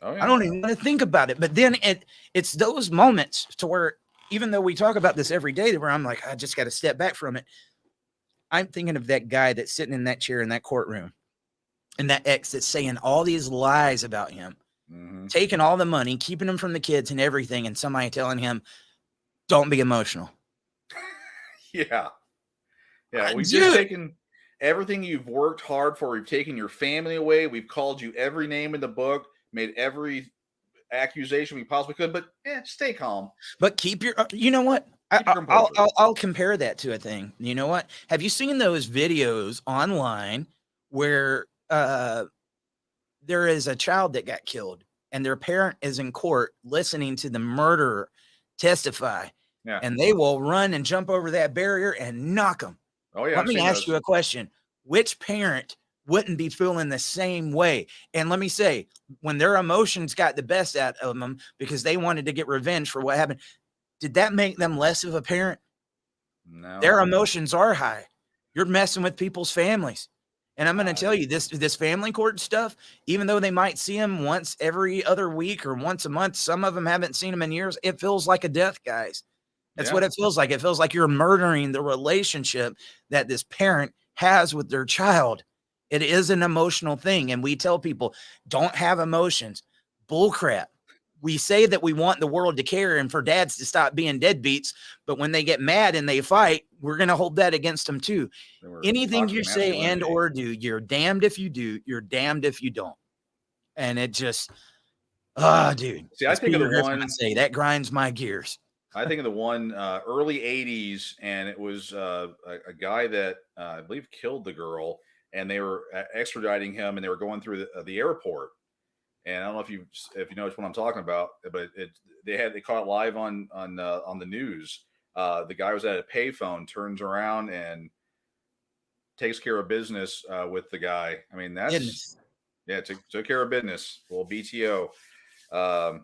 I don't even want to think about it. But then it's those moments to where, even though we talk about this every day, where I'm like, I just got to step back from it. I'm thinking of that guy that's sitting in that chair in that courtroom, and that ex that's saying all these lies about him, taking all the money, keeping him from the kids and everything, and somebody telling him, don't be emotional. Yeah. We've just taken everything you've worked hard for. We've taken your family away. We've called you every name in the book, made every accusation we possibly could, but stay calm. But keep your, you know what? I'll compare that to a thing. You know what? Have you seen those videos online where there is a child that got killed and their parent is in court listening to the murderer testify, and they will run and jump over that barrier and knock them? Oh yeah. Let me ask you a question. Which parent wouldn't be feeling the same way? And let me say, when their emotions got the best out of them because they wanted to get revenge for what happened, Did that make them less of a parent? No. Their emotions are high. You're messing with people's families. And I'm going to tell you this family court stuff, even though they might see him once every other week or once a month, some of them haven't seen him in years. It feels like a death, guys. That's what it feels like. It feels like you're murdering the relationship that this parent has with their child. It is an emotional thing. And we tell people, don't have emotions. Bullcrap. We say that we want the world to care and for dads to stop being deadbeats, but when they get mad and they fight, we're going to hold that against them too. Anything you say and or do, you're damned if you do, you're damned if you don't. And it just, dude. See, I think of the one say that grinds my gears. I think of the one early 80s, and it was a guy that I believe killed the girl, and they were extraditing him, and they were going through the airport. And I don't know if you know what I'm talking about, but they caught it live on the news. The guy was at a payphone, turns around and takes care of business with the guy. I mean, that's took care of business. Well, BTO. And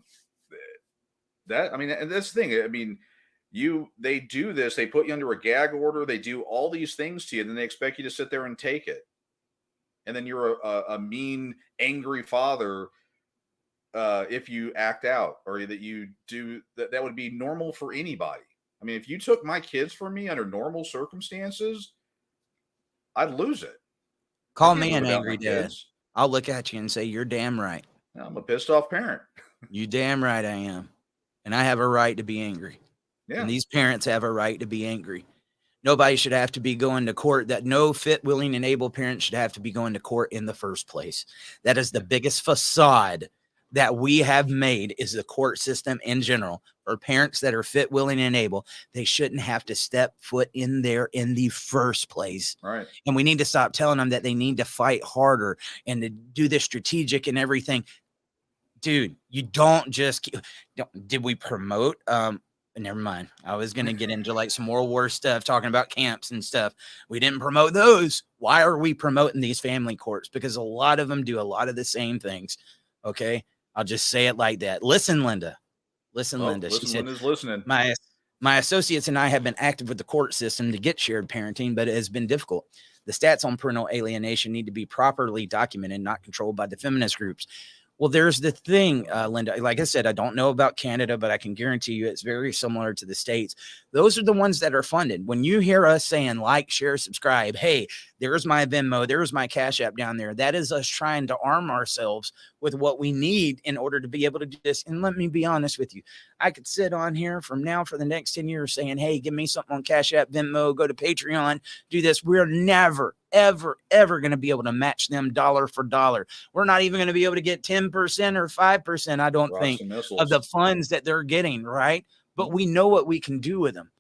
that's the thing. I mean, they do this. They put you under a gag order. They do all these things to you, and then they expect you to sit there and take it. And then you're a mean, angry father. If you act out, or that you do that would be normal for anybody. I mean, if you took my kids from me under normal circumstances, I'd lose it. Call me an angry dad. I'll look at you and say, you're damn right. I'm a pissed off parent. You damn right I am. And I have a right to be angry. Yeah. And these parents have a right to be angry. Nobody should have to be going to court. That no fit, willing, and able parent should have to be going to court in the first place. That is the biggest facade that we have made, is the court system in general. For parents that are fit, willing, and able, they shouldn't have to step foot in there in the first place. Right. And we need to stop telling them that they need to fight harder and to do this strategic and everything. Dude, you don't just did we promote? Never mind. I was going to get into like some World War stuff, talking about camps and stuff. We didn't promote those. Why are we promoting these family courts? Because a lot of them do a lot of the same things. Okay. I'll just say it like that. Listen, Linda. Linda. She said, Linda's listening. My associates and I have been active with the court system to get shared parenting, but it has been difficult. The stats on parental alienation need to be properly documented, not controlled by the feminist groups. Well, there's the thing, Linda. Like I said, I don't know about Canada, but I can guarantee you it's very similar to the States. Those are the ones that are funded. When you hear us saying like, share, subscribe, hey, there's my Venmo, there's my Cash App down there. That is us trying to arm ourselves with what we need in order to be able to do this. And let me be honest with you. I could sit on here from now for the next 10 years saying, hey, give me something on Cash App, Venmo, go to Patreon, do this. We're never, ever going to be able to match them dollar for dollar. We're not even going to be able to get 10% or 5%, I don't think, of the funds that they're getting, right? But we know what we can do with them.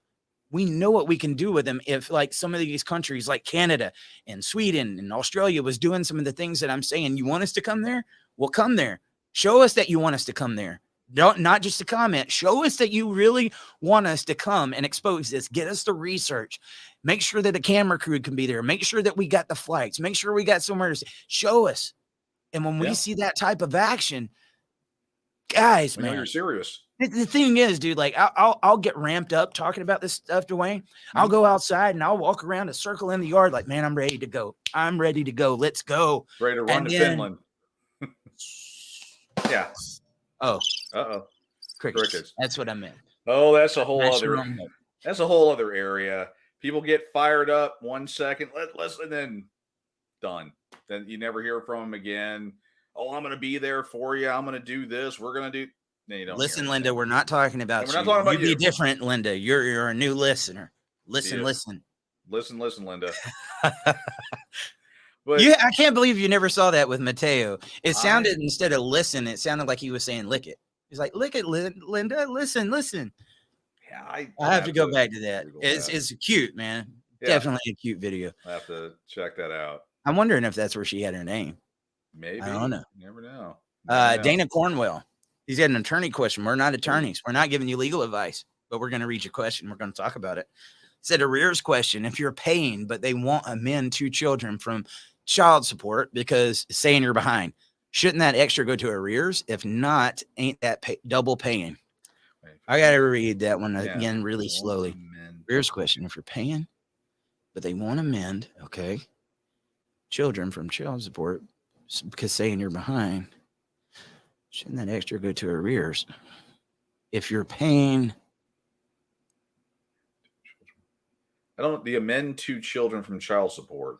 We know what we can do with them if, like, some of these countries like Canada and Sweden and Australia was doing some of the things that I'm saying. You want us to come there? Well, come there. Show us that you want us to come there. Not just a comment. Show us that you really want us to come and expose this. Get us the research. Make sure that the camera crew can be there. Make sure that we got the flights. Make sure we got somewhere to show us. And when we see that type of action, guys, man, you're serious. The thing is, dude, like I'll get ramped up talking about this stuff, Dwayne. I'll go outside and I'll walk around a circle in the yard like, man, I'm ready to go. I'm ready to go. Let's go. Ready to run to Finland. Yeah. Oh. Uh-oh. Crickets. That's what I meant. Oh, that's a whole other area. People get fired up 1 second, and then done. Then you never hear from them again. Oh, I'm going to be there for you. I'm going to do this. We're going to do. No, you don't. Listen, Linda, we're not talking about you. We're not talking about you. Be different, Linda. You're a new listener. Listen. Listen, Linda. But I can't believe you never saw that with Mateo. It sounded, instead of listen, it sounded like he was saying lick it. He's like, lick it, Linda. Listen. Yeah, I have to go back to that. It's cute, man. Yeah. Definitely a cute video. I have to check that out. I'm wondering if that's where she had her name. Maybe. I don't know. You never know. Dana Cornwell. He's got an attorney question. We're not attorneys. We're not giving you legal advice, but we're going to read your question. We're going to talk about it. Said arrears question. If you're paying, but they won't amend 2 children from child support because saying you're behind, shouldn't that extra go to arrears? If not, ain't that double paying? I got to read that one Yeah, again really want slowly. amend- Here's a question. If you're paying, but they want to amend, okay, children from child support, because saying you're behind, shouldn't that extra go to arrears? If you're paying, the amend to children from child support.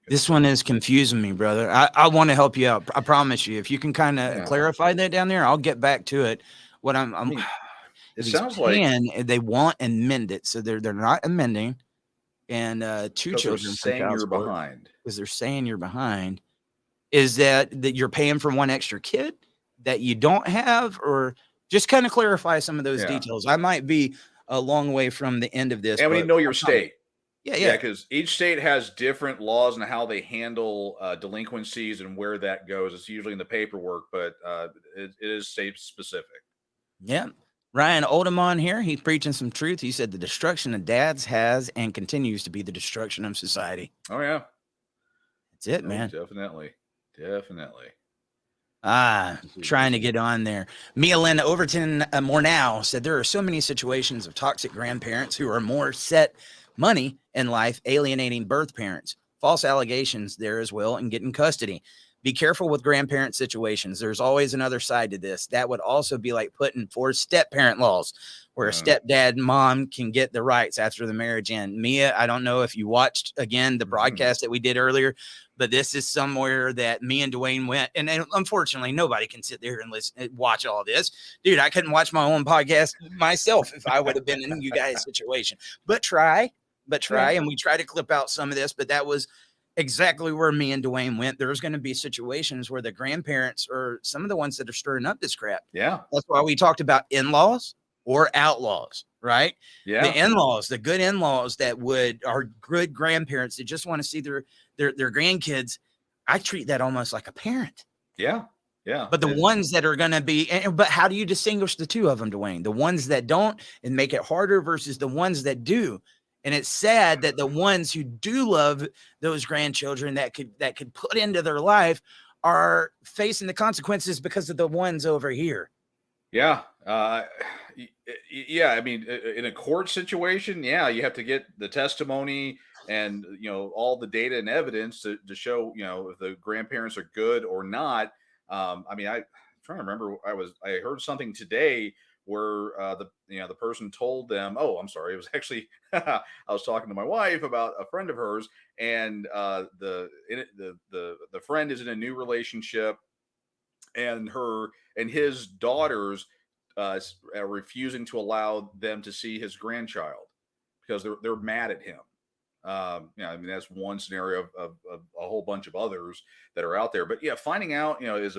this one is confusing me, brother. I want to help you out. I promise you. If you can kind of Yeah. clarify that down there, I'll get back to it. What I mean, it if he's sounds like paying, they want amend it, so they're not amending. And two 'cause they're children from saying child you're support, behind. because they're saying you're behind. Is that you're paying for one extra kid that you don't have, or just kind of clarify some of those Yeah. details? I might be a long way from the end of this. And we need but to know your I'm trying- state. Yeah, Yeah, yeah. because each state has different laws and how they handle delinquencies and where that goes. It's usually in the paperwork, but it is state specific. Yeah. Ryan Oldemon here. He's preaching some truth. He said the destruction of dads has and continues to be the destruction of society. Oh yeah, That's it, oh, man. definitely. Trying to get on there. Mia Lynn Overton more now said there are so many situations of toxic grandparents who are more set money in life, alienating birth parents. False allegations there as well, and getting custody. Be careful with grandparent situations. There's always another side to this. That would also be like putting forth step parent laws, where a stepdad and mom can get the rights after the marriage end. Mia, I don't know if you watched again the broadcast that we did earlier, but this is somewhere that me and Dwayne went, and unfortunately nobody can sit there and listen and watch all this. Dude, I couldn't watch my own podcast myself if I would have been in you guys' situation. But try, and we try to clip out some of this, but that was exactly where me and Dwayne went. There's going to be situations where the grandparents are some of the ones that are stirring up this crap. Yeah. That's why we talked about in-laws or outlaws, right? Yeah. The in-laws, the good in-laws that are good grandparents that just want to see their grandkids. I treat that almost like a parent. Yeah. Yeah. But the ones that are going to be, but how do you distinguish the two of them, Dwayne? The ones that don't and make it harder versus the ones that do. And it's sad that the ones who do love those grandchildren that could put into their life are facing the consequences because of the ones over here. Yeah. Yeah. I mean, in a court situation, yeah, you have to get the testimony and, all the data and evidence to show, if the grandparents are good or not. I mean, I'm trying to remember. I heard something today where the person told them, oh, I'm sorry, it was actually I was talking to my wife about a friend of hers, and the friend is in a new relationship, and his daughters are refusing to allow them to see his grandchild because they're mad at him. I mean, that's one scenario of a whole bunch of others that are out there. But yeah, finding out, is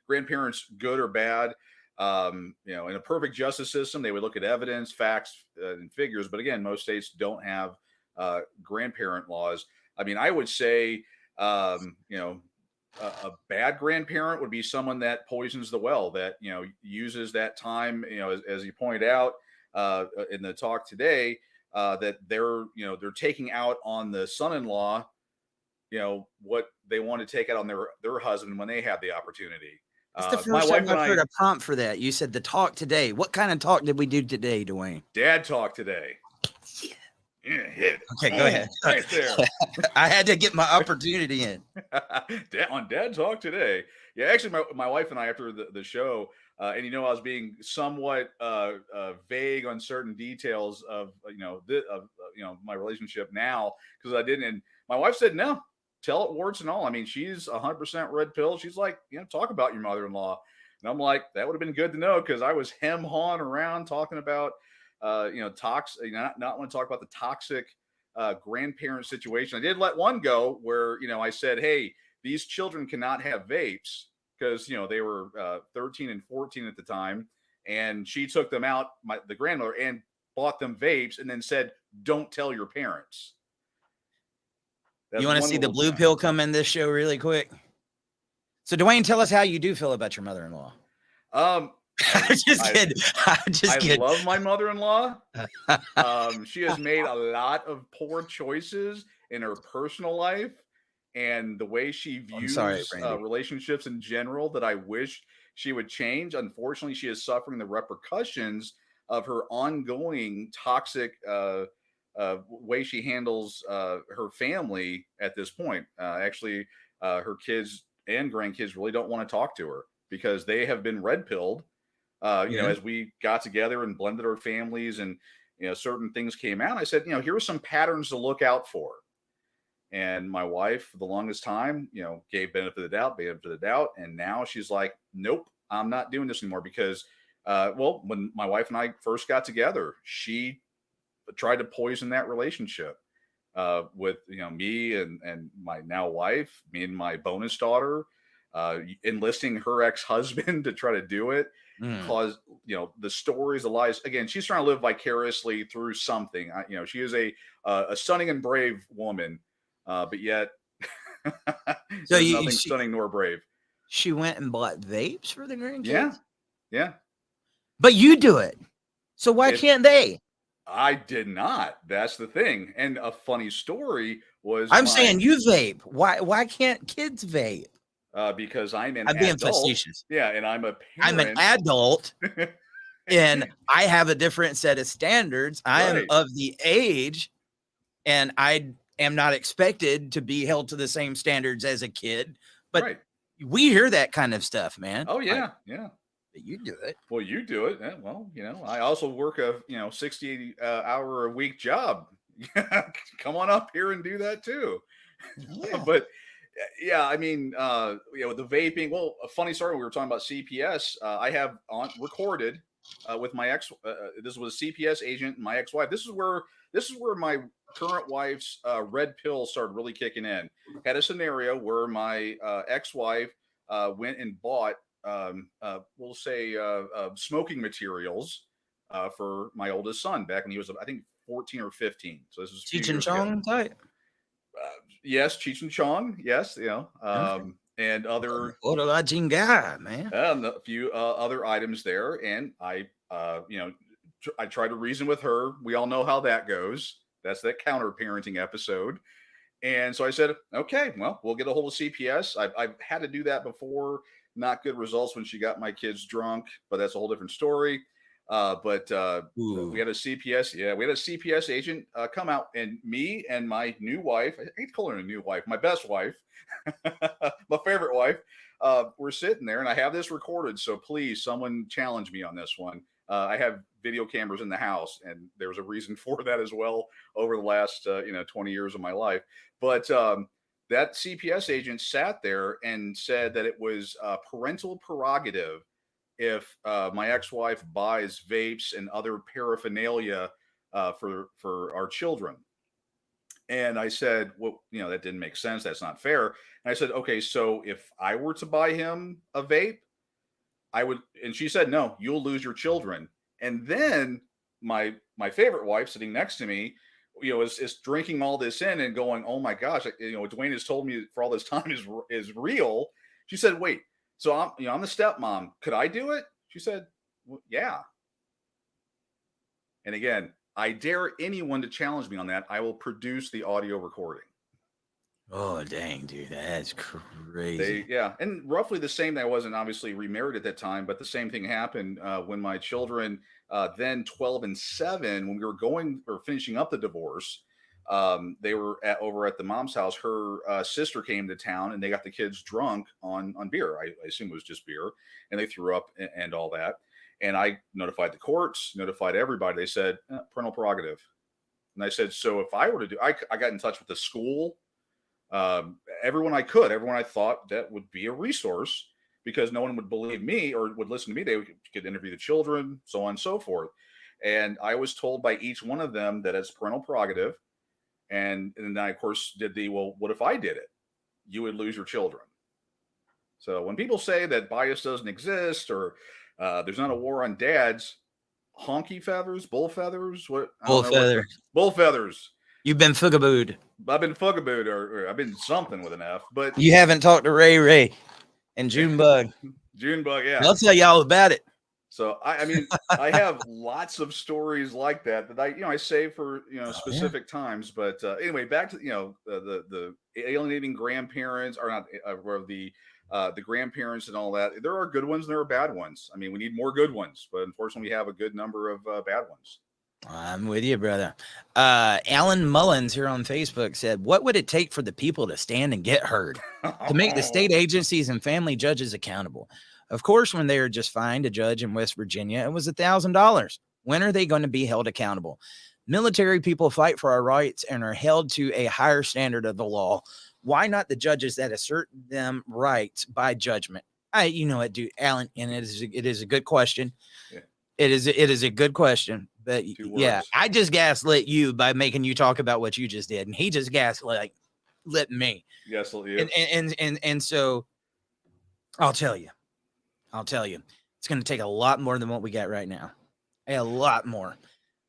grandparents good or bad? In a perfect justice system, they would look at evidence, facts, and figures. But again, most states don't have grandparent laws. I mean, I would say, a bad grandparent would be someone that poisons the well, that uses that time, as you pointed out in the talk today, that they're taking out on the son-in-law, what they want to take out on their husband when they have the opportunity. It's the first time I've heard a prompt for that. You said the talk today. What kind of talk did we do today, Dwayne? Dad talk today. Yeah. Okay, go ahead. Right there. I had to get my opportunity in. On Dad talk today. Yeah, actually, my wife and I, after the show, and I was being somewhat vague on certain details of my relationship now, because I didn't. And my wife said, no, tell it warts and all. I mean, she's 100% red pill. She's like, talk about your mother-in-law. And I'm like, that would have been good to know, because I was hem-hawing around talking about, toxic, not want to talk about the toxic grandparent situation. I did let one go where, I said, hey, these children cannot have vapes, because, they were 13 and 14 at the time. And she took them out, the grandmother, and bought them vapes, and then said, don't tell your parents. You want to see the blue pill come in this show really quick? So, Dwayne, tell us how you do feel about your mother-in-law. I'm just kidding. I love my mother-in-law. She has made a lot of poor choices in her personal life, and the way she views relationships in general, that I wish she would change. Unfortunately, she is suffering the repercussions of her ongoing toxic way she handles her family at this point. Her kids and grandkids really don't want to talk to her because they have been red pilled. Yeah. As we got together and blended our families and certain things came out, I said, here are some patterns to look out for. And my wife, for the longest time, gave benefit of the doubt. And now she's like, nope, I'm not doing this anymore because, when my wife and I first got together, she tried to poison that relationship with, me and my now wife, me and my bonus daughter, enlisting her ex-husband to try to do it. Mm. Cause, the stories, the lies. Again, she's trying to live vicariously through something. She is a stunning and brave woman, but yet So there's nothing stunning nor brave. she went and bought vapes for the grandkids? Yeah. Yeah. But you do it. So why It- can't they? I did not. That's the thing. And a funny story was I'm saying you vape. Why can't kids vape? Because I'm an I'm being adult. facetious. Yeah, and I'm a I'm parent. an adult and I have a different set of standards. I am Right. of the age and I am not expected to be held to the same standards as a kid. But Right. we hear that kind of stuff, man. Oh Like, yeah, yeah. but you do it. Well, you do it. Well, I also work a 60 hour a week job. Come on up here and do that too. Yeah. But yeah, I mean, the vaping. Well, a funny story. We were talking about CPS. I have on recorded with my ex. This was a CPS agent and my ex-wife. This is where my current wife's red pill started really kicking in. Had a scenario where my ex-wife went and bought, we'll say, smoking materials for my oldest son back when he was, I think, 14 or 15. So this was a few Cheech and years ago. Chong type. Yes, Cheech and Chong. Yes, and other What a la chinga, man. a few other items there. And I, I try to reason with her. We all know how that goes. That's that counter parenting episode. And so I said, okay, well, we'll get a hold of CPS. I've had to do that before. Not good results when she got my kids drunk, but that's a whole different story. But Ooh. we had a CPS. Yeah, we had a CPS agent come out, and me and my new wife, I hate to call her a new wife, my best wife, my favorite wife, we're sitting there, and I have this recorded. So please, someone challenge me on this one. I have video cameras in the house, and there's a reason for that as well over the last 20 years of my life. But that CPS agent sat there and said that it was parental prerogative if my ex-wife buys vapes and other paraphernalia for our children. And I said, well, that didn't make sense. That's not fair. And I said, okay, so if I were to buy him a vape, I would. And she said, no, you'll lose your children. And then my favorite wife sitting next to me, is drinking all this in and going, oh my gosh, Dwayne has told me for all this time is real. She said, wait, so I'm the stepmom. Could I do it? She said, well, yeah. And again, I dare anyone to challenge me on that. I will produce the audio recording. Oh, dang, dude. That's crazy. And roughly the same. I wasn't obviously remarried at that time, but the same thing happened when my children, then 12 and 7, when we were finishing up the divorce, they were over at the mom's house. Her sister came to town, and they got the kids drunk on beer. I assume it was just beer, and they threw up and all that. And I notified the courts, notified everybody. They said parental prerogative, and I said, so if I were to do, I got in touch with the school. Everyone I thought that would be a resource, because no one would believe me or would listen to me. They could interview the children, so on and so forth. And I was told by each one of them that it's parental prerogative. And then I, of course, did well, what if I did it? You would lose your children. So when people say that bias doesn't exist, or there's not a war on dads, honky feathers, bull feathers, bull feathers. You've been fugabooed. I've been fugabooed, or I've been something with an F, but You haven't talked to Ray and Junebug. Junebug, yeah. They'll tell you all about it. So I mean, I have lots of stories like that I save for specific times. But anyway, back to the alienating grandparents, or not, or the the grandparents and all that. There are good ones and there are bad ones. I mean, we need more good ones, but unfortunately, we have a good number of bad ones. I'm with you, brother. Alan Mullins here on Facebook said, what would it take for the people to stand and get heard to make the state agencies and family judges accountable? Of course, when they were just fined a judge in West Virginia, it was $1,000. When are they going to be held accountable? Military people fight for our rights and are held to a higher standard of the law. Why not the judges that assert them rights by judgment? You know it, dude, Alan, and it is a good question. Yeah. It is a good question, but yeah, I just gaslit you by making you talk about what you just did, and he just gaslit me. Yes, you. And so I'll tell you, it's going to take a lot more than what we got right now, a lot more.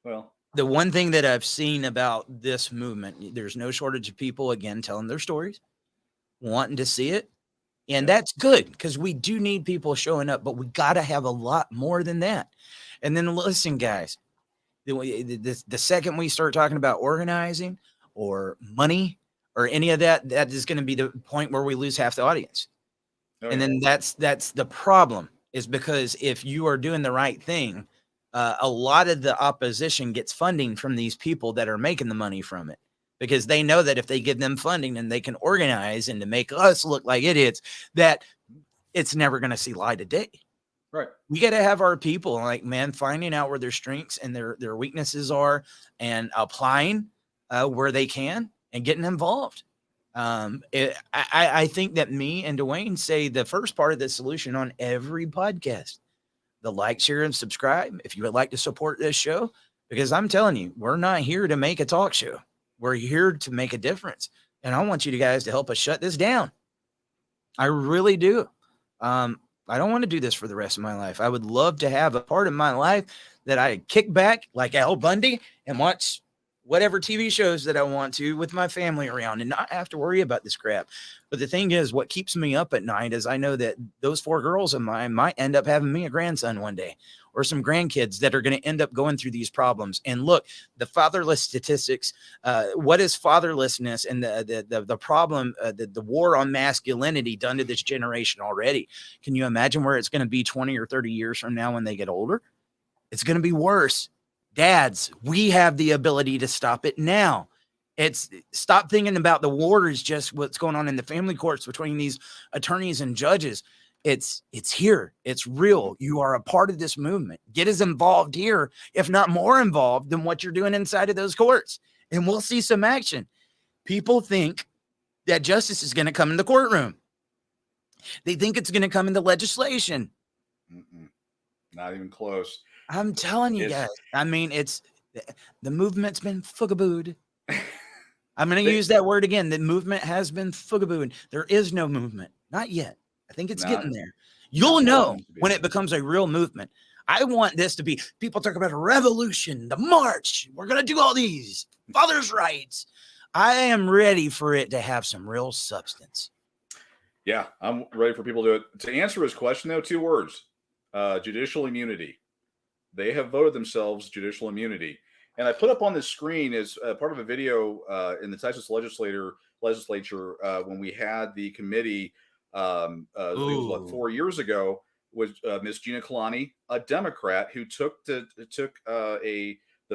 Well, the one thing that I've seen about this movement, there's no shortage of people again telling their stories, wanting to see it. And that's good because we do need people showing up, but we got to have a lot more than that. And then listen, guys, the second we start talking about organizing or money or any of that, that is going to be the point where we lose half the audience. And then that's the problem, is because if you are doing the right thing, a lot of the opposition gets funding from these people that are making the money from it, because they know that if they give them funding and they can organize and to make us look like idiots, that it's never going to see light of day. Right. We got to have our people finding out where their strengths and their weaknesses are and applying where they can and getting involved. I think that me and Dwayne say the first part of the solution on every podcast: the like, share, and subscribe if you would like to support this show, because I'm telling you, we're not here to make a talk show. We're here to make a difference. And I want you guys to help us shut this down. I really do. I don't want to do this for the rest of my life. I would love to have a part of my life that I kick back like Al Bundy and watch whatever TV shows that I want to with my family around and not have to worry about this crap. But the thing is, what keeps me up at night is I know that those 4 girls of mine might end up having me a grandson one day, or some grandkids that are going to end up going through these problems. And look, the fatherless statistics, what is fatherlessness and the problem, the war on masculinity done to this generation already? Can you imagine where it's going to be 20 or 30 years from now when they get older? It's going to be worse. Dads, we have the ability to stop it now. Stop thinking about the war is just what's going on in the family courts between these attorneys and judges. It's here. It's real. You are a part of this movement. Get as involved here, if not more involved than what you're doing inside of those courts. And we'll see some action. People think that justice is going to come in the courtroom. They think it's going to come in the legislation. Not even close. I'm telling you guys. I mean, the movement's been fugabooed. I'm going to use that word again. The movement has been fugabooed. There is no movement. Not yet. I think it's getting there. You'll know when it becomes a real movement. I want this to be, people talk about a revolution, the march. We're going to do all these father's rights. I am ready for it to have some real substance. Yeah, I'm ready for people to do it. To answer his question, though, 2 words: judicial immunity. They have voted themselves judicial immunity. And I put up on the screen as part of a video in the Texas legislature when we had the committee it was 4 years ago, was Miss Gina Kalani, a Democrat who took the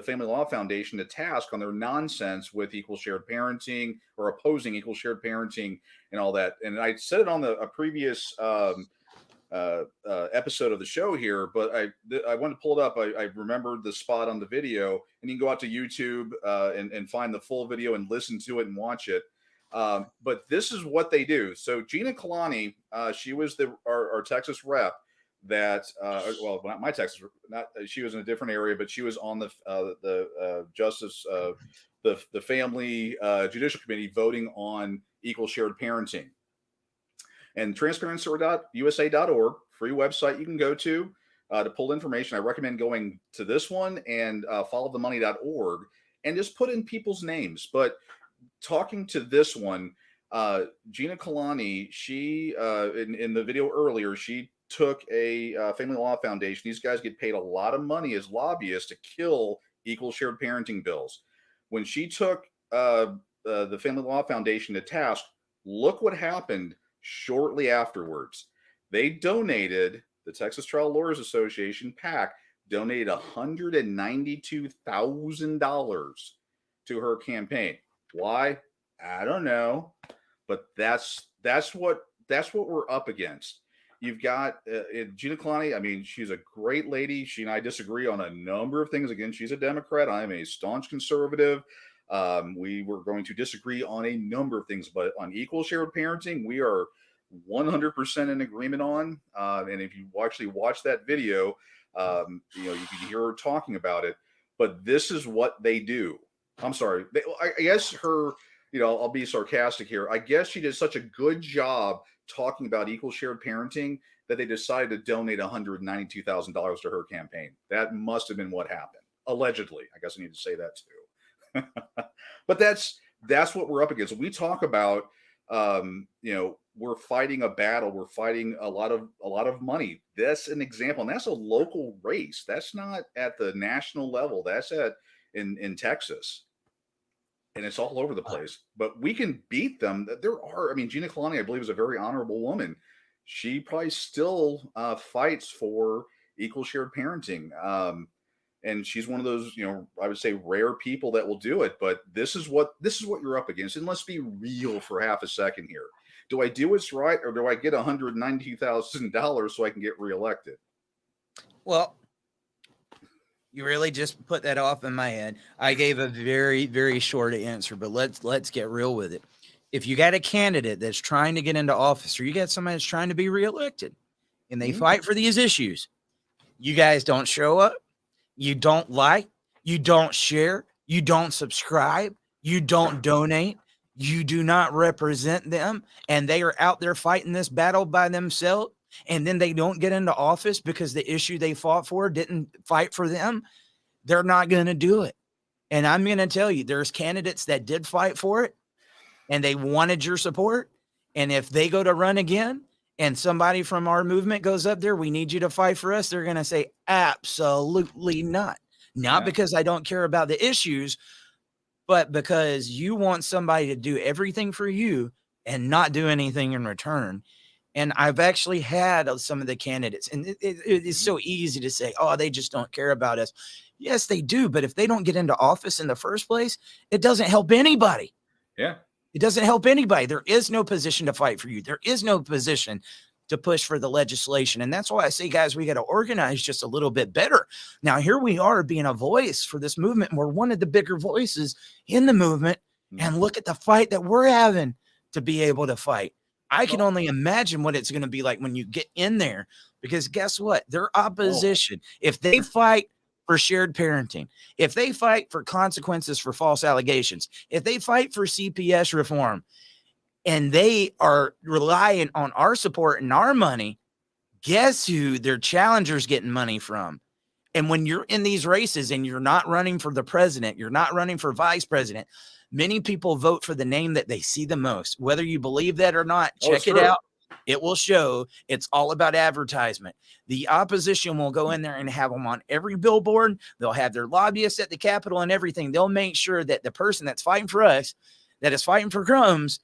Family Law Foundation to task on their nonsense with equal shared parenting, or opposing equal shared parenting and all that. And I said it on a previous episode of the show here, but I wanted to pull it up. I remembered the spot on the video, and you can go out to YouTube and find the full video and listen to it and watch it. But this is what they do. So Gina Kalani, she was our Texas rep that, well, not my Texas, she was in a different area, but she was on the Justice, the Family Judicial Committee voting on equal shared parenting. And transparency.usa.org, free website you can go to pull information. I recommend going to this one and followthemoney.org and just put in people's names. But talking to this one, Gina Kalani, she in the video earlier, she took a Family Law Foundation. These guys get paid a lot of money as lobbyists to kill equal shared parenting bills. When she took the Family Law Foundation to task, look what happened. shortly afterwards. They donated, the Texas Trial Lawyers Association, PAC, donated $192,000 to her campaign. Why? I don't know, but that's what we're up against. You've got Gina Kalani. I mean, she's a great lady. She and I disagree on a number of things. Again, she's a Democrat. I'm a staunch conservative. We were going to disagree on a number of things, but on equal shared parenting, we are 100% in agreement on. And if you actually watch that video, you can hear her talking about it. But this is what they do. I'm sorry. I guess her, I'll be sarcastic here. I guess she did such a good job talking about equal shared parenting that they decided to donate $192,000 to her campaign. That must have been what happened. Allegedly. I guess I need to say that too. But that's what we're up against. We talk about, we're fighting a battle. We're fighting a lot of money. That's an example. And that's a local race. That's not at the national level. That's in Texas. And it's all over the place, but we can beat them. Gina Kalani, I believe, is a very honorable woman. She probably still fights for equal shared parenting. And she's one of those, I would say rare people that will do it, but this is what you're up against. And let's be real for half a second here. Do I do what's right, or do I get $192,000 so I can get reelected? Well, you really just put that off in my head. I gave a very, very short answer, but let's get real with it. If you got a candidate that's trying to get into office, or you got somebody that's trying to be reelected, and they fight for these issues, you guys don't show up, you don't like, you don't share, you don't subscribe, you don't donate, you do not represent them, and they are out there fighting this battle by themselves. And then they don't get into office because the issue they fought for didn't fight for them, they're not going to do it. And I'm going to tell you, there's candidates that did fight for it and they wanted your support. And if they go to run again and somebody from our movement goes up there, we need you to fight for us, they're going to say, absolutely not. Not because I don't care about the issues, but because you want somebody to do everything for you and not do anything in return. And I've actually had some of the candidates, and it is so easy to say, oh, they just don't care about us. Yes, they do. But if they don't get into office in the first place, it doesn't help anybody. Yeah. It doesn't help anybody. There is no position to fight for you. There is no position to push for the legislation. And that's why I say, guys, we got to organize just a little bit better. Now, here we are being a voice for this movement. We're one of the bigger voices in the movement. And look at the fight that we're having to be able to fight. I can only imagine what it's going to be like when you get in there, because guess what? Their opposition, if they fight for shared parenting, if they fight for consequences for false allegations, if they fight for CPS reform, and they are relying on our support and our money, guess who their challengers getting money from? And when you're in these races and you're not running for the president, you're not running for vice president, many people vote for the name that they see the most. Whether you believe that or not, check it out. It will show. It's all about advertisement. The opposition will go in there and have them on every billboard. They'll have their lobbyists at the Capitol and everything. They'll make sure that the person that's fighting for us, that is fighting for crumbs,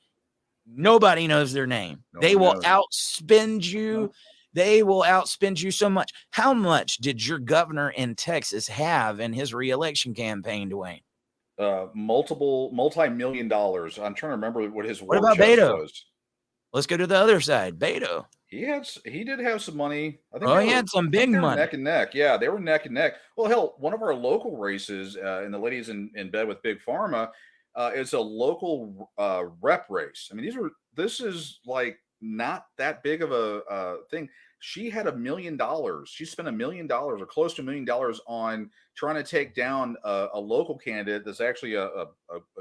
nobody knows their name. They will outspend you. They will outspend you so much. How much did your governor in Texas have in his reelection campaign, Dwayne? Multi-million dollars. I'm trying to remember what his war chest Beto was. Let's go to the other side. Beto. He did have some money. I think he had some big money. Neck and neck. Yeah, they were neck and neck. Well, hell, one of our local races, and the ladies in bed with Big Pharma, it's a local rep race. I mean, this is like not that big of a thing. She had $1 million. She spent $1 million or close to $1 million on trying to take down a local candidate that's actually a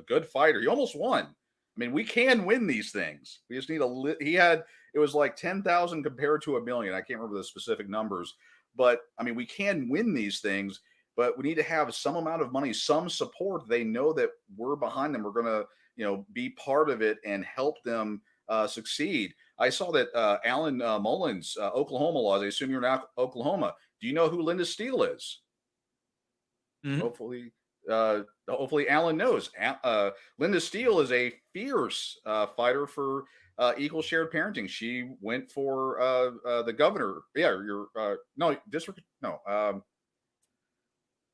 good fighter. He almost won. I mean, we can win these things. We just need it was like 10,000 compared to $1 million. I can't remember the specific numbers, but I mean, we can win these things, but we need to have some amount of money, some support. They know that we're behind them. We're going to, be part of it and help them succeed. I saw that Alan Mullins, Oklahoma laws. I assume you're in Oklahoma. Do you know who Linda Steele is? Hopefully Alan knows. Linda Steele is a fierce fighter for equal shared parenting. She went for the governor. Yeah, your no district. No.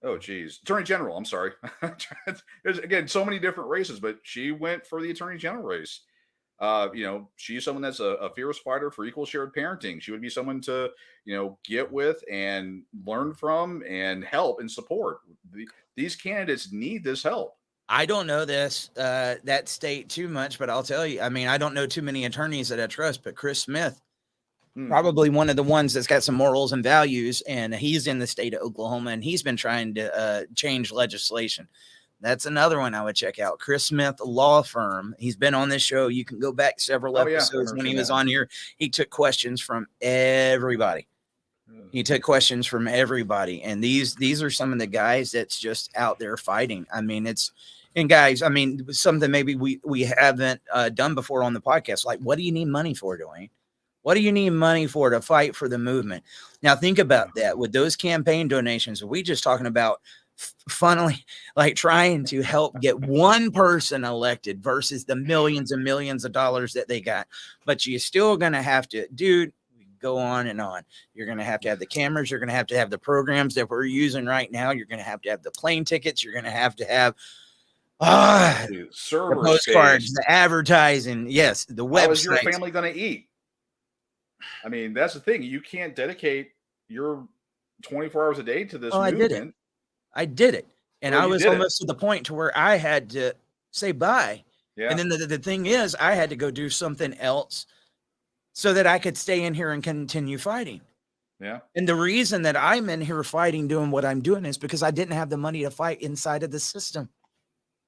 Oh, geez, Attorney General. I'm sorry. There's again so many different races, but she went for the Attorney General race. She's someone that's a fierce fighter for equal shared parenting. She would be someone to, get with and learn from and help and support. These candidates need this help. I don't know that state too much, but I'll tell you, I mean, I don't know too many attorneys that I trust, but Chris Smith, probably one of the ones that's got some morals and values, and he's in the state of Oklahoma, and he's been trying to change legislation. That's another one I would check out. Chris Smith Law Firm. He's been on this show. You can go back several episodes when he was on here. He took questions from everybody. He took questions from everybody. And these are some of the guys that's just out there fighting. I mean, guys, I mean, something maybe we haven't done before on the podcast. Like, what do you need money for, Dwayne? What do you need money for to fight for the movement? Now, think about that. With those campaign donations, are we just talking about funnily, like trying to help get one person elected versus the millions and millions of dollars that they got? But you're still going to have to, dude, go on and on. You're going to have the cameras. You're going to have the programs that we're using right now. You're going to have the plane tickets. You're going to have the postcards, the advertising. Yes, the website. How is your family going to eat? I mean, that's the thing. You can't dedicate your 24 hours a day to this movement. I did it. And I was almost to the point to where I had to say bye. Yeah. And then the thing is, I had to go do something else so that I could stay in here and continue fighting. Yeah. And the reason that I'm in here fighting, doing what I'm doing, is because I didn't have the money to fight inside of the system.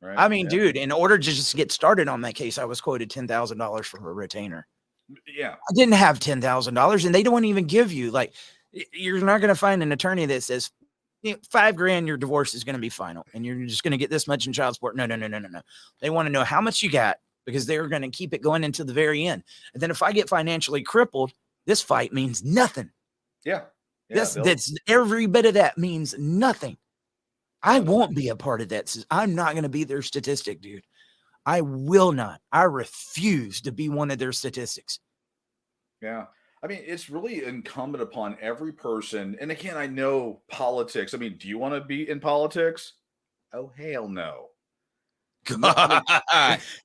Right. I mean, dude, in order to just get started on that case, I was quoted $10,000 for a retainer. Yeah. I didn't have $10,000, and they don't even give you, like, you're not going to find an attorney that says, $5,000, your divorce is going to be final, and you're just going to get this much in child support. No. They want to know how much you got, because they're going to keep it going into the very end. And then if I get financially crippled, this fight means nothing. Yeah. That's every bit of that means nothing. I won't be a part of that. I'm not going to be their statistic, dude. I will not. I refuse to be one of their statistics. Yeah. I mean, it's really incumbent upon every person. And again, I know politics. I mean, do you want to be in politics? Oh, hell no.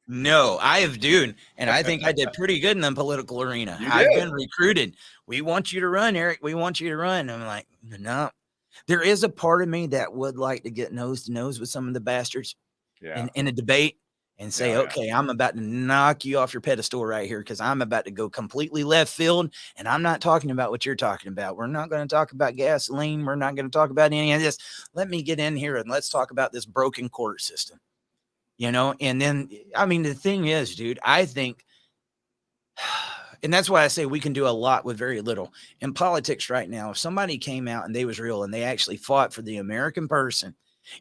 No, I have, dude. And I think I did pretty good in the political arena. I've been recruited. We want you to run, Eric. We want you to run. I'm like, no. There is a part of me that would like to get nose to nose with some of the bastards in a debate and say, okay, I'm about to knock you off your pedestal right here, because I'm about to go completely left field, and I'm not talking about what you're talking about. We're not going to talk about gasoline. We're not going to talk about any of this. Let me get in here and let's talk about this broken court system, And then, I mean, the thing is, dude, I think, and that's why I say we can do a lot with very little. In politics right now, if somebody came out and they was real and they actually fought for the American person,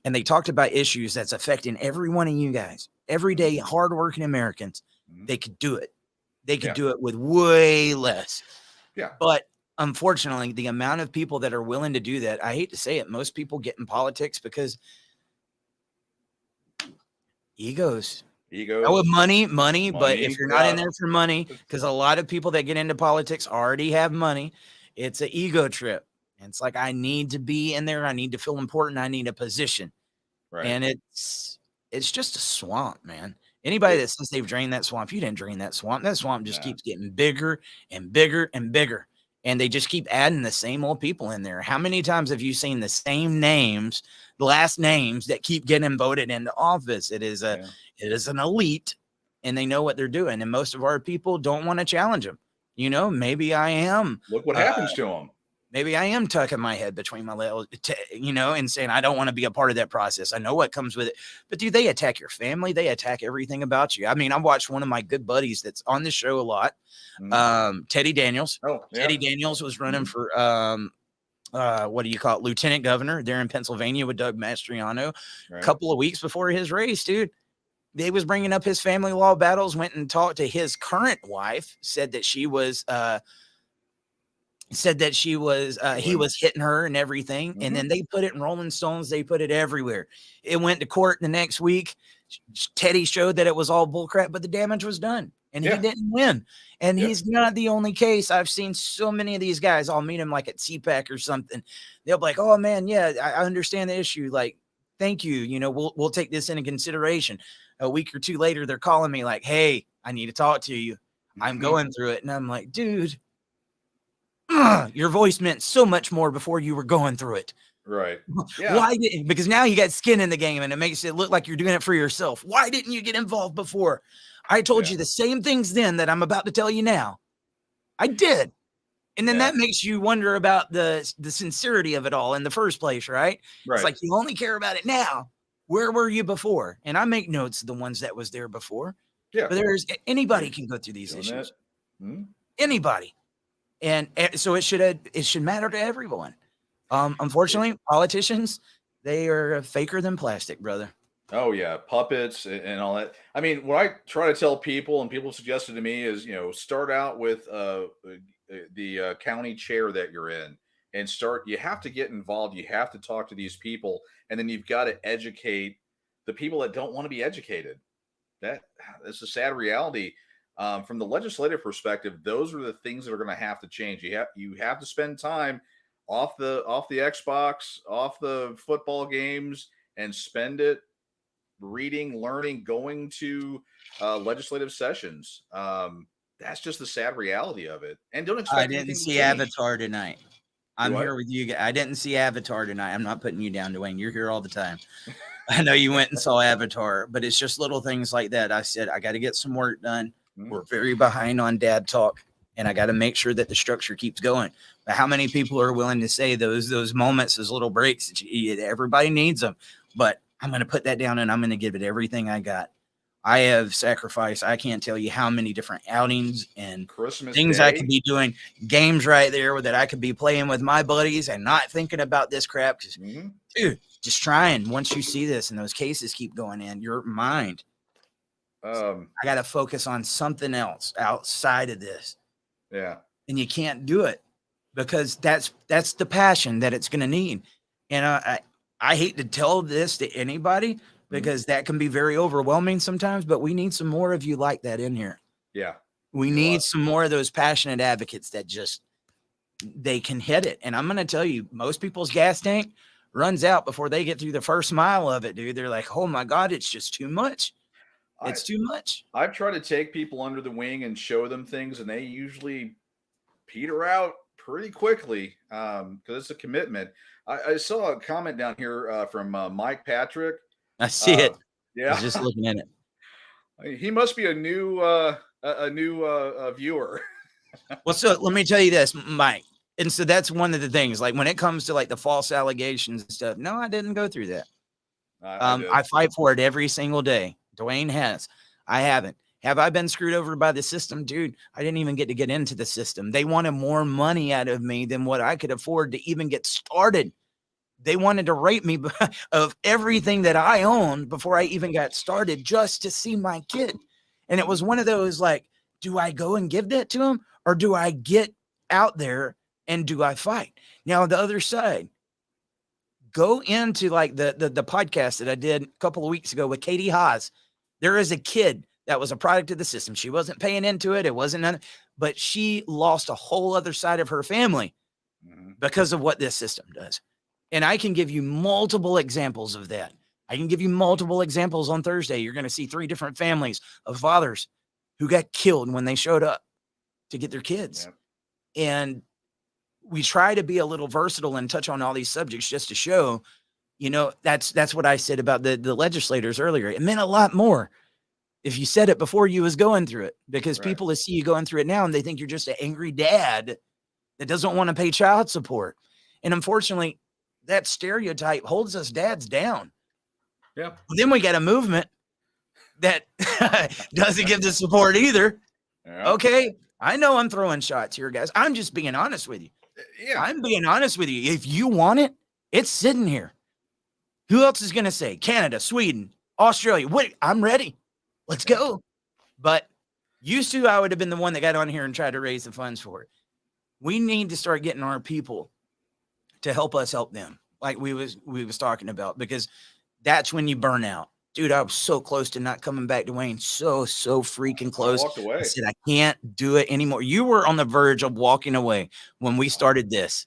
and they talked about issues that's affecting every one of you guys, everyday hardworking Americans, they could do it. They could do it with way less. Yeah. But unfortunately, the amount of people that are willing to do that, I hate to say it, most people get in politics because egos. Oh, money. But if you're not in there for money, because a lot of people that get into politics already have money, it's an ego trip. And it's like, I need to be in there. I need to feel important. I need a position. Right. And it's just a swamp, man. Anybody that says they've drained that swamp, you didn't drain that swamp. That swamp just keeps getting bigger and bigger and bigger. And they just keep adding the same old people in there. How many times have you seen the same names, the last names that keep getting voted into office? It is an elite, and they know what they're doing. And most of our people don't want to challenge them. Maybe I am. Look what happens to them. Maybe I am tucking my head between my legs, and saying I don't want to be a part of that process. I know what comes with it. But do they attack your family? They attack everything about you. I mean, I watched one of my good buddies that's on the show a lot, Teddy Daniels. Oh, yeah. Teddy Daniels was running for what do you call it, lieutenant governor there in Pennsylvania with Doug Mastriano. A couple of weeks before his race, dude. They was bringing up his family law battles, went and talked to his current wife, said that he was he was hitting her and everything. And then they put it in Rolling Stones. They put it everywhere. It went to court the next week. Teddy showed that it was all bullcrap, but the damage was done. and Yeah. he didn't win. And Yeah. he's not the only case. I've seen so many of these guys. I'll meet them like at CPAC or something. They'll be like, "Oh man, yeah, I understand the issue. Like, thank you. You know, we'll take this into consideration." A week or two later, they're calling me like, "Hey, I need to talk to you. I'm going through it." And I'm like, "Dude, your voice meant so much more before you were going through it. Right. Yeah. Why didn't? Because now you got skin in the game and it makes it look like you're doing it for yourself. Why didn't you get involved before? I told Yeah. you the same things then that I'm about to tell you now. I did." And then Yeah. that makes you wonder about the sincerity of it all in the first place, right? Right. It's like you only care about it now. Where were you before? And I make notes of the ones that was there before. Yeah. But anybody can go through these Doing issues. that. Mhm. Anybody. And so it should matter to everyone. Unfortunately, politicians, they are faker than plastic, brother. Oh yeah, puppets and all that. I mean, what I try to tell people, and people suggested to me, is start out with the county chair that you're in, and start. You have to get involved. You have to talk to these people, and then you've got to educate the people that don't want to be educated. That's a sad reality. From the legislative perspective, those are the things that are going to have to change. You have to spend time off the Xbox, off the football games, and spend it reading, learning, going to legislative sessions. That's just the sad reality of it. And don't I expect didn't anything to see change. Avatar tonight. I'm Do what? here with you guys. I didn't see Avatar tonight. I'm not putting you down, Dwayne. You're here all the time. I know you went and saw Avatar, but it's just little things like that. I said, I got to get some work done. We're very behind on dad talk, and I got to make sure that the structure keeps going. But how many people are willing to say those moments, those little breaks? Everybody needs them, but I'm going to put that down and I'm going to give it everything I got. I have sacrificed. I can't tell you how many different outings and Christmas things Day. I could be doing, games right there that I could be playing with my buddies and not thinking about this crap. Because, dude, just trying. Once you see this and those cases keep going in, your mind, I got to focus on something else outside of this. Yeah. And you can't do it because that's the passion that it's going to need. And I hate to tell this to anybody because that can be very overwhelming sometimes, but we need some more of you like that in here. Yeah. We need some more of those passionate advocates that just, they can hit it. And I'm going to tell you, most people's gas tank runs out before they get through the first mile of it, dude. They're like, oh my God, it's just too much. It's too much. I've tried to take people under the wing and show them things, and they usually peter out pretty quickly because it's a commitment. I saw a comment down here from Mike Patrick. I see it. Yeah, I was just looking at it. He must be a new viewer. Well, so let me tell you this, Mike. And so that's one of the things, like when it comes to like the false allegations and stuff. No, I didn't go through that. I fight for it every single day. Dwayne has. I haven't. Have I been screwed over by the system? Dude, I didn't even get to get into the system. They wanted more money out of me than what I could afford to even get started. They wanted to rape me of everything that I own before I even got started just to see my kid. And it was one of those like, do I go and give that to him or do I get out there and do I fight? Now, the other side, go into like the podcast that I did a couple of weeks ago with Katie Haas. There is a kid that was a product of the system. She wasn't paying into it. It wasn't none, but she lost a whole other side of her family because of what this system does. And I can give you multiple examples of that. I can give you multiple examples on Thursday. You're going to see 3 different families of fathers who got killed when they showed up to get their kids. Yep. And we try to be a little versatile and touch on all these subjects just to show, that's what I said about the legislators earlier. It meant a lot more if you said it before you was going through it, because people that see you going through it now and they think you're just an angry dad that doesn't want to pay child support. And unfortunately, that stereotype holds us dads down. Yeah. Then we got a movement that doesn't give the support either. Yeah. Okay. I know I'm throwing shots here, guys. I'm just being honest with you. Yeah. I'm being honest with you. If you want it, it's sitting here. Who else is going to say Canada, Sweden, Australia? What? I'm ready. Let's go. But used to, I would have been the one that got on here and tried to raise the funds for it. We need to start getting our people to help us help them, like we was talking about, because that's when you burn out. dude, I was so close to not coming back, Dwayne. So freaking I close. walked I away. said, I can't do it anymore. You were on the verge of walking away when we started this.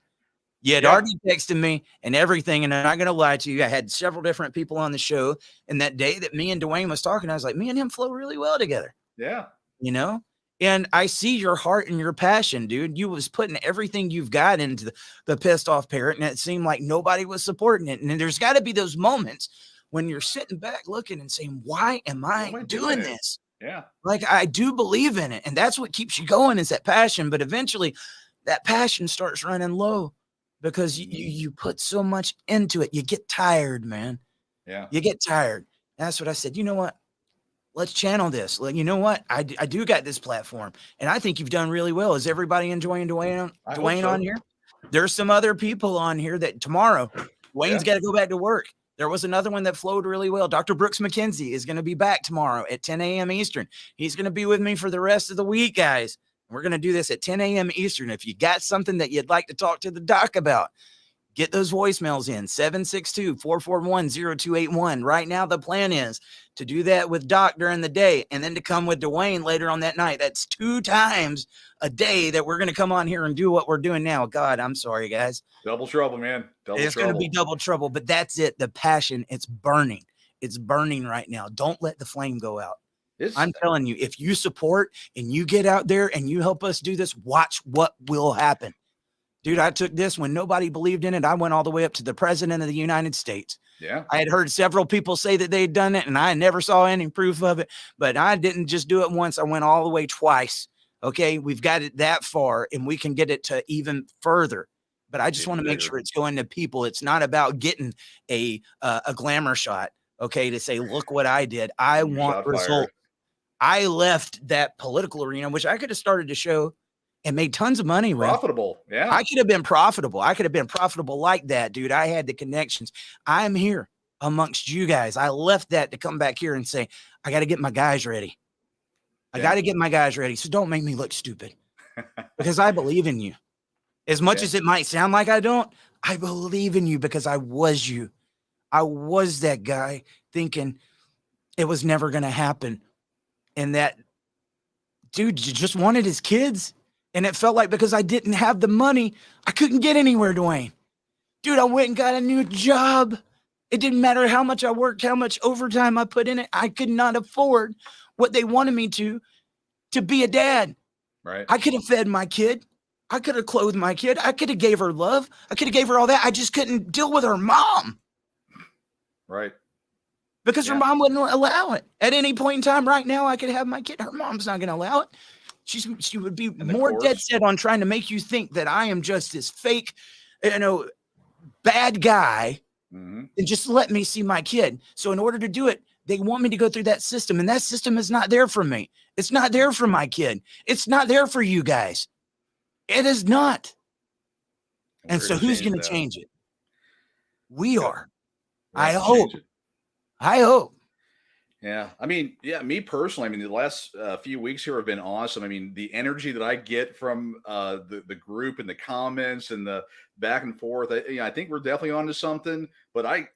You had Yeah. already texted me and everything. And I'm not going to lie to you. I had several different people on the show. And that day that me and Dwayne was talking, I was like, me and him flow really well together. Yeah. You know? And I see your heart and your passion, dude. You was putting everything you've got into the pissed off parent, and it seemed like nobody was supporting it. And then there's got to be those moments when you're sitting back looking and saying, why am I doing this? Yeah. Like, I do believe in it. And that's what keeps you going, is that passion. But eventually that passion starts running low because you put so much into it. You get tired, man. Yeah. You get tired. That's what I said. You know what? Let's channel this. Like, you know what? I do got this platform, and I think you've done really well. Is everybody enjoying Dwayne so. on here? There's some other people on here that tomorrow Dwayne's got to go back to work. There was another one that flowed really well. Dr. Brooks McKenzie is going to be back tomorrow at 10 a.m. Eastern. He's going to be with me for the rest of the week, guys. We're going to do this at 10 a.m. Eastern. If you got something that you'd like to talk to the doc about, get those voicemails in 762-441-0281. Right now, the plan is to do that with Doc during the day and then to come with Dwayne later on that night. That's 2 times a day that we're going to come on here and do what we're doing now. God, I'm sorry, guys. Double trouble, man. It's going to be double trouble, but that's it. The passion, it's burning. It's burning right now. Don't let the flame go out. I'm telling you, if you support and you get out there and you help us do this, watch what will happen. Dude, I took this when nobody believed in it. I went all the way up to the president of the United States. Yeah. I had heard several people say that they'd done it, and I never saw any proof of it. But I didn't just do it once. I went all the way twice. Okay, we've got it that far, and we can get it to even further. But I just want to make sure it's going to people. It's not about getting a glamour shot, okay, to say, look what I did. I want results. I left that political arena, which I could have started to show and made tons of money with. Profitable. Yeah. I could have been profitable. I could have been profitable like that, dude. I had the connections. I'm here amongst you guys. I left that to come back here and say, I got to get my guys ready. I got to get my guys ready. So don't make me look stupid because I believe in you. As much as it might sound like I don't, I believe in you because I was you. I was that guy thinking it was never going to happen. And that dude just wanted his kids. And it felt like because I didn't have the money, I couldn't get anywhere, Dwayne. Dude, I went and got a new job. It didn't matter how much I worked, how much overtime I put in it. I could not afford what they wanted me to be a dad. Right. I could have fed my kid. I could have clothed my kid. I could have gave her love. I could have gave her all that. I just couldn't deal with her mom. Right. Because her mom wouldn't allow it. At any point in time right now, I could have my kid. Her mom's not going to allow it. She would be more dead set on trying to make you think that I am just this fake, bad guy, and just let me see my kid. So in order to do it, they want me to go through that system, and that system is not there for me. It's not there for my kid. It's not there for you guys. It is not. And so who's going to change it? We are. I hope. I hope. Yeah. I mean, me personally, I mean, the last few weeks here have been awesome. I mean, the energy that I get from the group and the comments and the back and forth, I think we're definitely onto something, but I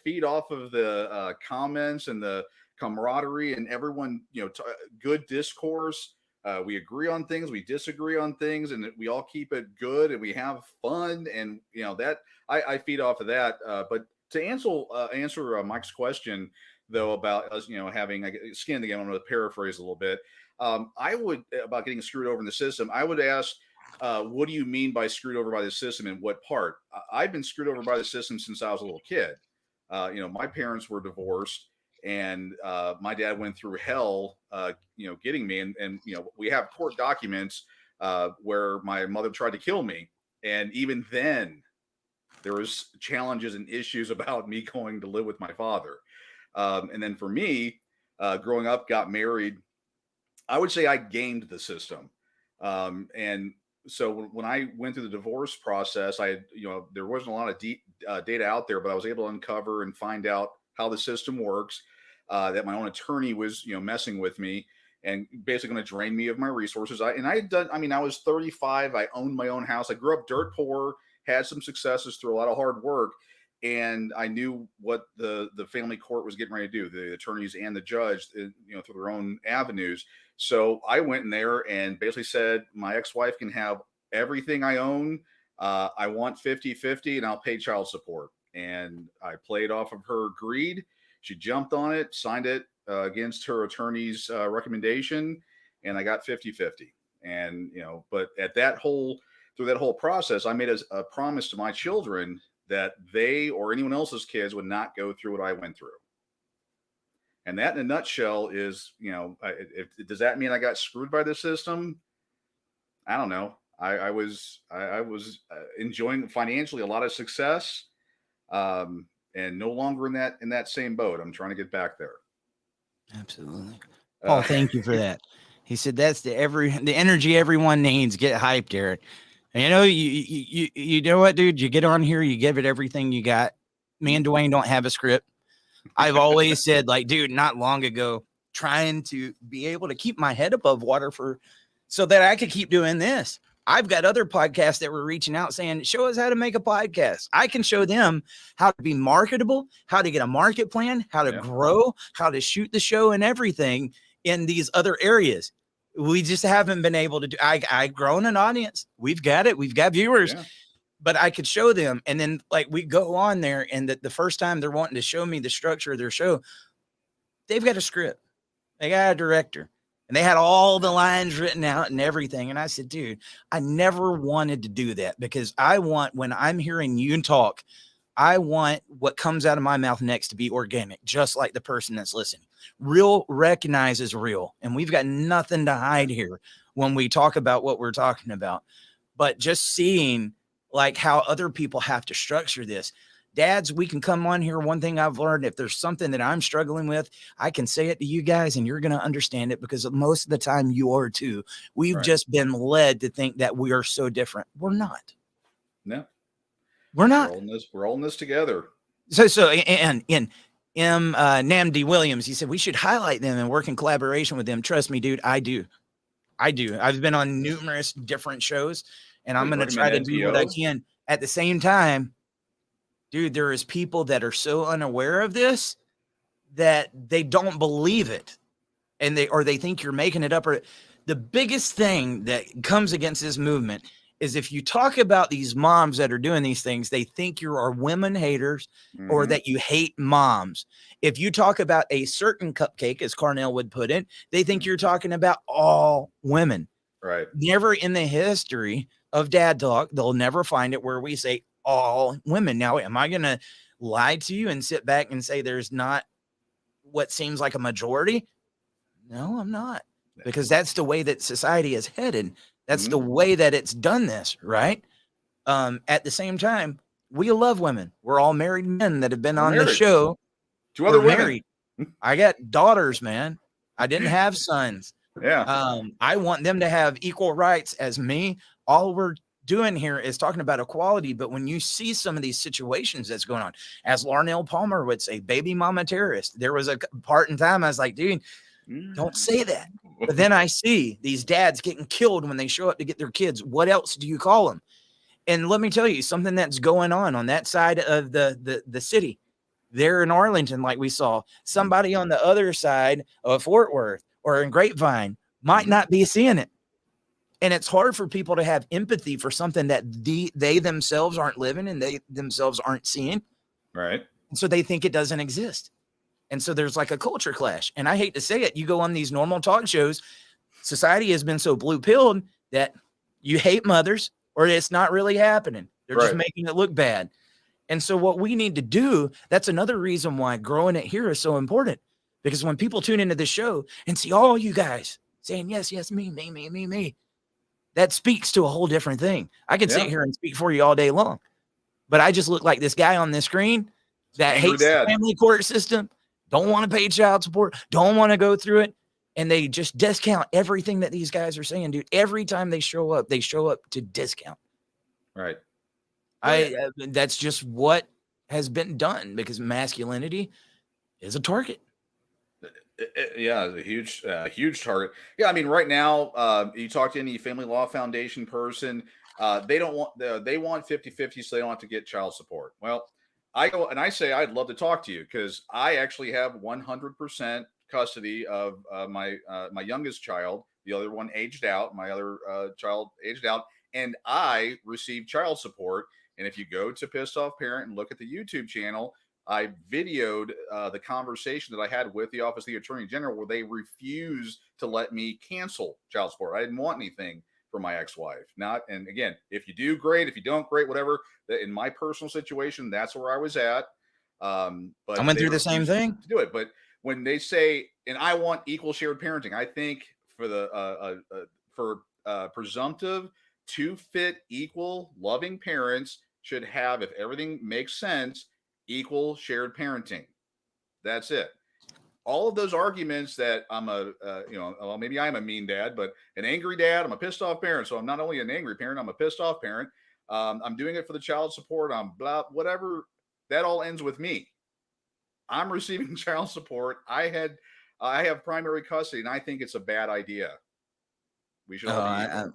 feed off of the comments and the camaraderie and everyone, good discourse. We agree on things, we disagree on things, and we all keep it good and we have fun. And, that I feed off of that. But to answer Mike's question, though, about us, having skin in the game, I'm going to paraphrase a little bit. I would, about getting screwed over in the system, I would ask, what do you mean by screwed over by the system and what part? I've been screwed over by the system since I was a little kid. My parents were divorced and my dad went through hell, getting me. And we have court documents where my mother tried to kill me. And even then, there was challenges and issues about me going to live with my father. And then for me, growing up, got married, I would say I gamed the system. And so when I went through the divorce process, I had, there wasn't a lot of data out there, but I was able to uncover and find out how the system works, that my own attorney was, messing with me and basically going to drain me of my resources. I was 35. I owned my own house. I grew up dirt poor, had some successes through a lot of hard work. and I knew what the family court was getting ready to do, the attorneys and the judge, through their own avenues. So I went in there and basically said, my ex-wife can have everything I own. I want 50-50 and I'll pay child support. And I played off of her greed. She jumped on it, signed it against her attorney's recommendation, and I got 50-50. And, but through that whole process, I made a promise to my children that they or anyone else's kids would not go through what I went through. And that in a nutshell is, does that mean I got screwed by the system? I don't know. I was enjoying financially a lot of success, and no longer in that same boat. I'm trying to get back there. Absolutely. Oh, thank you for that. He said that's the energy everyone needs. Get hyped, Eric. And you know what, dude? You get on here, you give it everything you got. Me and Dwayne don't have a script. I've always said, like, dude, not long ago, trying to be able to keep my head above water so that I could keep doing this. I've got other podcasts that were reaching out saying, show us how to make a podcast. I can show them how to be marketable, how to get a market plan, how to grow, how to shoot the show and everything in these other areas. We just haven't been able to do. I've grown an audience. We've got it. We've got viewers, but I could show them. And then like we go on there and the first time they're wanting to show me the structure of their show, they've got a script. They got a director. And they had all the lines written out and everything. And I said, dude, I never wanted to do that because I want, when I'm hearing you talk, I want what comes out of my mouth next to be organic, just like the person that's listening. Real recognizes real. And we've got nothing to hide here when we talk about what we're talking about. But just seeing like how other people have to structure this. Dads, we can come on here. One thing I've learned, if there's something that I'm struggling with, I can say it to you guys and you're going to understand it because most of the time you are too. We've just been led to think that we are so different. We're not. No, we're not. We're all in this together. So, and Namdi Williams, he said, we should highlight them and work in collaboration with them. Trust me, dude. I do. I've been on numerous different shows and I'm going to try to do what I can at the same time. Dude, there is people that are so unaware of this that they don't believe it. And they think you're making it up. Or the biggest thing that comes against this movement is if you talk about these moms that are doing these things, they think you are women haters or that you hate moms. If you talk about a certain cupcake, as Carnell would put it, they think you're talking about all women. Right. Never in the history of Dad Talk, they'll never find it where we say all women. Now, am I going to lie to you and sit back and say there's not what seems like a majority? No, I'm not, because that's the way that society is headed. That's the way that it's done this, right? At the same time, we love women. We're all married men that have been on the show. Two other women. Married. I got daughters, man. I didn't have sons. Yeah. I want them to have equal rights as me. All we're doing here is talking about equality, but when you see some of these situations that's going on, as Larnell Palmer would say, baby mama terrorist, there was a part in time I was like, dude, don't say that. But then I see these dads getting killed when they show up to get their kids. What else do you call them? And let me tell you something that's going on that side of the city there in Arlington. Like we saw, somebody on the other side of Fort Worth or in Grapevine might not be seeing it. And it's hard for people to have empathy for something that they themselves aren't living and they themselves aren't seeing. Right. And so they think it doesn't exist. And so there's like a culture clash. And I hate to say it, you go on these normal talk shows, society has been so blue-pilled that you hate mothers or it's not really happening. They're just making it look bad. And so what we need to do, that's another reason why growing it here is so important. Because when people tune into the show and see all you guys saying, yes, yes, me, that speaks to a whole different thing. I could sit here and speak for you all day long, but I just look like this guy on the screen that hates the family court system, don't want to pay child support, don't want to go through it. And they just discount everything that these guys are saying, dude. Every time they show up to discount. Right. That's just what has been done because masculinity is a target. Yeah, a huge target. Yeah, I mean, right now, you talk to any Family Law Foundation person, they want 50-50, so they don't have to get child support. Well, I go and I say I'd love to talk to you because I actually have 100% custody of my youngest child. The other one aged out. My other child aged out, and I receive child support. And if you go to Pissed Off Parent and look at the YouTube channel, I videoed the conversation that I had with the Office of the Attorney General, where they refused to let me cancel child support. I didn't want anything for my ex-wife. Not, and again, if you do, great. If you don't, great. Whatever. In my personal situation, that's where I was at. But I went they through the same refused thing. to do it. But when they say, and I want equal shared parenting, I think for the presumptive to fit equal loving parents should have, if everything makes sense, equal shared parenting. That's it. All of those arguments that I'm well, maybe I'm a mean dad, but an angry dad, I'm a pissed off parent. So I'm not only an angry parent, I'm a pissed off parent. I'm doing it for the child support. I'm blah, whatever. That all ends with me. I'm receiving child support. I have primary custody, and I think it's a bad idea. We should all be equal.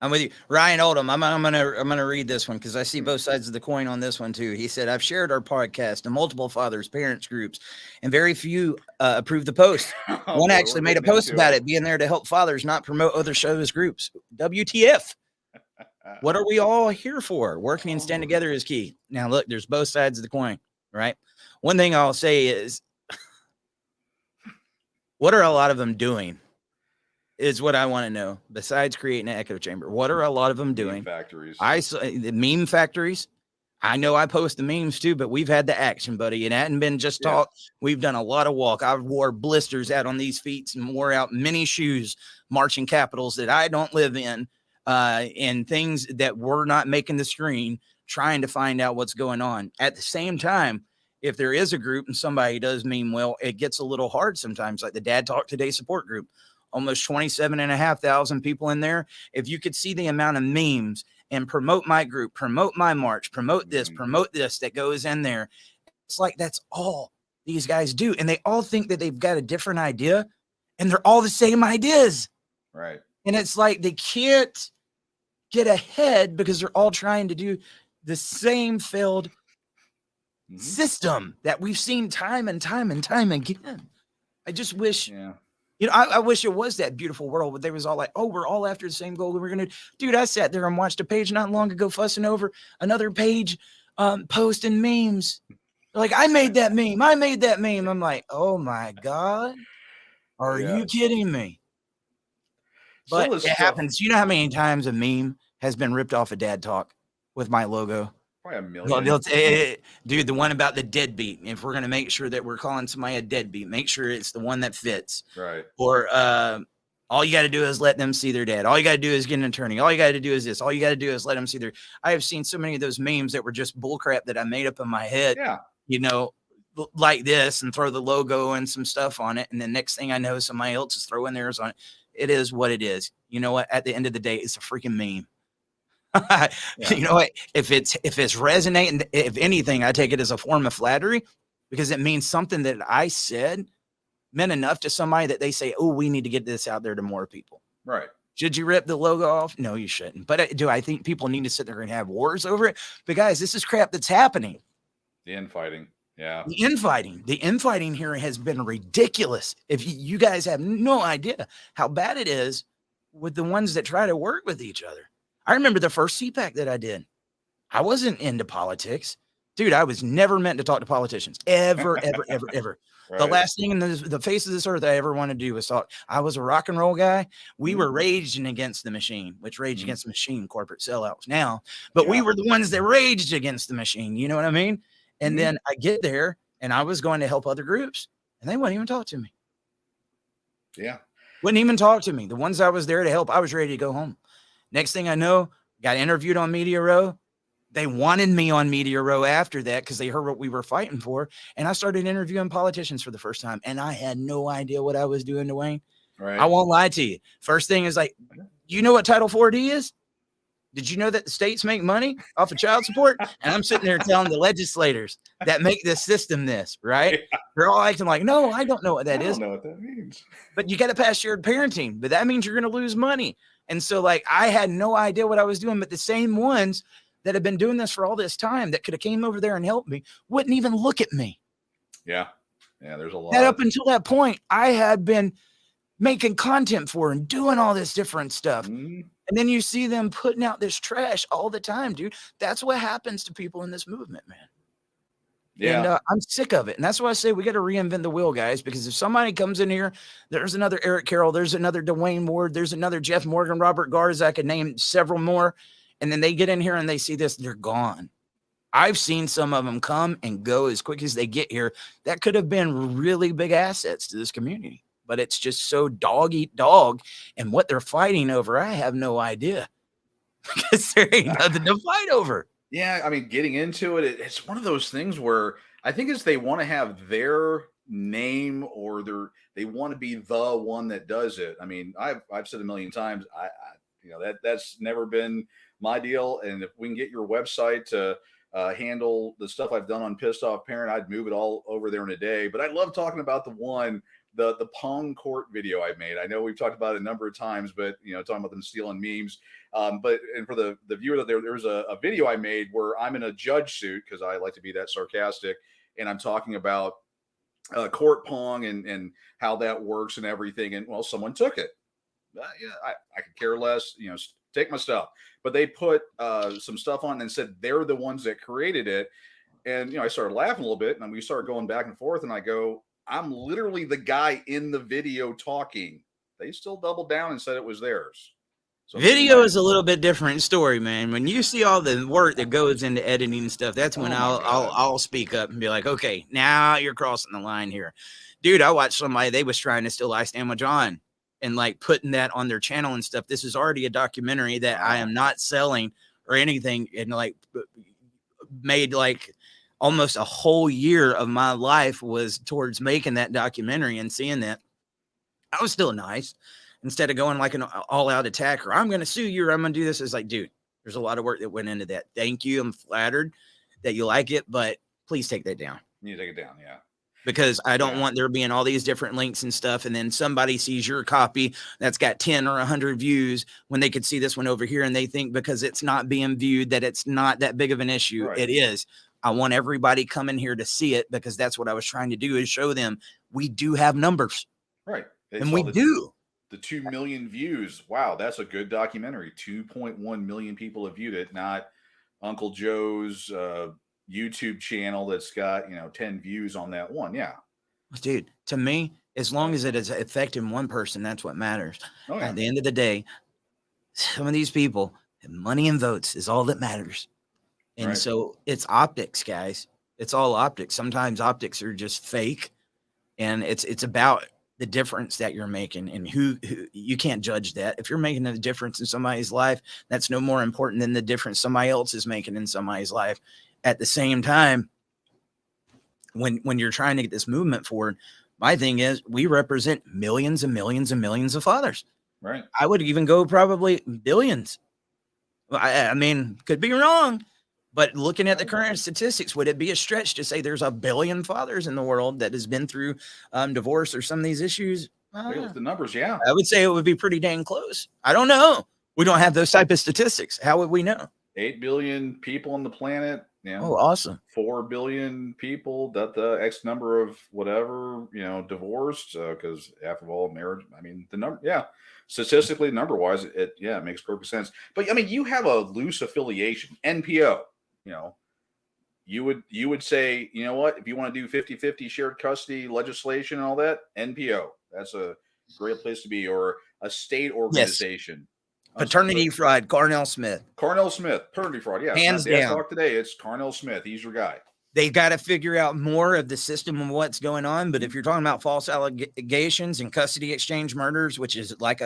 I'm with you, Ryan Oldham. I'm gonna read this one because I see both sides of the coin on this one too. He said, "I've shared our podcast to multiple fathers, parents groups, and very few approve the post. One actually made a post about it, being there to help fathers, not promote other shows groups. WTF? What are we all here for? Working and stand together is key." Now, look, there's both sides of the coin, right? One thing I'll say is, what are a lot of them doing? Is what I want to know. Besides creating an echo chamber, what are a lot of them doing? Meme factories. I saw the meme factories. I know I post the memes too, but we've had the action, buddy. It hadn't been just talk. We've done a lot of walk. I've wore blisters out on these feet and wore out many shoes, marching capitals that I don't live in, and things that we're not making the screen, trying to find out what's going on. At the same time, if there is a group and somebody does meme well, it gets a little hard sometimes, like the Dad Talk Today support group. Almost 27,500 people in there. If you could see the amount of memes and promote my group, promote my march, promote this that goes in there. It's like, that's all these guys do. And they all think that they've got a different idea, and they're all the same ideas. Right. And it's like they can't get ahead because they're all trying to do the same failed system that we've seen time and time and time again. I just wish, I wish it was that beautiful world, but they was all like, oh, we're all after the same goal. We're going to, dude, I sat there and watched a page not long ago fussing over another page posting memes. They're like, I made that meme. I'm like, oh my God. Are you kidding me? But it happens. You know how many times a meme has been ripped off of Dad Talk with my logo? Probably a million. Dude, the one about the deadbeat. If we're going to make sure that we're calling somebody a deadbeat, make sure it's the one that fits. Right. Or all you got to do is let them see their dad. All you got to do is get an attorney. All you got to do is this. All you got to do is let them see their. I have seen so many of those memes that were just bullcrap that I made up in my head. Yeah. Like this, and throw the logo and some stuff on it. And the next thing I know, somebody else is throwing theirs on it. It is what it is. You know what? At the end of the day, it's a freaking meme. You know what? If it's resonating, if anything, I take it as a form of flattery, because it means something that I said meant enough to somebody that they say, oh, we need to get this out there to more people. Right. Should you rip the logo off? No, you shouldn't. But do I think people need to sit there and have wars over it? But guys, this is crap that's happening. The infighting. Yeah. The infighting here has been ridiculous. If you guys have no idea how bad it is with the ones that try to work with each other. I remember the first CPAC that I did. I wasn't into politics. Dude, I was never meant to talk to politicians. Ever. Right. The last thing in the face of this earth I ever wanted to do was talk. I was a rock and roll guy. We were raging against the machine, which raged against the machine, corporate sellouts now. But we were the ones that raged against the machine. You know what I mean? And then I get there, and I was going to help other groups, and they wouldn't even talk to me. Yeah. Wouldn't even talk to me. The ones I was there to help, I was ready to go home. Next thing I know, got interviewed on Media Row. They wanted me on Media Row after that because they heard what we were fighting for. And I started interviewing politicians for the first time. And I had no idea what I was doing, Dwayne. Right. I won't lie to you. First thing is like, you know what Title 4D is? Did you know that the states make money off of child support? And I'm sitting there telling the legislators that make this system this, right? Yeah. They're all acting like, no, I don't know what that is. I don't know what that means. But you got to pass shared parenting. But that means you're going to lose money. And so, like, I had no idea what I was doing, but the same ones that have been doing this for all this time that could have came over there and helped me wouldn't even look at me. Yeah. There's a lot. That up until that point, I had been making content for and doing all this different stuff. Mhm. And then you see them putting out this trash all the time, dude. That's what happens to people in this movement, man. Yeah. And I'm sick of it. And that's why I say we got to reinvent the wheel, guys, because if somebody comes in here, there's another Eric Carroll, there's another Dwayne Ward, there's another Jeff Morgan, Robert Garza, I could name several more. And then they get in here and they see this, they're gone. I've seen some of them come and go as quick as they get here. That could have been really big assets to this community, but it's just so dog eat dog. And what they're fighting over, I have no idea, because there ain't nothing to fight over. Yeah, I mean, getting into it, it's one of those things where I think they want to have their name, or they want to be the one that does it. I mean, I've said a million times, I that's never been my deal. And if we can get your website to handle the stuff I've done on Pissed Off Parent, I'd move it all over there in a day. But I love talking about the Pong Court video I made. I know we've talked about it a number of times, but talking about them stealing memes. But for the viewer, that there was a video I made where I'm in a judge suit, because I like to be that sarcastic, and I'm talking about court Pong and how that works and everything. And well, someone took it. I could care less. Take my stuff. But they put some stuff on and said they're the ones that created it. And I started laughing a little bit, and we started going back and forth. And I go, I'm literally the guy in the video talking. They still doubled down and said it was theirs. So video is a little bit different story, man. When you see all the work that goes into editing and stuff, that's when I'll speak up and be like, okay, now you're crossing the line here. Dude, I watched somebody, they was trying to steal I Stand With John and like putting that on their channel and stuff. This is already a documentary that I am not selling or anything, and like made like almost a whole year of my life was towards making that documentary and seeing that. I was still nice. Instead of going like an all-out attack, or I'm going to sue you, or I'm going to do this. It's like, dude, there's a lot of work that went into that. Thank you. I'm flattered that you like it, but please take that down. You take it down, yeah. Because I don't want there being all these different links and stuff, and then somebody sees your copy that's got 10 or 100 views when they could see this one over here, and they think because it's not being viewed that it's not that big of an issue. Right. It is. I want everybody coming here to see it, because that's what I was trying to do, is show them we do have numbers. Right. And we do. The 2 million views. Wow, that's a good documentary. 2.1 million people have viewed it, not Uncle Joe's YouTube channel that's got 10 views on that one. Yeah, dude, to me, as long as it is affecting one person, that's what matters. Oh, yeah. At the end of the day, some of these people, money and votes is all that matters. And so it's optics, guys. It's all optics. Sometimes optics are just fake, and it's about the difference that you're making, and who you can't judge that. If you're making a difference in somebody's life, that's no more important than the difference somebody else is making in somebody's life. At the same time, when you're trying to get this movement forward, my thing is we represent millions and millions and millions of fathers. Right. I would even go probably billions. I mean, could be wrong, but looking at the current statistics, would it be a stretch to say there's a billion fathers in the world that has been through divorce or some of these issues? The numbers, yeah. I would say it would be pretty dang close. I don't know. We don't have those type of statistics. How would we know? 8 billion people on the planet. Oh, awesome. 4 billion people, that the X number of whatever, divorced, because half of all marriage, I mean, the number, yeah. Statistically, number-wise, it makes perfect sense. But, I mean, you have a loose affiliation, NPO. You would say, you know what, if you want to do 50-50 shared custody legislation and all that, NPO, that's a great place to be, or a state organization. Yes. Paternity fraud, Carnell Smith. Paternity fraud, yeah. Hands down. Talk today, it's Carnell Smith. He's your guy. They got to figure out more of the system and what's going on. But if you're talking about false allegations and custody exchange murders, which is like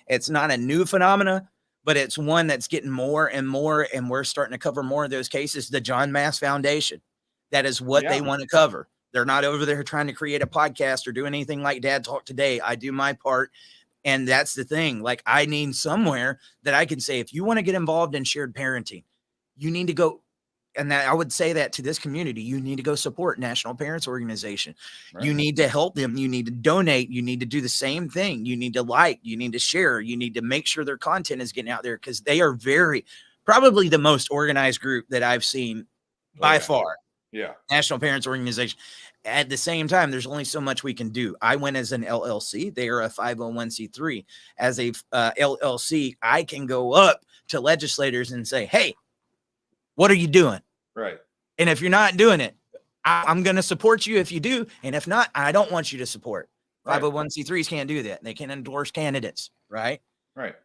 it's not a new phenomena, but it's one that's getting more and more, and we're starting to cover more of those cases. The John Mass Foundation, that is what they want to cover. They're not over there trying to create a podcast or do anything like Dad Talk Today. I do my part. And that's the thing. Like, I need somewhere that I can say, if you want to get involved in shared parenting, you need to go. And that I would say that to this community, you need to go support National Parents Organization. Right. You need to help them. You need to donate. You need to do the same thing. You need to like, you need to share. You need to make sure their content is getting out there, because they are very, probably the most organized group that I've seen by yeah. far. Yeah. National Parents Organization. At the same time, there's only so much we can do. I went as an LLC. They are a 501c3. As a LLC, I can go up to legislators and say, hey, what are you doing? Right. And if you're not doing it, I'm going to support you if you do. And if not, I don't want you to support. Right. 501c3s can't do that. They can endorse candidates, right? Right.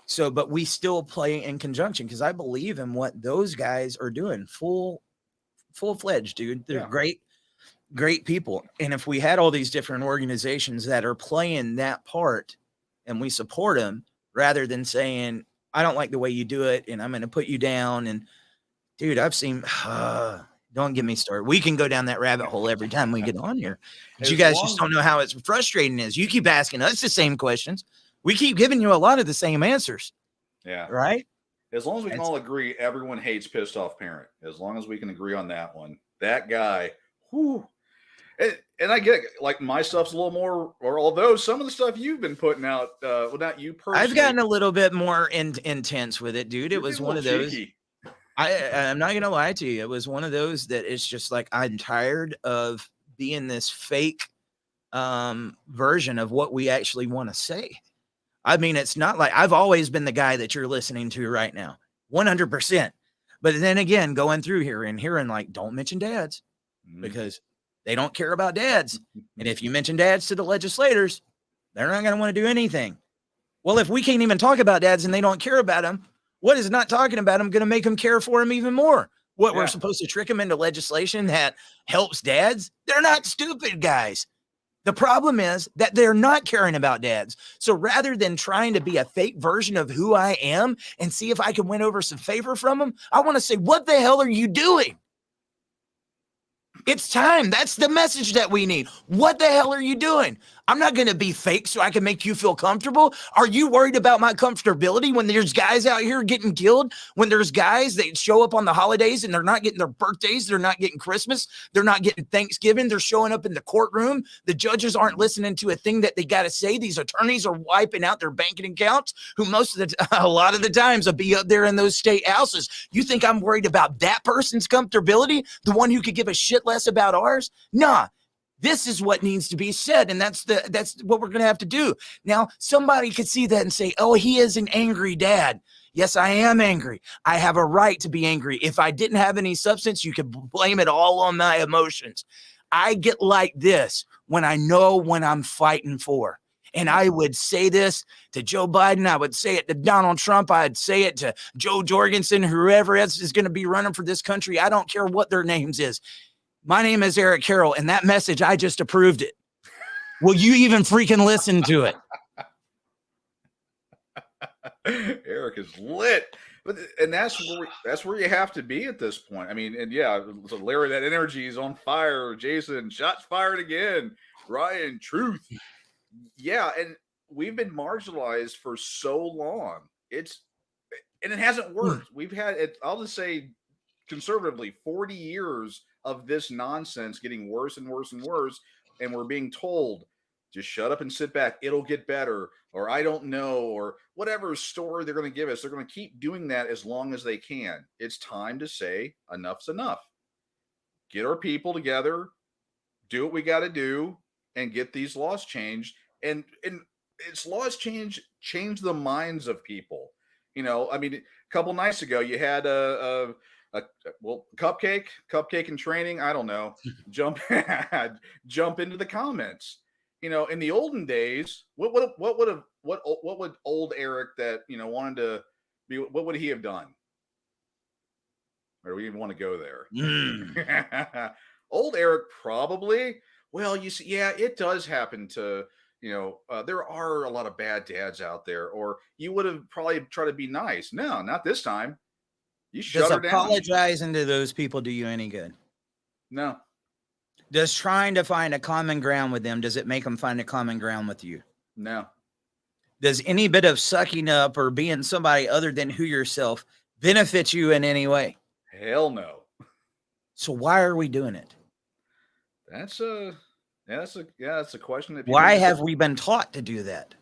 So, but we still play in conjunction because I believe in what those guys are doing. Full-fledged, dude. They're great people. And if we had all these different organizations that are playing that part and we support them rather than saying, I don't like the way you do it and I'm going to put you down. And dude, I've seen, don't get me started. We can go down that rabbit hole every time we get on here. But you guys just don't know how it's frustrating is. You keep asking us the same questions. We keep giving you a lot of the same answers. Yeah. Right. As long as we can all agree, everyone hates pissed off parent. As long as we can agree on that one, that guy, whew. And I get it, like my stuff's a little more, or although some of the stuff you've been putting out, well, not you personally. I've gotten a little bit more intense with it, dude. It was one of those. Cheeky. I'm not going to lie to you. It was one of those that it's just like, I'm tired of being this fake version of what we actually want to say. I mean, it's not like I've always been the guy that you're listening to right now, 100%. But then again, going through here and hearing like, don't mention dads because they don't care about dads. And if you mention dads to the legislators, they're not going to want to do anything. Well, if we can't even talk about dads and they don't care about them, what is not talking about them going to make them care for them even more? What, we're supposed to trick them into legislation that helps dads? They're not stupid, guys. The problem is that they're not caring about dads. So rather than trying to be a fake version of who I am and see if I can win over some favor from them, I want to say, what the hell are you doing? It's time. That's the message that we need. What the hell are you doing? I'm not going to be fake so I can make you feel comfortable. Are you worried about my comfortability when there's guys out here getting killed? When there's guys that show up on the holidays and they're not getting their birthdays, they're not getting Christmas, they're not getting Thanksgiving, they're showing up in the courtroom. The judges aren't listening to a thing that they got to say. These attorneys are wiping out their banking accounts, who a lot of the times will be up there in those state houses. You think I'm worried about that person's comfortability? The one who could give a shit less about ours? Nah. This is what needs to be said, and that's what we're going to have to do. Now, somebody could see that and say, oh, he is an angry dad. Yes, I am angry. I have a right to be angry. If I didn't have any substance, you could blame it all on my emotions. I get like this when I know when I'm fighting for. And I would say this to Joe Biden. I would say it to Donald Trump. I'd say it to Joe Jorgensen, whoever else is going to be running for this country. I don't care what their names is. My name is Eric Carroll, and that message, I just approved it. Will you even freaking listen to it? Eric is lit. And that's where you have to be at this point. I mean, and yeah, so Larry, that energy is on fire. Jason, shots fired again. Ryan, truth. Yeah, and we've been marginalized for so long. And it hasn't worked. We've had it, I'll just say conservatively, 40 years of this nonsense getting worse and worse and worse, and we're being told just shut up and sit back, it'll get better, or I don't know, or whatever story they're going to give us. They're going to keep doing that as long as they can. It's time to say enough's enough. Get our people together, do what we got to do, and get these laws changed. And it's laws change the minds of people. You know, I mean, a couple nights ago you had cupcake in training. I don't know. Jump into the comments. You know, in the olden days, what would old Eric that, you know, wanted to be, what would he have done? Or do we even want to go there? Old Eric probably. Well, you see, yeah, it does happen to, you know, there are a lot of bad dads out there, or you would have probably tried to be nice. No, not this time. You shut her down. Does apologizing to those people do you any good? No. Does trying to find a common ground with them, does it make them find a common ground with you? No. Does any bit of sucking up or being somebody other than who yourself benefit you in any way? Hell no. So why are we doing it? That's a question that why have we been taught to do that?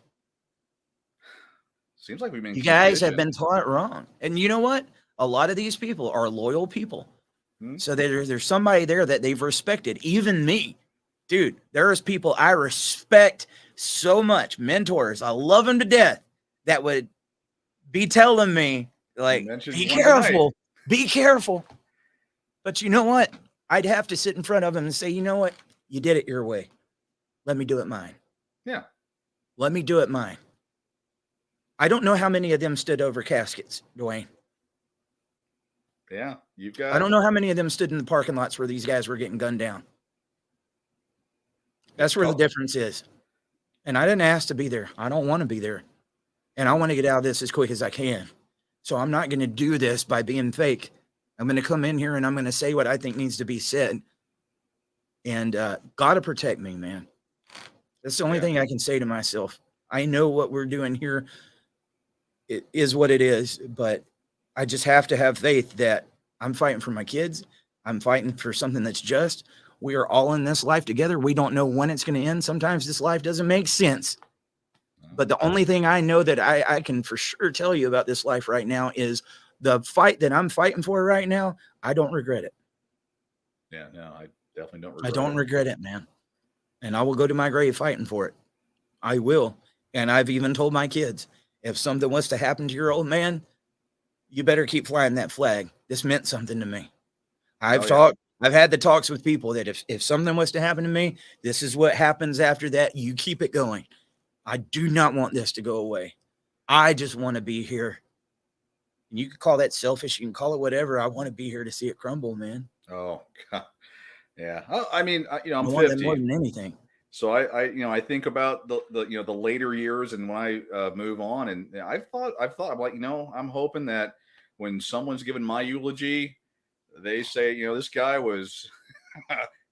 Seems like we've been. You guys have been taught wrong. And you know what? A lot of these people are loyal people. Hmm. So there's somebody there that they've respected. Even me, dude, there's people I respect so much, mentors. I love them to death, that would be telling me, like, mentioned be one tonight. careful, be careful. But you know what? I'd have to sit in front of them and say, you know what? You did it your way. Let me do it mine. Yeah. Let me do it mine. I don't know how many of them stood over caskets, Dwayne. Yeah. You've got. I don't know how many of them stood in the parking lots where these guys were getting gunned down. That's where the difference is. And I didn't ask to be there. I don't want to be there. And I want to get out of this as quick as I can. So I'm not going to do this by being fake. I'm going to come in here and I'm going to say what I think needs to be said. And got to protect me, man. That's the only thing I can say to myself. I know what we're doing here. It is what it is, but I just have to have faith that I'm fighting for my kids. I'm fighting for something that's just. We are all in this life together. We don't know when it's going to end. Sometimes this life doesn't make sense. But the only thing I know that I can for sure tell you about this life right now is the fight that I'm fighting for right now. I don't regret it. Yeah, no, I definitely don't regret I don't it. regret it, man. And I will go to my grave fighting for it. I will. And I've even told my kids, if something was to happen to your old man, you better keep flying that flag. This meant something to me. I've had the talks with people that if something was to happen to me, this is what happens after that. You keep it going. I do not want this to go away. I just want to be here. And you can call that selfish. You can call it whatever. I want to be here to see it crumble, man. Oh, God. Yeah. I mean, I'm I want 50. that more than anything. So I think about the the later years and when I move on, and I've thought I'm like, I'm hoping that when someone's given my eulogy, they say, this guy was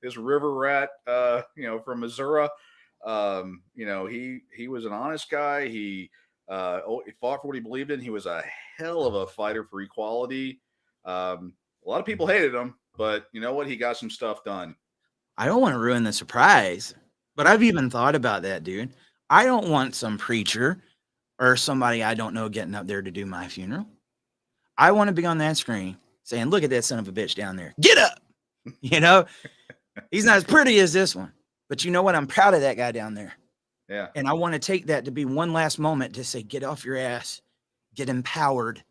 this river rat, from Missouri. He was an honest guy. He fought for what he believed in. He was a hell of a fighter for equality. A lot of people hated him, but you know what? He got some stuff done. I don't want to ruin the surprise, but I've even thought about that, dude. I don't want some preacher or somebody I don't know getting up there to do my funeral. I want to be on that screen saying, look at that son of a bitch down there. Get up. He's not as pretty as this one, but you know what? I'm proud of that guy down there. Yeah. And I want to take that to be one last moment to say, get off your ass, get empowered,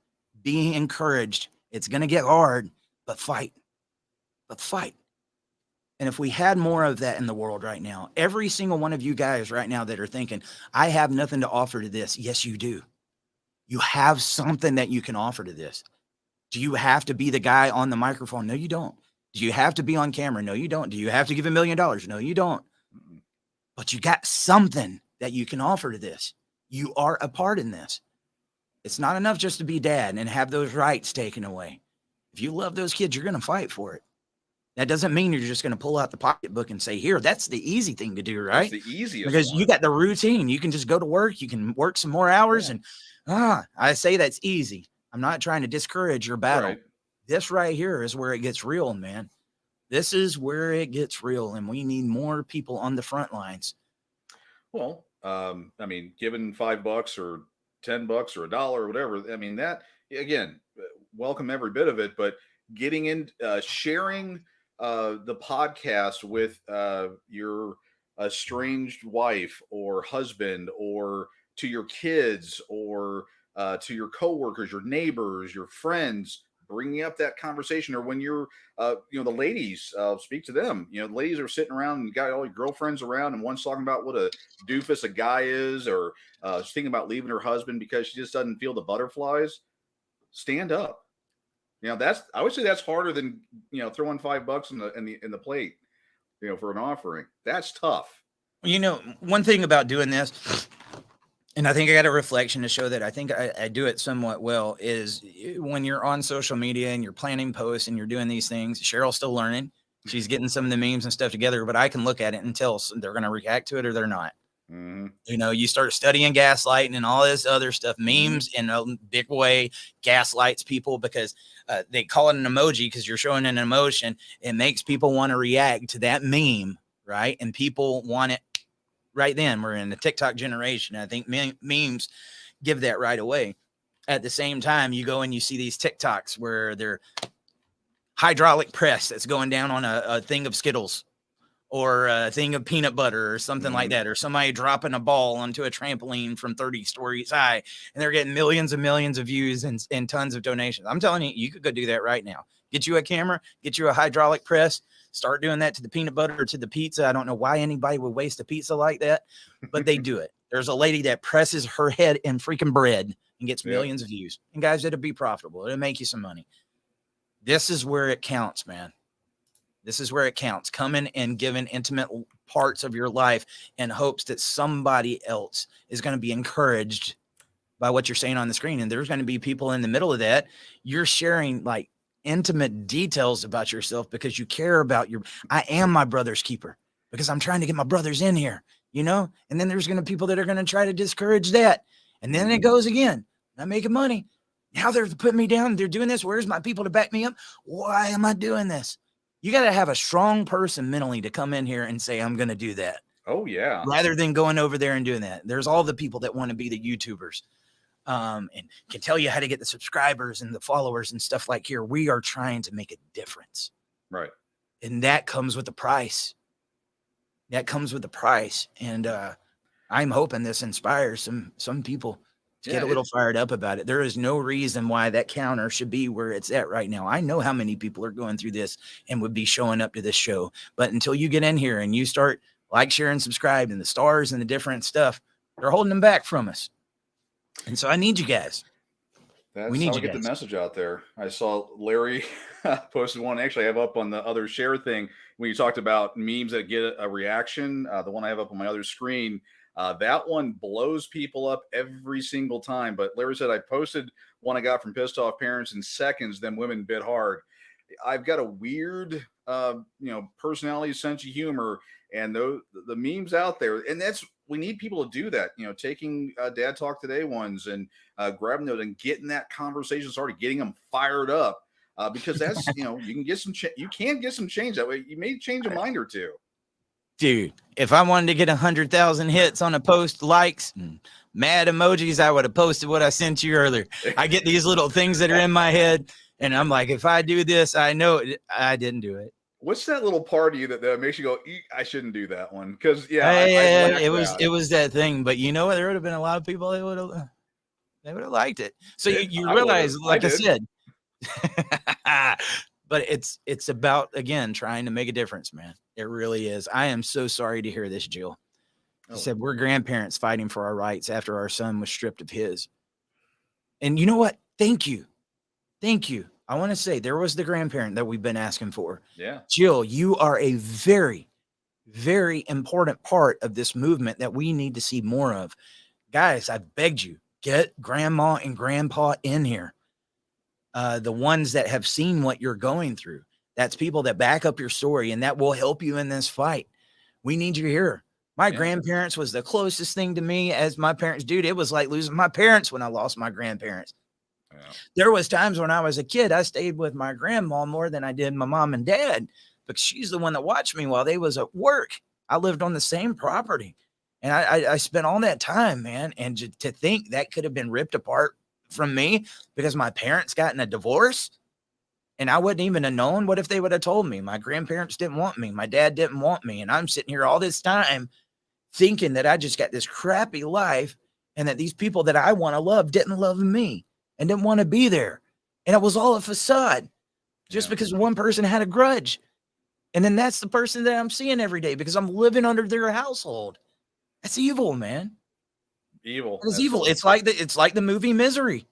be encouraged. It's going to get hard, but fight. And if we had more of that in the world right now, every single one of you guys right now that are thinking, I have nothing to offer to this. Yes, you do. You have something that you can offer to this. Do you have to be the guy on the microphone? No, you don't. Do you have to be on camera? No, you don't. Do you have to give $1 million? No, you don't. But you got something that you can offer to this. You are a part in this. It's not enough just to be dad and have those rights taken away. If you love those kids, you're going to fight for it. That doesn't mean you're just going to pull out the pocketbook and say, here, that's the easy thing to do, right? That's the easiest because one. you got the routine. You can just go to work. You can work some more hours. And I say that's easy. I'm not trying to discourage your battle. Right. This right here is where it gets real, man. This is where it gets real. And we need more people on the front lines. Well, I mean, given $5 or $10 or $1 or whatever, I mean, that again, welcome every bit of it, but getting in, sharing the podcast with your estranged wife or husband, or to your kids, or to your coworkers, your neighbors, your friends, bringing up that conversation, or when you're, the ladies, speak to them. The ladies are sitting around and you got all your girlfriends around, and one's talking about what a doofus a guy is, or thinking about leaving her husband because she just doesn't feel the butterflies. Stand up. I would say that's harder than throwing $5 in the plate, for an offering. That's tough. One thing about doing this, and I think I got a reflection to show that I think I do it somewhat well, is when you're on social media and you're planning posts and you're doing these things. Cheryl's still learning. She's getting some of the memes and stuff together, but I can look at it and tell they're going to react to it or they're not. Mm-hmm. You start studying gaslighting and all this other stuff, memes in a big way gaslights people because they call it an emoji because you're showing an emotion. It makes people want to react to that meme, right? And people want it right then. We're in the TikTok generation. I think memes give that right away. At the same time, you go and you see these TikToks where they're hydraulic press that's going down on a thing of Skittles or a thing of peanut butter or something like that, or somebody dropping a ball onto a trampoline from 30 stories high, and they're getting millions and millions of views and tons of donations. I'm telling you, you could go do that right now. Get you a camera, get you a hydraulic press, start doing that to the peanut butter or to the pizza. I don't know why anybody would waste a pizza like that, but they do it. There's a lady that presses her head in freaking bread and gets millions of views. And guys, it'll be profitable. It'll make you some money. This is where it counts, man. This is where it counts. Coming and giving intimate parts of your life in hopes that somebody else is going to be encouraged by what you're saying on the screen. And there's going to be people in the middle of that. You're sharing like intimate details about yourself because you care about I am my brother's keeper because I'm trying to get my brothers in here, you know? And then there's going to be people that are going to try to discourage that. And then it goes again. I'm making money. Now they're putting me down. They're doing this. Where's my people to back me up? Why am I doing this? You got to have a strong person mentally to come in here and say, I'm going to do that. Oh, yeah. Rather than going over there and doing that. There's all the people that want to be the YouTubers and can tell you how to get the subscribers and the followers and stuff like here. We are trying to make a difference. Right. And that comes with the price. That comes with the price. And I'm hoping this inspires some people to get a little fired up about it. There is no reason why that counter should be where it's at right now. I know how many people are going through this and would be showing up to this show. But until you get in here and you start like, share, and subscribe and the stars and the different stuff, they're holding them back from us. And so I need you guys. We need to get the message out there. I saw Larry posted one. Actually, I have up on the other share thing when you talked about memes that get a reaction. The one I have up on my other screen, that one blows people up every single time. But Larry said I posted one I got from pissed off parents in seconds. Then women bit hard. I've got a weird, personality, sense of humor, and the memes out there, and we need people to do that. Taking Dad Talk Today ones and grabbing those and getting that conversation started, getting them fired up, because that's you can get some you can get some change that way. You may change a mind or two. Dude, if I wanted to get 100,000 hits on a post, likes, and mad emojis, I would have posted what I sent you earlier. I get these little things that are in my head, and I'm like, if I do this, I know I didn't do it. What's that little part of you that makes you go, I shouldn't do that one? Because it was that thing. But you know what? There would have been a lot of people that would have liked it. So you realize, like I said, but it's about, again, trying to make a difference, man. It really is. I am so sorry to hear this, Jill. She said we're grandparents fighting for our rights after our son was stripped of his. And you know what? Thank you. I want to say there was the grandparent that we've been asking for. Yeah. Jill, you are a very, very important part of this movement that we need to see more of. Guys, I begged you, get grandma and grandpa in here. The ones that have seen what you're going through. That's people that back up your story and that will help you in this fight. We need you here. My grandparents was the closest thing to me as my parents. Dude, it was like losing my parents when I lost my grandparents. Yeah. There was times when I was a kid, I stayed with my grandma more than I did my mom and dad because she's the one that watched me while they was at work. I lived on the same property and I spent all that time, man. And to think that could have been ripped apart from me because my parents got in a divorce and I wouldn't even have known. What if they would have told me my grandparents didn't want me? My dad didn't want me. And I'm sitting here all this time thinking that I just got this crappy life and that these people that I want to love didn't love me and didn't want to be there. And it was all a facade just because one person had a grudge. And then that's the person that I'm seeing every day because I'm living under their household. That's evil, man. Evil. It's evil. It's like the movie Misery.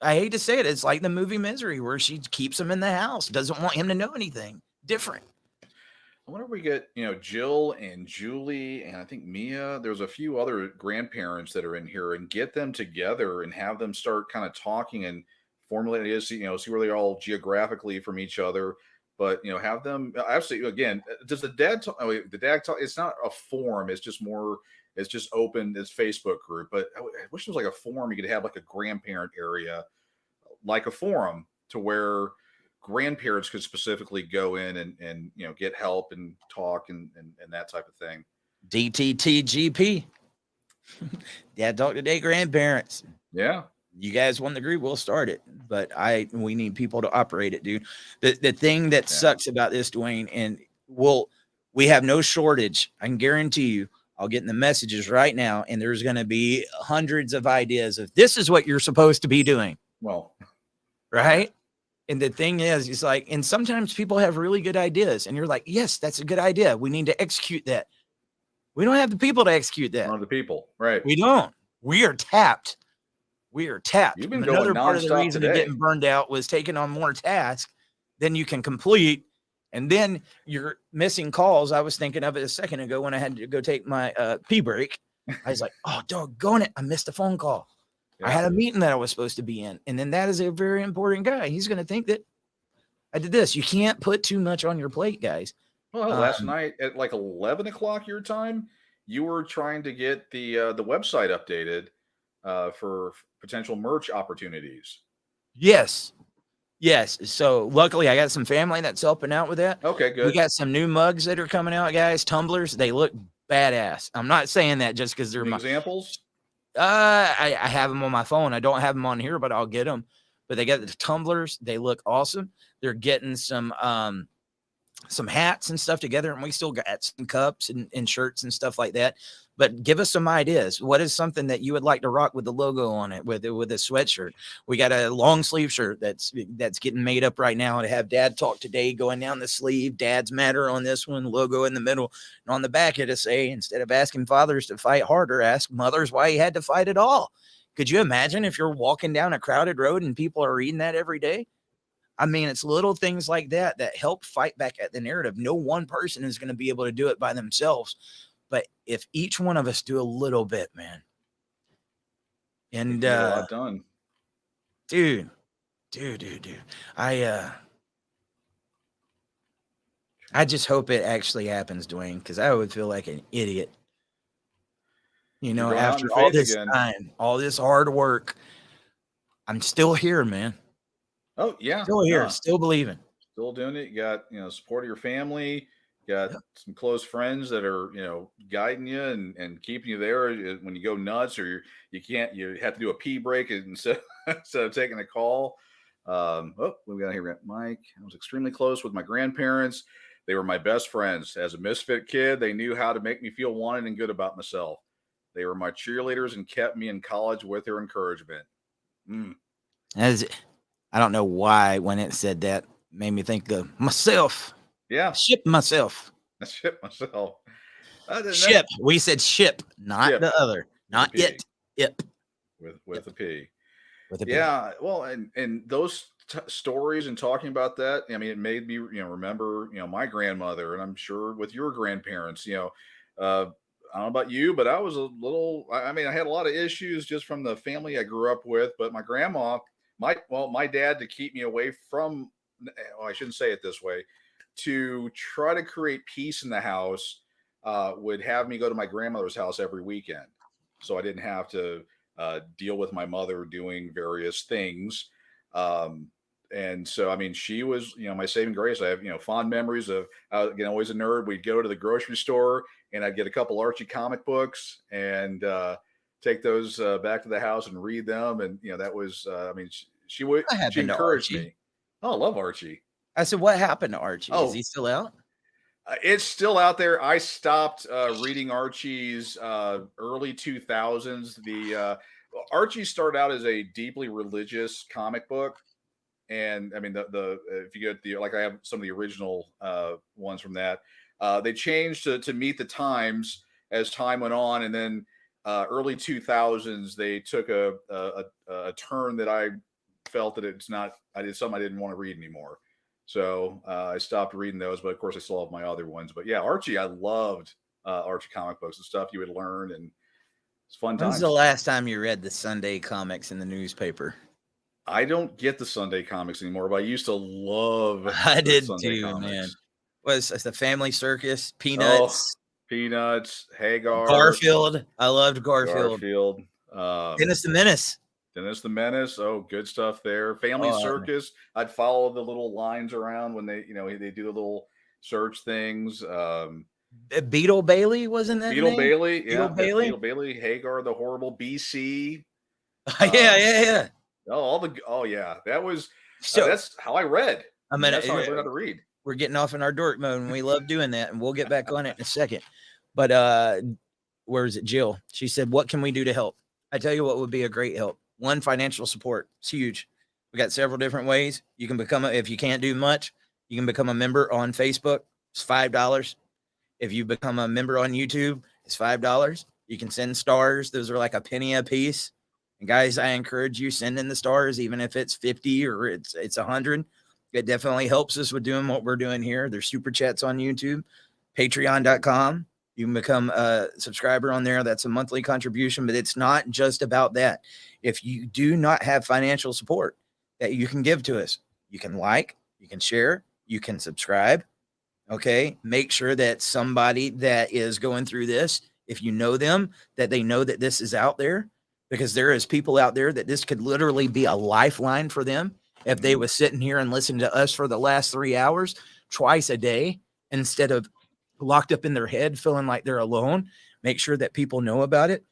I hate to say it. It's like the movie Misery where she keeps him in the house, doesn't want him to know anything different. I wonder if we get, Jill and Julie and I think Mia, there's a few other grandparents that are in here and get them together and have them start kind of talking and formulate ideas, see where they're all geographically from each other. But, have them actually, again, does the dad talk? The dad talk, it's not a forum. It's just more, it's just open, it's Facebook group. But I wish there was like a forum. You could have like a grandparent area, like a forum to where grandparents could specifically go in and get help and talk and that type of thing. DTTGP. Dad Talk Today grandparents. Yeah. you guys want the group, we'll start it. But we need people to operate it, dude. The thing that sucks about this, Dwayne, and we have no shortage. I can guarantee you. I'll get in the messages right now, and there's going to be hundreds of ideas of this is what you're supposed to be doing. Well, right. And the thing is, it's like, and sometimes people have really good ideas, and you're like, yes, that's a good idea. We need to execute that. We don't have the people to execute that. one of the people, right? We don't. We are tapped. We are tapped. You've been Another going part of the nonstop reason today. of getting burned out was taking on more tasks than you can complete. And then you're missing calls. I was thinking of it a second ago when I had to go take my pee break. I was like, oh, doggone it. I missed a phone call. I had a meeting that I was supposed to be in. And then that is a very important guy. He's going to think that I did this. You can't put too much on your plate, guys. Well, last night at like 11 o'clock your time, you were trying to get the website updated for potential merch opportunities. Yes. So luckily I got some family that's helping out with that. Okay, good. We got some new mugs that are coming out, guys. Tumblers. They look badass. I'm not saying that just because they're examples. I have them on my phone. I don't have them on here, but I'll get them. But they got the tumblers. They look awesome. They're getting some hats and stuff together, and we still got some cups and shirts and stuff like that. But give us some ideas. What is something that you would like to rock with the logo on it, with a sweatshirt? We got a long sleeve shirt that's getting made up right now to have Dad Talk Today going down the sleeve. Dads matter on this one, logo in the middle, and on the back it'll say, instead of asking fathers to fight harder, ask mothers why he had to fight at all. Could you imagine if you're walking down a crowded road and people are reading that every day? I mean, it's little things like that help fight back at the narrative. No one person is going to be able to do it by themselves. But if each one of us do a little bit, man. And a lot done. Dude. I just hope it actually happens, Dwayne, because I would feel like an idiot. You know, after all this time, all this hard work, I'm still here, man. Oh, yeah. Still here, still believing. Still doing it. You got, support of your family. You got some close friends that are, guiding you and keeping you there when you go nuts, or you have to do a pee break instead of taking a call. We got here, Mike. I was extremely close with my grandparents. They were my best friends. As a misfit kid, they knew how to make me feel wanted and good about myself. They were my cheerleaders and kept me in college with their encouragement. I don't know why when it said that made me think of myself. Yeah. Ship myself. Ship myself. Ship. We said ship, not ship. The other. Not it. Yep. With a P. With a P. Yeah. Well, and those stories and talking about that, I mean, it made me, remember, my grandmother, and I'm sure with your grandparents, I don't know about you, but I was I had a lot of issues just from the family I grew up with, but my grandma, my dad, to keep me away from, I shouldn't say it this way, to try to create peace in the house, would have me go to my grandmother's house every weekend. So I didn't have to deal with my mother doing various things. And so, I mean, she was, my saving grace. I have, fond memories of, always a nerd. We'd go to the grocery store and I'd get a couple Archie comic books and take those back to the house and read them. And, that was, she encouraged me. Oh, I love Archie. I said, what happened to Archie? Is he still out? It's still out there. I stopped reading Archie's early 2000s. The Archie started out as a deeply religious comic book. And I mean, if you get I have some of the original ones from that, they changed to meet the times as time went on. And then early 2000s, they took a turn that I felt that I did something I didn't want to read anymore. So I stopped reading those, but of course I still have my other ones. But yeah, Archie, I loved Archie comic books and stuff you would learn, and it's fun times. When's the last time you read the Sunday comics in the newspaper? I don't get the Sunday comics anymore, but I used to love. I did Sunday too, comics. Man. Was the Family Circus, Peanuts, Hagar, Garfield? I loved Garfield. Dennis the Menace. Dennis the Menace. Oh, good stuff there. Family Circus. I'd follow the little lines around when they do the little search things. Beetle Bailey wasn't that? Beetle Bailey. Yeah. Beetle Bailey. Hagar the Horrible. BC. Yeah. Oh, oh yeah, that was So that's how I read. I'm gonna. That's how I learned how to read. We're getting off in our dork mode, and we love doing that, and we'll get back on it in a second. But where is it, Jill? She said, "What can we do to help?" I tell you what would be a great help. One, financial support. It's huge. We got several different ways you can become. If you can't do much, you can become a member on Facebook. It's $5. If you become a member on YouTube, it's $5. You can send stars. Those are like a penny a piece. And guys, I encourage you send in the stars, even if it's 50 or it's 100. It definitely helps us with doing what we're doing here. There's super chats on YouTube, patreon.com. You can become a subscriber on there. That's a monthly contribution, but it's not just about that. If you do not have financial support that you can give to us, you can like, you can share, you can subscribe. Okay. Make sure that somebody that is going through this, if you know them, that they know that this is out there, because there is people out there that this could literally be a lifeline for them. If they was sitting here and listening to us for the last 3 hours twice a day, instead of locked up in their head, feeling like they're alone, make sure that people know about it.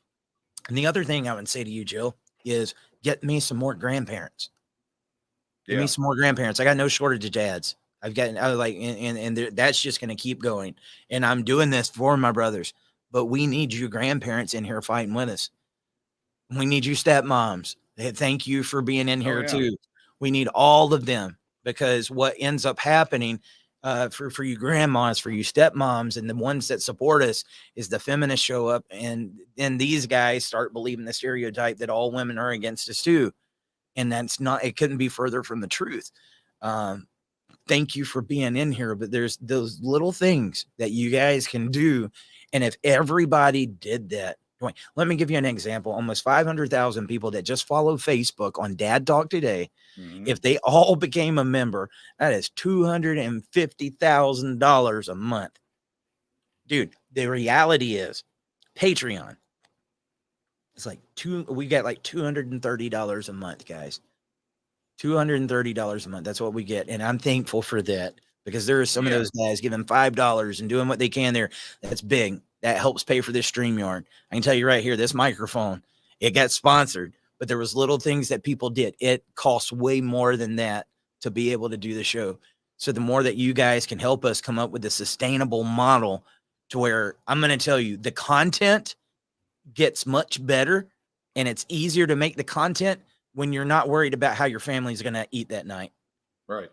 And the other thing I would say to you, Jill, is get me some more grandparents. Give me some more grandparents. I got no shortage of dads. I was like, and that's just going to keep going. And I'm doing this for my brothers, but we need you grandparents in here fighting with us. We need you stepmoms. Thank you for being in here too. We need all of them, because what ends up happening for you grandmas, for you stepmoms, and the ones that support us, is the feminists show up, and then these guys start believing the stereotype that all women are against us too. And that's not, it couldn't be further from the truth. Thank you for being in here, but there's those little things that you guys can do. And if everybody did that, let me give you an example. Almost 500,000 people that just follow Facebook on Dad Talk Today. If they all became a member, that is $250,000 a month. Dude, the reality is Patreon. It's like we got like $230 a month, guys. $230 a month. That's what we get. And I'm thankful for that, because there are some of those guys giving $5 and doing what they can there. That's big. That helps pay for this StreamYard. I can tell you right here, this microphone, it got sponsored, but there was little things that people did. It costs way more than that to be able to do the show. So the more that you guys can help us come up with a sustainable model to where, I'm going to tell you, the content gets much better, and it's easier to make the content when you're not worried about how your family's going to eat that night. Right.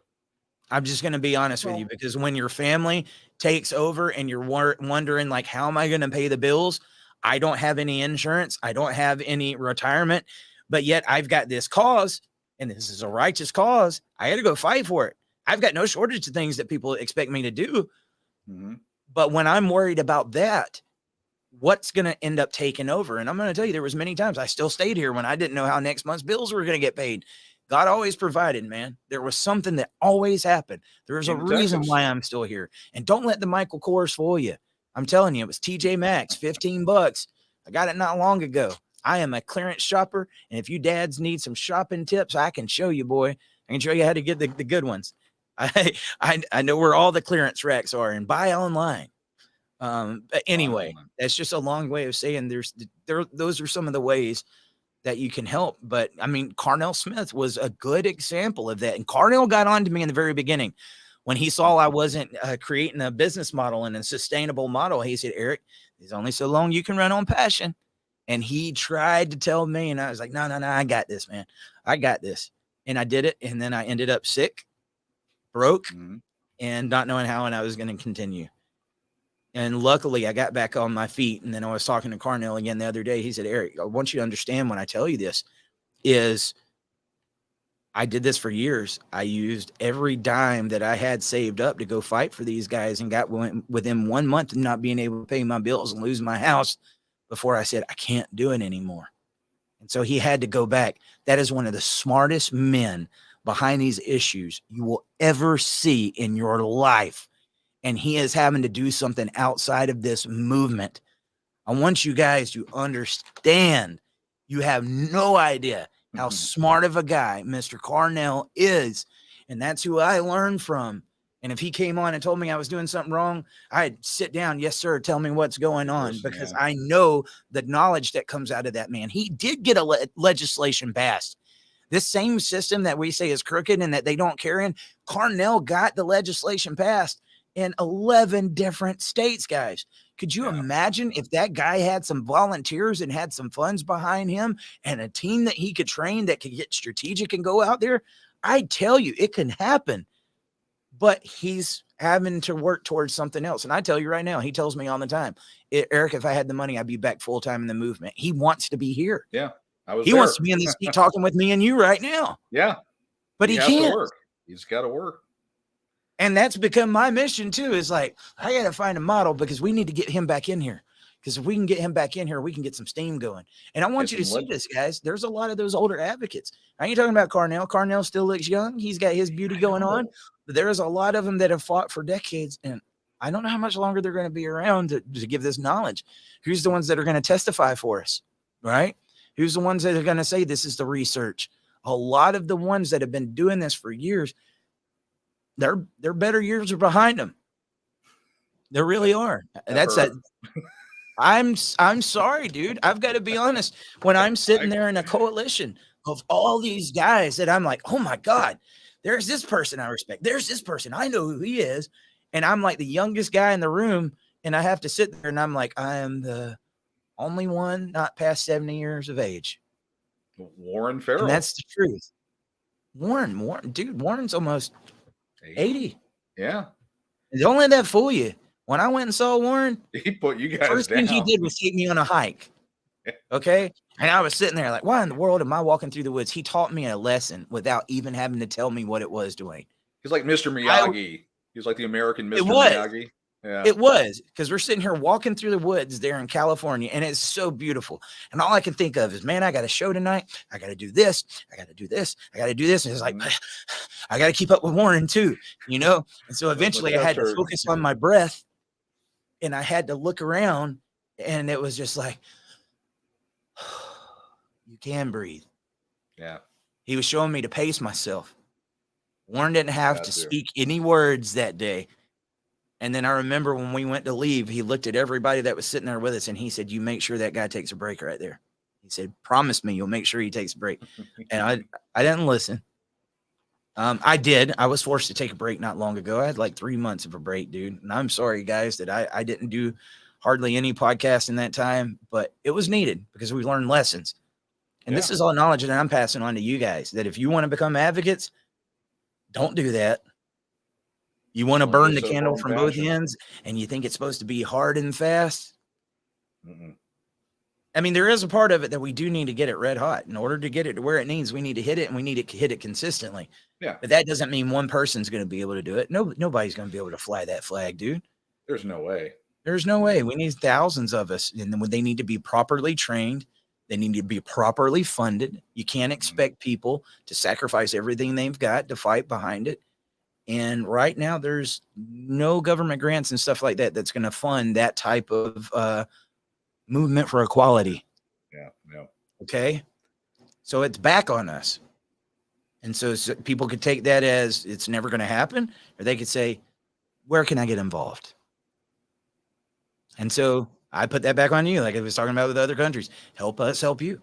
I'm just going to be honest with you, because when your family takes over and you're wondering, like, how am I going to pay the bills? I don't have any insurance. I don't have any retirement, but yet I've got this cause, and this is a righteous cause. I got to go fight for it. I've got no shortage of things that people expect me to do. But when I'm worried about that, what's going to end up taking over? And I'm going to tell you, there was many times I still stayed here when I didn't know how next month's bills were going to get paid. God always provided, man. There was something that always happened. There's a reason why I'm still here. And don't let the Michael Kors fool you. I'm telling you, it was TJ Maxx, $15. I got it not long ago. I am a clearance shopper. And if you dads need some shopping tips, I can show you, boy. I can show you how to get the good ones. I know where all the clearance racks are, and buy online. But anyway, that's just a long way of saying those are some of the ways that you can help. But I mean, Carnell Smith was a good example of that. And Carnell got on to me in the very beginning when he saw I wasn't creating a business model and a sustainable model. He said, Eric, there's only so long you can run on passion. And he tried to tell me, and I was like, no, I got this, man. I got this. And I did it. And then I ended up sick, broke, and not knowing how and I was going to continue. And luckily I got back on my feet. And then I was talking to Carnell again the other day. He said, Eric, I want you to understand when I tell you this is I did this for years. I used every dime that I had saved up to go fight for these guys, and got within 1 month of not being able to pay my bills and lose my house before I said, I can't do it anymore. And so he had to go back. That is one of the smartest men behind these issues you will ever see in your life. And he is having to do something outside of this movement. I want you guys to understand, you have no idea how smart of a guy Mr. Carnell is. And that's who I learned from. And if he came on and told me I was doing something wrong, I'd sit down. Yes, sir. Tell me what's going on, because yeah. I know the knowledge that comes out of that man. He did get a legislation passed. This same system that we say is crooked and that they don't care in, Carnell got the legislation passed in 11 different states, guys. Could you imagine if that guy had some volunteers and had some funds behind him and a team that he could train that could get strategic and go out there? I tell you, it can happen. But he's having to work towards something else. And I tell you right now, he tells me all the time, Eric, if I had the money, I'd be back full time in the movement. He wants to be here. Yeah. He wants to be in this seat talking with me and you right now. Yeah. But he can't. Work. He's got to work. And that's become my mission too, is like, I got to find a model because we need to get him back in here. Because if we can get him back in here, we can get some steam going. And I want you to see this, guys. There's a lot of those older advocates. I ain't talking about Carnell. Carnell still looks young. He's got his beauty going on. But there's a lot of them that have fought for decades. And I don't know how much longer they're going to be around to give this knowledge. Who's the ones that are going to testify for us, right? Who's the ones that are going to say this is the research? A lot of the ones that have been doing this for years, their better years are behind them. There really are. That's that. I'm sorry, dude. I've got to be honest. When I'm sitting there in a coalition of all these guys that I'm like, oh my God, there's this person I respect. There's this person. I know who he is. And I'm like the youngest guy in the room. And I have to sit there and I'm like, I am the only one not past 70 years of age. Warren Farrell. And that's the truth. Warren, dude, Warren's almost 80. Yeah. Don't let that fool you. When I went and saw Warren, he put you guys first down. thing he did was take me on a hike. Okay. And I was sitting there like, why in the world am I walking through the woods? He taught me a lesson without even having to tell me what it was, Dwayne. He's like Mr. Miyagi. He was like the American Mr. Miyagi. Yeah. It was, because we're sitting here walking through the woods there in California, and it's so beautiful. And all I can think of is, man, I got a show tonight. I got to do this. I got to do this. I got to do this. And it's like, I got to keep up with Warren too, you know? And so eventually I had to focus on my breath, and I had to look around, and it was just like, you can breathe. Yeah. He was showing me to pace myself. Warren didn't have to speak any words that day. And then I remember when we went to leave, he looked at everybody that was sitting there with us, and he said, you make sure that guy takes a break right there. He said, promise me you'll make sure he takes a break. And I didn't listen. I did. I was forced to take a break not long ago. I had like 3 months of a break, dude. And I'm sorry, guys, that I didn't do hardly any podcast in that time, but it was needed because we learned lessons. And this is all knowledge that I'm passing on to you guys, that if you want to become advocates, don't do that. You want to burn the candle from both ends, and you think it's supposed to be hard and fast. I mean, there is a part of it that we do need to get it red hot. In order to get it to where it needs, we need to hit it, and we need to hit it consistently. Yeah. But that doesn't mean one person's going to be able to do it. Nobody's going to be able to fly that flag, dude. There's no way. There's no way. We need thousands of us, and they need to be properly trained. They need to be properly funded. You can't expect people to sacrifice everything they've got to fight behind it. And right now, there's no government grants and stuff like that that's going to fund that type of movement for equality. Yeah. Okay. So it's back on us. And so people could take that as it's never going to happen, or they could say, where can I get involved? And so I put that back on you. Like I was talking about with other countries, help us, help you.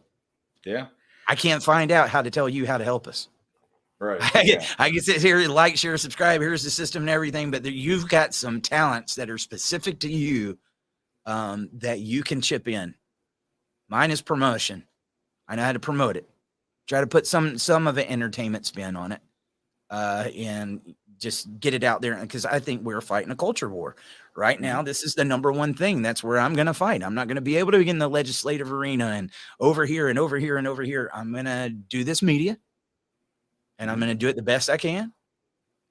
Yeah. I can't find out how to tell you how to help us. Right. I can sit here, like, share, subscribe. Here's the system and everything, but you've got some talents that are specific to you that you can chip in. Mine is promotion. I know how to promote it. Try to put some of an entertainment spin on it, and just get it out there. Because I think we're fighting a culture war right now. This is the number one thing. That's where I'm going to fight. I'm not going to be able to get in the legislative arena and over here and over here and over here. I'm going to do this media. And I'm going to do it the best I can.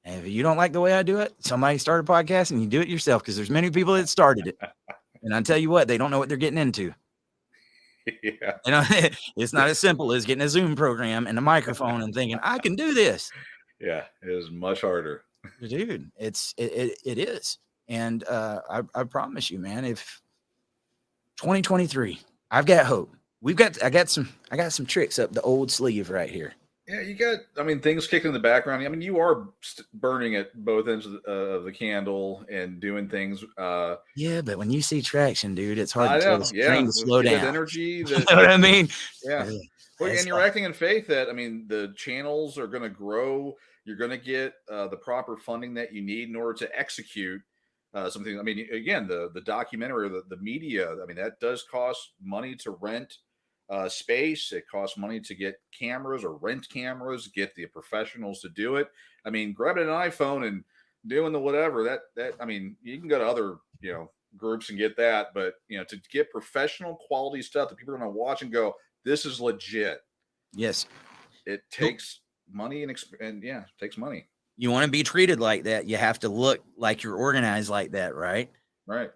And if you don't like the way I do it, somebody start a podcast and you do it yourself, because there's many people that started it. And I tell you what, they don't know what they're getting into. Yeah. You know, it's not as simple as getting a Zoom program and a microphone and thinking, I can do this. Yeah, it is much harder. Dude, it is. And I promise you, man, if 2023, I've got hope. I got some tricks up the old sleeve right here. Yeah, you got, I mean, things kicking in the background. I mean, you are burning at both ends of the candle and doing things. Yeah, but when you see traction, dude, it's hard I to tell know. this train Yeah. to With slow good down. energy You that, know what I mean? yeah. Ugh, Well, and it's you're like, acting in faith that, I mean, the channels are going to grow. You're going to get the proper funding that you need in order to execute something. I mean, again, the documentary or the media, I mean, that does cost money to rent space. It costs money to get cameras or rent cameras, get the professionals to do it. I mean, grabbing an iPhone and doing the whatever that I mean, you can go to other groups and get that, but to get professional quality stuff that people are going to watch and go, this is legit. yes. It takes money and yeah, it takes money. You want to be treated like that, you have to look like you're organized like that, right? Right.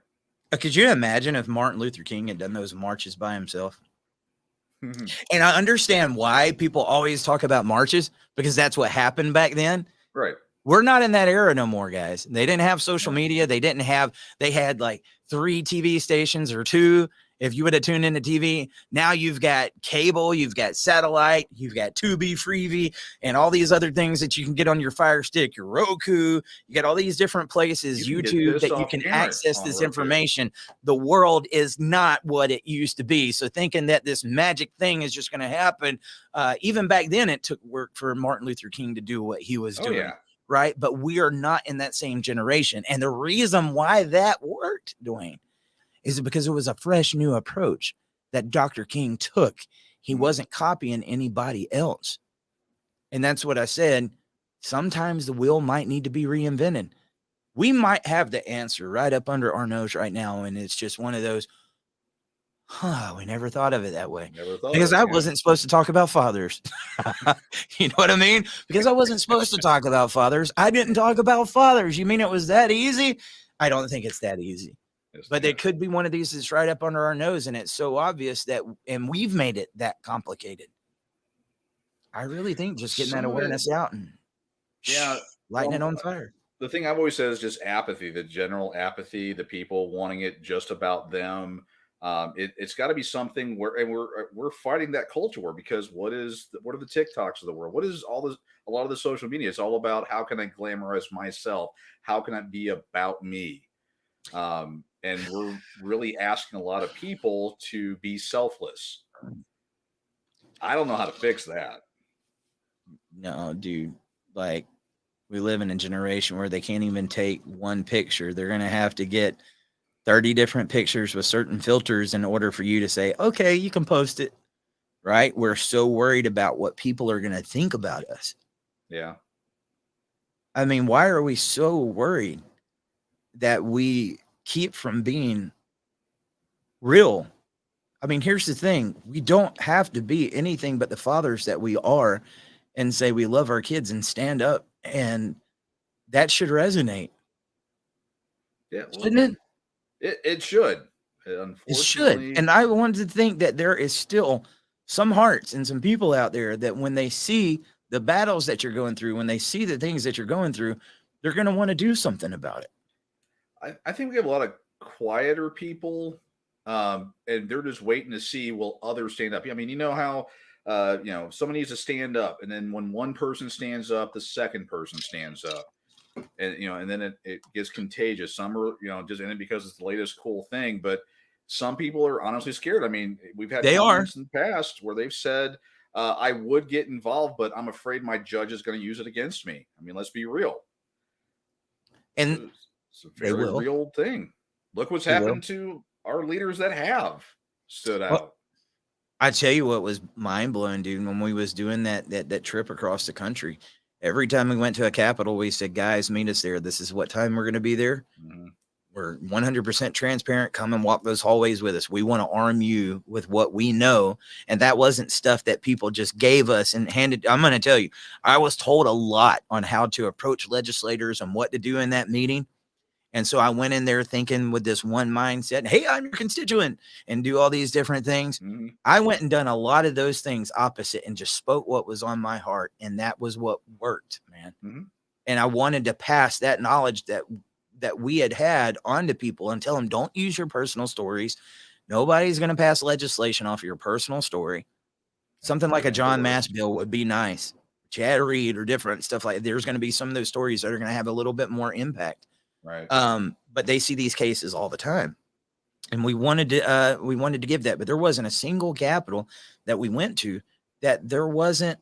Could you imagine if Martin Luther King had done those marches by himself? And I understand why people always talk about marches, because that's what happened back then. Right. We're not in that era no more, guys. They didn't have social media. They had like 3 TV stations or 2. If you would have tuned into TV, now you've got cable, you've got satellite, you've got Tubi, Freevee, and all these other things that you can get on your Fire Stick, your Roku. You got all these different places, YouTube, that you can access this information. The world is not what it used to be. So thinking that this magic thing is just going to happen, even back then, it took work for Martin Luther King to do what he was doing. Yeah. Right. But we are not in that same generation. And the reason why that worked, Dwayne, is because it was a fresh new approach that Dr. King took. He wasn't copying anybody else. And that's what I said. Sometimes the wheel might need to be reinvented. We might have the answer right up under our nose right now. And it's just one of those, we never thought of it that way. Because I wasn't supposed to talk about fathers. You know what I mean? Because I wasn't supposed to talk about fathers. I didn't talk about fathers. You mean it was that easy? I don't think it's that easy. But it could be one of these that's right up under our nose, and it's so obvious and we've made it that complicated. I really think just getting that awareness out and lighting it on fire. The thing I've always said is just apathy, the general apathy, the people wanting it just about them. It's got to be something where, and we're fighting that culture war, because what are the TikToks of the world? What is all this? A lot of the social media, it's all about how can I glamorize myself? How can I be about me? And we're really asking a lot of people to be selfless. I don't know how to fix that. No, dude. Like, we live in a generation where they can't even take one picture. They're going to have to get 30 different pictures with certain filters in order for you to say, okay, you can post it. Right? We're so worried about what people are going to think about us. Yeah. I mean, why are we so worried that we keep from being real? I mean, here's the thing. We don't have to be anything but the fathers that we are and say we love our kids and stand up, and that should resonate. Yeah. Well, shouldn't it? It should. Unfortunately. It should. And I wanted to think that there is still some hearts and some people out there that when they see the battles that you're going through, when they see the things that you're going through, they're going to want to do something about it. I think we have a lot of quieter people, and they're just waiting to see, will others stand up? I mean, you know how, someone needs to stand up, and then when one person stands up, the second person stands up, and and then it gets contagious. Some are, just in it because it's the latest cool thing, but some people are honestly scared. I mean, we've had comments in the past where they've said, I would get involved, but I'm afraid my judge is going to use it against me. I mean, let's be real. And it's a very real thing. Look what's happened to our leaders that have stood out. Well, I tell you what was mind blowing, dude. When we was doing that trip across the country, every time we went to a capital, we said, guys, meet us there. This is what time we're going to be there. Mm-hmm. We're 100% transparent. Come and walk those hallways with us. We want to arm you with what we know. And that wasn't stuff that people just gave us and handed. I'm going to tell you, I was told a lot on how to approach legislators and what to do in that meeting. And so I went in there thinking with this one mindset, hey, I'm your constituent, and do all these different things. Mm-hmm. I went and done a lot of those things opposite and just spoke what was on my heart. And that was what worked, man. Mm-hmm. And I wanted to pass that knowledge that we had on to people and tell them, don't use your personal stories. Nobody's going to pass legislation off of your personal story. Something like a John Mass bill would be nice, Chad Reed or different stuff like that. There's going to be some of those stories that are going to have a little bit more impact. Right. But they see these cases all the time. And we wanted to give that, but there wasn't a single capital that we went to that there wasn't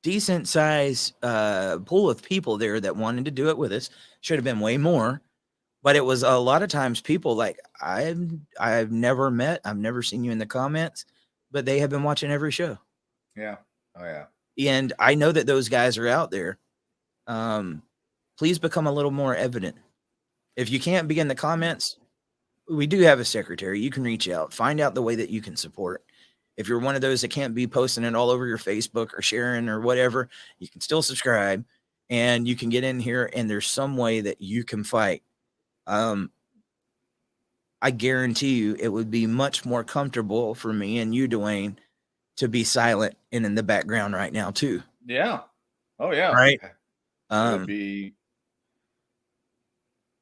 decent size pool of people there that wanted to do it with us. Should have been way more, but it was a lot of times people like I've never met, I've never seen you in the comments, but they have been watching every show. Yeah. Oh yeah. And I know that those guys are out there. Please become a little more evident. If you can't be in the comments, we do have a secretary. You can reach out, find out the way that you can support. If you're one of those that can't be posting it all over your Facebook or sharing or whatever, you can still subscribe and you can get in here and there's some way that you can fight. I guarantee you it would be much more comfortable for me and you, Dwayne, to be silent and in the background right now too. Yeah. Oh yeah. Right. It would be.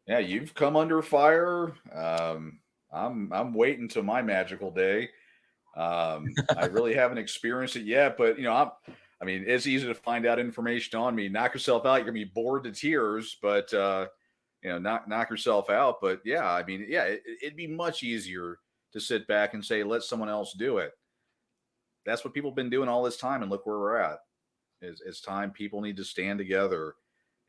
Yeah, you've come under fire. I'm waiting till my magical day. I really haven't experienced it yet, but I mean, it's easy to find out information on me. Knock yourself out. You're gonna be bored to tears, but knock yourself out. But yeah, I mean, yeah, it'd be much easier to sit back and say, let someone else do it. That's what people have been doing all this time, and look where we're at. It's time people need to stand together.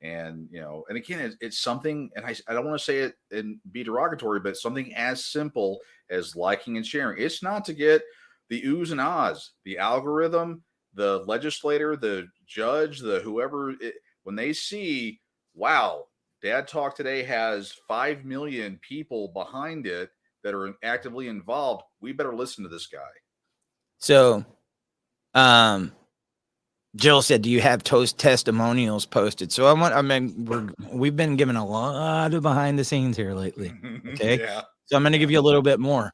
And, and again, it's something, and I don't want to say it and be derogatory, but something as simple as liking and sharing. It's not to get the oohs and ahs, the algorithm, the legislator, the judge, the whoever, when they see, wow, Dad Talk Today has 5 million people behind it that are actively involved, we better listen to this guy. So, Jill said, do you have testimonials posted? So we've been given a lot of behind the scenes here lately. Okay. Yeah. So I'm going to give you a little bit more.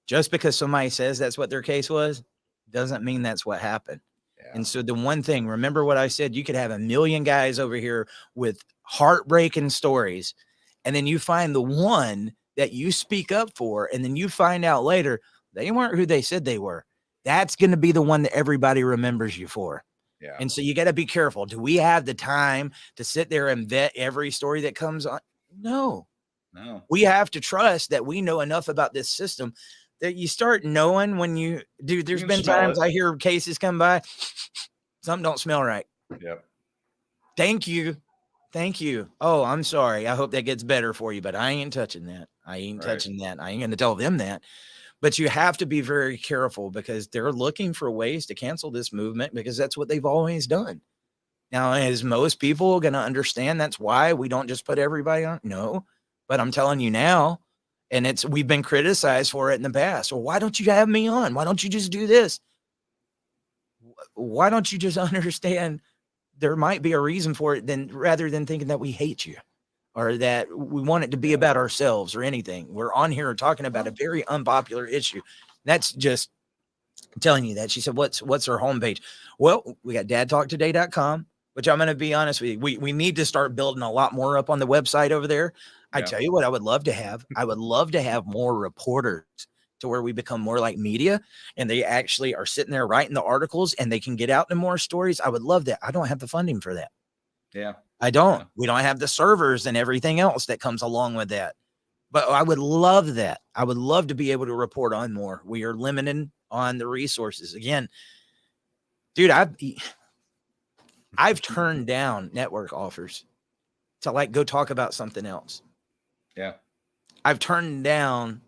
Just because somebody says that's what their case was, doesn't mean that's what happened. Yeah. And so the one thing, remember what I said, you could have 1 million guys over here with heartbreaking stories. And then you find the one that you speak up for, and then you find out later, they weren't who they said they were. That's going to be the one that everybody remembers you for. Yeah. And so you got to be careful. Do we have the time to sit there and vet every story that comes on? No. We have to trust that we know enough about this system that you start knowing when there's been times I hear cases come by, something don't smell right. Yep. Thank you. Oh, I'm sorry. I hope that gets better for you, but I ain't touching that. I ain't touching that. I ain't going to tell them that. But you have to be very careful because they're looking for ways to cancel this movement because that's what they've always done. Now, is most people going to understand that's why we don't just put everybody on? No, but I'm telling you now, and we've been criticized for it in the past. Well, why don't you have me on? Why don't you just do this? Why don't you just understand there might be a reason for it rather than thinking that we hate you? Or that we want it to be about ourselves or anything. We're on here talking about a very unpopular issue. That's just telling you that. She said, what's our homepage? Well, we got dadtalktoday.com, which I'm going to be honest with you. We need to start building a lot more up on the website over there. I tell you what, I would love to have. I would love to have more reporters to where we become more like media and they actually are sitting there writing the articles and they can get out into more stories. I would love that. I don't have the funding for that. Yeah. I don't. We don't have the servers and everything else that comes along with that. But I would love that. I would love to be able to report on more. We are limited on the resources. Again, dude, I've turned down network offers to go talk about something else. Yeah. I've turned down.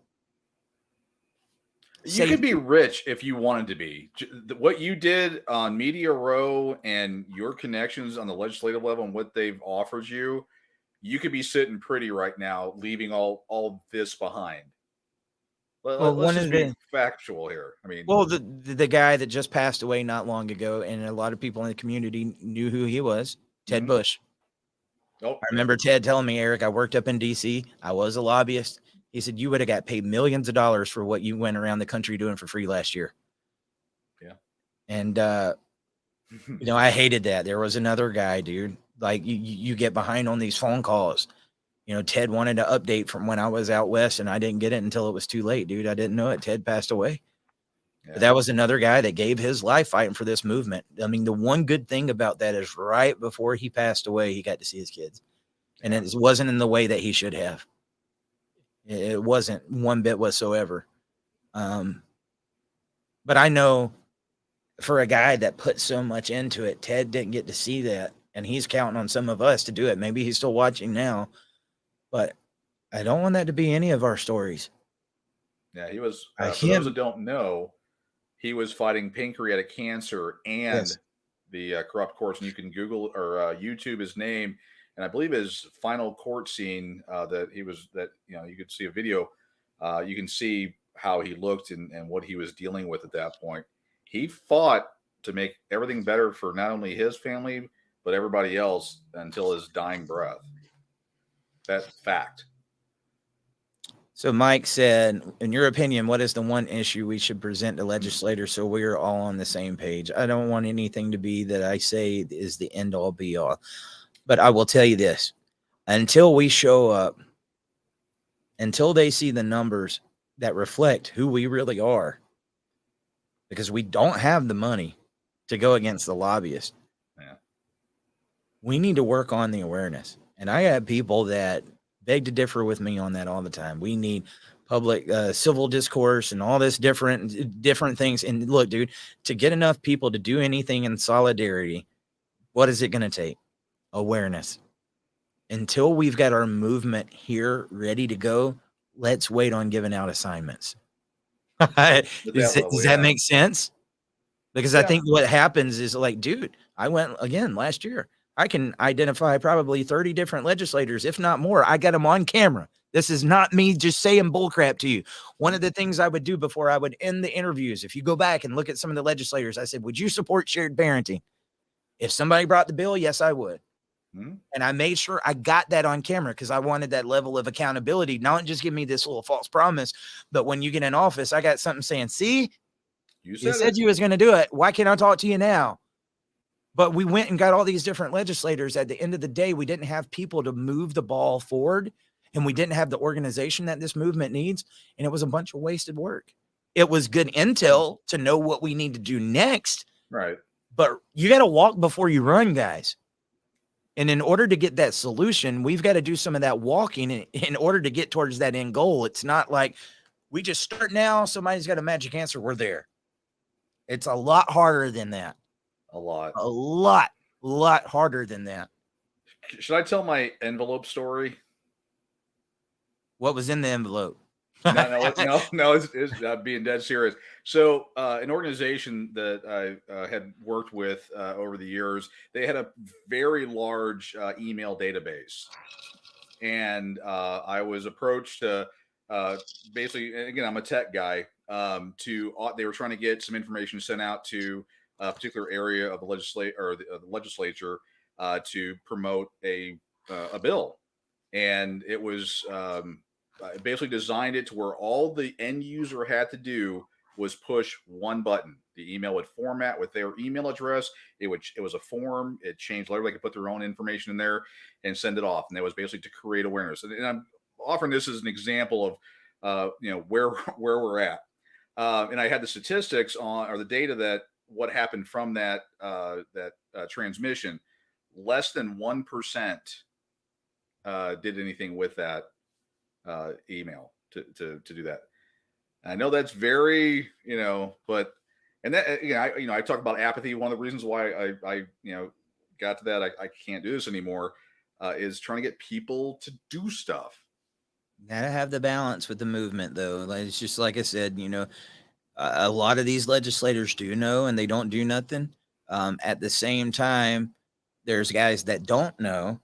You could be rich if you wanted to be. What you did on Media Row and your connections on the legislative level and what they've offered you, you could be sitting pretty right now, leaving all this behind. Let's just be factual here. I mean, well, the guy that just passed away not long ago, and a lot of people in the community knew who he was, Ted Bush. Oh, I remember Ted telling me, Eric, I worked up in DC. I was a lobbyist. He said, you would have got paid millions of dollars for what you went around the country doing for free last year. Yeah. And, I hated that. There was another guy, dude, you get behind on these phone calls. Ted wanted to update from when I was out west and I didn't get it until it was too late, dude. I didn't know it. Ted passed away. Yeah. But that was another guy that gave his life fighting for this movement. I mean, the one good thing about that is right before he passed away, he got to see his kids. And it wasn't in the way that he should have. It wasn't one bit whatsoever. But I know for a guy that put so much into it, Ted didn't get to see that. And he's counting on some of us to do it. Maybe he's still watching now. But I don't want that to be any of our stories. Yeah, he was, I for those him- that don't know, he was fighting pancreatic cancer and Yes. the corrupt courts. And you can Google or YouTube his name. And I believe his final court scene you could see a video. You can see how he looked and what he was dealing with at that point. He fought to make everything better for not only his family, but everybody else until his dying breath. That's fact. So Mike said, in your opinion, what is the one issue we should present to legislators so we're all on the same page? I don't want anything to be that I say is the end all be all. But I will tell you this, until we show up, until they see the numbers that reflect who we really are, because we don't have the money to go against the lobbyists. Yeah. We need to work on the awareness. And I have people that beg to differ with me on that all the time. We need public civil discourse and all this different things. And look, dude, to get enough people to do anything in solidarity, what is it going to take? Awareness. Until we've got our movement here ready to go, let's wait on giving out assignments. Does that make sense? Because I think what happens is like, dude, I went again last year. I can identify probably 30 different legislators, if not more. I got them on camera. This is not me just saying bullcrap to you. One of the things I would do before I would end the interviews, if you go back and look at some of the legislators, I said, would you support shared parenting? If somebody brought the bill, yes, I would. Hmm. And I made sure I got that on camera because I wanted that level of accountability. Not just give me this little false promise, but when you get in office, I got something saying, see, you said you was going to do it. Why can't I talk to you now? But we went and got all these different legislators. At the end of the day, we didn't have people to move the ball forward, and we didn't have the organization that this movement needs. And it was a bunch of wasted work. It was good intel to know what we need to do next. Right. But you got to walk before you run, guys. And in order to get that solution, we've got to do some of that walking in order to get towards that end goal. It's not like we just start now. Somebody's got a magic answer. We're there. It's a lot harder than that. A lot harder than that. Should I tell my envelope story? What was in the envelope? No, it's being dead serious. So an organization that I had worked with over the years, they had a very large email database. And I was approached to basically, and again, I'm a tech guy, they were trying to get some information sent out to a particular area of the legislature to promote a bill. And it was I basically designed it to where all the end user had to do was push one button. The email would format with their email address. It was a form. It changed. They could put their own information in there and send it off. And that was basically to create awareness. And I'm offering this as an example of where we're at. And I had the statistics or the data that what happened from that transmission. Less than 1% did anything with that email to do that. I know that's very, but, and that, I talk about apathy. One of the reasons why I got to that, I can't do this anymore, is trying to get people to do stuff. Gotta have the balance with the movement, though. It's just like I said, a lot of these legislators do know and they don't do nothing. At the same time, there's guys that don't know,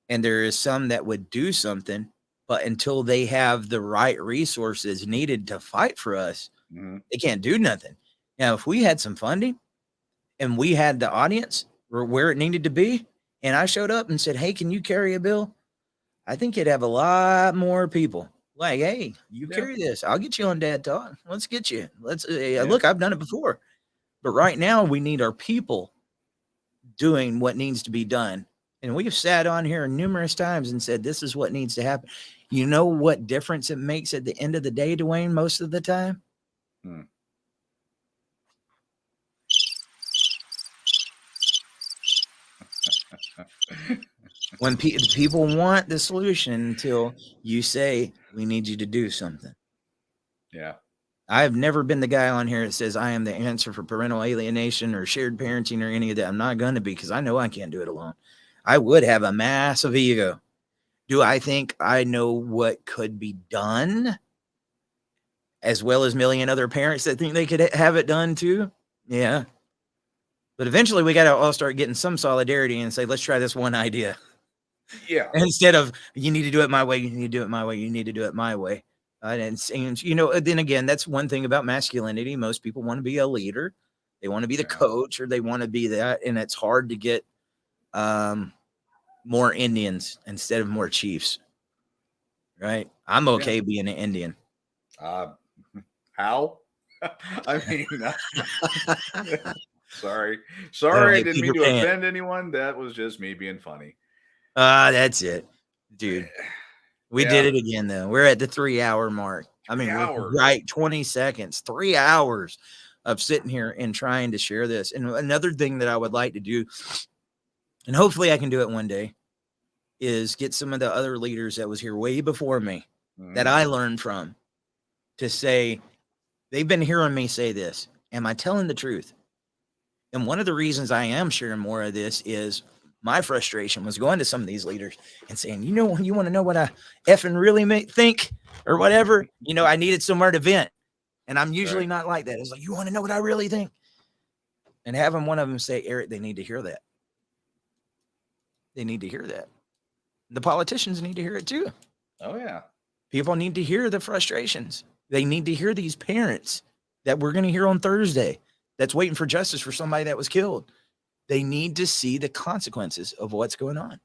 and there is some that would do something, but until they have the right resources needed to fight for us, they can't do nothing. Now, if we had some funding and we had the audience where it needed to be, and I showed up and said, hey, can you carry a bill? I think you'd have a lot more people like, hey, you carry this. I'll get you on Dad Talk. Let's get you. Look, I've done it before. But right now we need our people doing what needs to be done. And we've sat on here numerous times and said, this is what needs to happen. You know what difference it makes at the end of the day, Dwayne, most of the time? When people want the solution until you say, we need you to do something. Yeah. I've never been the guy on here that says I am the answer for parental alienation or shared parenting or any of that. I'm not going to be, because I know I can't do it alone. I would have a massive ego. Do I think I know what could be done, as well as a million other parents that think they could have it done too? Yeah. But eventually we got to all start getting some solidarity and say, let's try this one idea. Yeah. Instead of, you need to do it my way, you need to do it my way, you need to do it my way. And you know, then again, that's one thing about masculinity. Most people want to be a leader. They want to be the coach, or they want to be that. And it's hard to get more Indians instead of more chiefs. Right? I'm okay being an Indian. How? I mean, sorry. I didn't mean to offend anyone. That was just me being funny. That's it, dude. We did it again, though. We're at the 3-hour mark. I mean, we're right 20 seconds, 3 hours of sitting here and trying to share this. And another thing that I would like to do, and hopefully I can do it one day, is get some of the other leaders that was here way before me that I learned from to say, they've been hearing me say this. Am I telling the truth? And one of the reasons I am sharing more of this is my frustration was going to some of these leaders and saying, you know, you want to know what I effing really think or whatever? You know, I needed somewhere to vent. And I'm usually not like that. It's like, you want to know what I really think? And having one of them say, Eric, they need to hear that. They need to hear that. The politicians need to hear it too. Oh, yeah. People need to hear the frustrations. They need to hear these parents that we're going to hear on Thursday that's waiting for justice for somebody that was killed. They need to see the consequences of what's going on.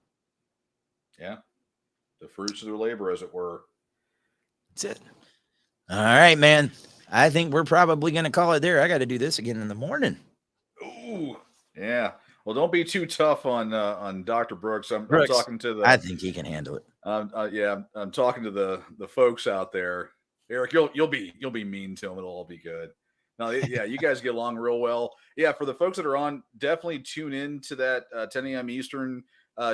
Yeah. The fruits of their labor, as it were. That's it. All right, man. I think we're probably going to call it there. I got to do this again in the morning. Ooh. Yeah. Well, don't be too tough on Dr. Brooks. I'm talking to the. I think he can handle it. Yeah, I'm talking to the folks out there. Eric, you'll be mean to him. It'll all be good. No, yeah, you guys get along real well. Yeah, for the folks that are on, definitely tune in to that 10 a.m. Eastern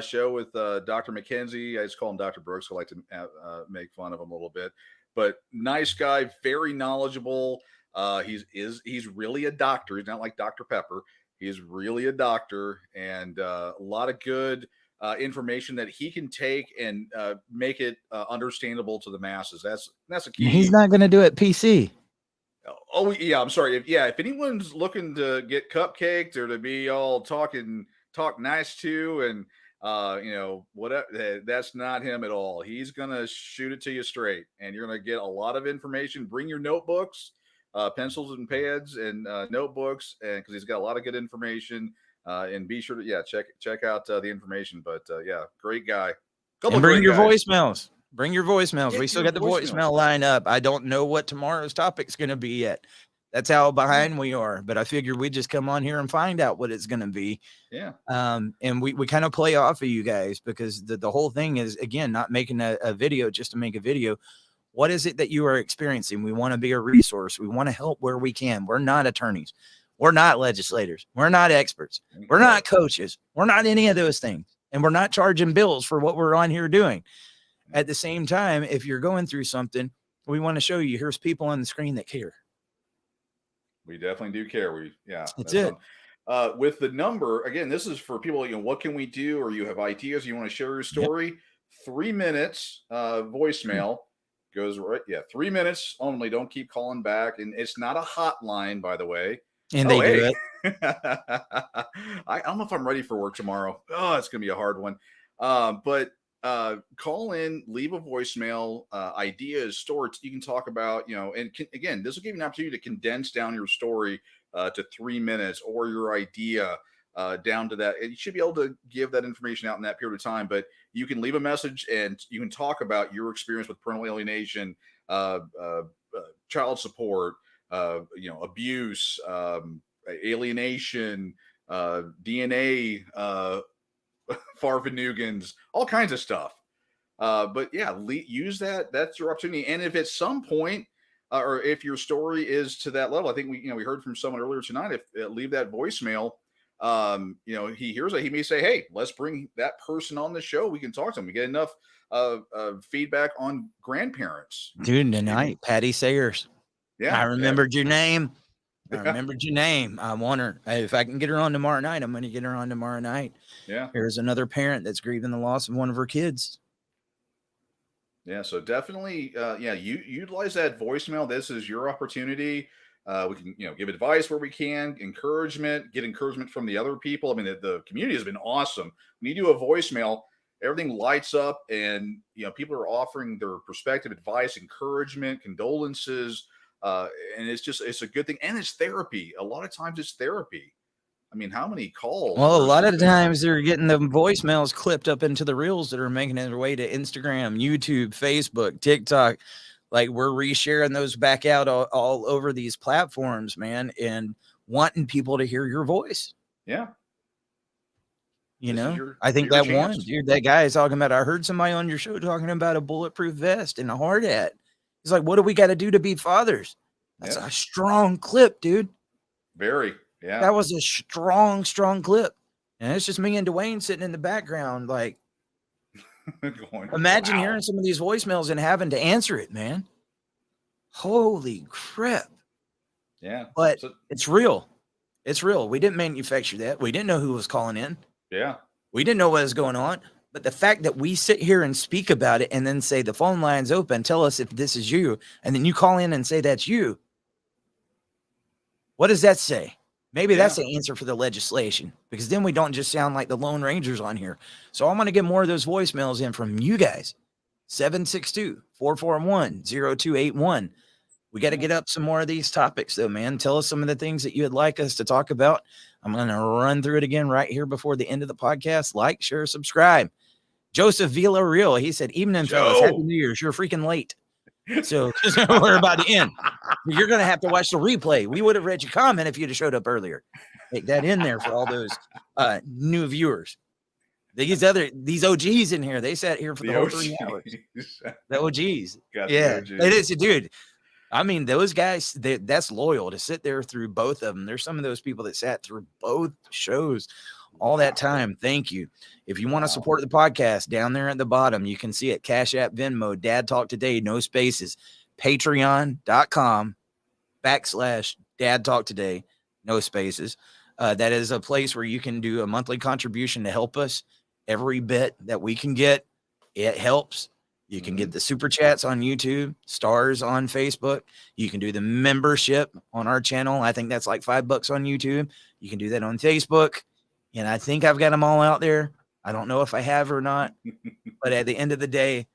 show with Dr. McKenzie. I just call him Dr. Brooks. I like to make fun of him a little bit, but nice guy, very knowledgeable. He's really a doctor. He's not like Dr. Pepper. He's really a doctor, and a lot of good information that he can take and make it understandable to the masses. That's a key. He's not going to do it PC. Oh yeah, I'm sorry. If anyone's looking to get cupcaked or to be all talk nice to, and you know, whatever, that's not him at all. He's gonna shoot it to you straight, and you're gonna get a lot of information. Bring your notebooks, pencils and pads, and notebooks, and because he's got a lot of good information. And be sure to check out the information. But yeah, great guy. And bring your voicemails. Bring your voicemails. We still got the voicemail line up. I don't know what tomorrow's topic's going to be yet. That's how behind we are. But I figured we'd just come on here and find out what it's going to be. Yeah. And we kind of play off of you guys, because the whole thing is, again, not making a video just to make a video. What is it that you are experiencing? We want to be a resource. We want to help where we can. We're not attorneys. We're not legislators. We're not experts. We're not coaches. We're not any of those things. And we're not charging bills for what we're on here doing. At the same time, if you're going through something, we want to show you, here's people on the screen that care. We definitely do care. That's it. With the number, again, this is for people, you know, what can we do? Or you have ideas, you want to share your story, 3 minutes voicemail goes right. Yeah. 3 minutes only. Don't keep calling back. And it's not a hotline, by the way. And they do it. I don't know if I'm ready for work tomorrow. Oh, it's going to be a hard one. But call in, leave a voicemail, ideas, stories you can talk about, you know, and again, this will give you an opportunity to condense down your story to 3 minutes, or your idea down to that. And you should be able to give that information out in that period of time, but you can leave a message and you can talk about your experience with parental alienation, child support, you know, abuse, alienation, DNA, Farvanugans, all kinds of stuff. But yeah, use that. That's your opportunity. And if at some point, or if your story is to that level, I think we heard from someone earlier tonight. If leave that voicemail, he hears that, he may say, hey, let's bring that person on the show. We can talk to them. We get enough feedback on grandparents. Dude, tonight, Patty Sayers. Yeah. I remembered your name. I remembered your name. I want her. If I can get her on tomorrow night, I'm going to get her on tomorrow night. Yeah. Here's another parent that's grieving the loss of one of her kids. Yeah. So definitely, you utilize that voicemail. This is your opportunity. We can, give advice where we can, encouragement, get encouragement from the other people. I mean, the community has been awesome. When you do a voicemail, everything lights up, and people are offering their perspective, advice, encouragement, condolences, and it's a good thing, and it's therapy. A lot of times, it's therapy. I mean, how many calls? Well, a lot of the times they're getting the voicemails clipped up into the reels that are making their way to Instagram, YouTube, Facebook, TikTok. Like, we're resharing those back out all over these platforms, man, and wanting people to hear your voice. Yeah. I think that one, dude, that guy is talking about, I heard somebody on your show talking about a bulletproof vest and a hard hat. He's like, what do we got to do to be fathers? That's a strong clip, dude. Very. Yeah. That was a strong clip. And it's just me and Dwayne sitting in the background. Like, imagine hearing some of these voicemails and having to answer it, man. Holy crap. Yeah. But it's real. It's real. We didn't manufacture that. We didn't know who was calling in. Yeah. We didn't know what was going on. But the fact that we sit here and speak about it and then say the phone line's open, tell us if this is you, and then you call in and say that's you. What does that say? Maybe that's the answer for the legislation, because then we don't just sound like the Lone Rangers on here. So I'm going to get more of those voicemails in from you guys. 762-441-0281. We got to get up some more of these topics, though, man. Tell us some of the things that you would like us to talk about. I'm going to run through it again right here before the end of the podcast. Like, share, subscribe. Joseph Villarreal, he said, evening, fellas. Happy New Year's. You're freaking late. So we're about to end. You're going to have to watch the replay. We would have read your comment if you'd have showed up earlier. Take that in there for all those new viewers. These OGs in here, they sat here for the whole 3 hours. The OGs. It is, dude. I mean, those guys, that's loyal to sit there through both of them. There's some of those people that sat through both shows all that time. Thank you. If you want to support the podcast, down there at the bottom, you can see it. Cash App, Venmo, Dad Talk Today, no spaces. Patreon.com/Dad Talk Today, no spaces. That is a place where you can do a monthly contribution to help us. Every bit that we can get, it helps. You can get the super chats on YouTube, stars on Facebook. You can do the membership on our channel. I think that's like $5 on YouTube. You can do that on Facebook. And I think I've got them all out there. I don't know if I have or not. But at the end of the day,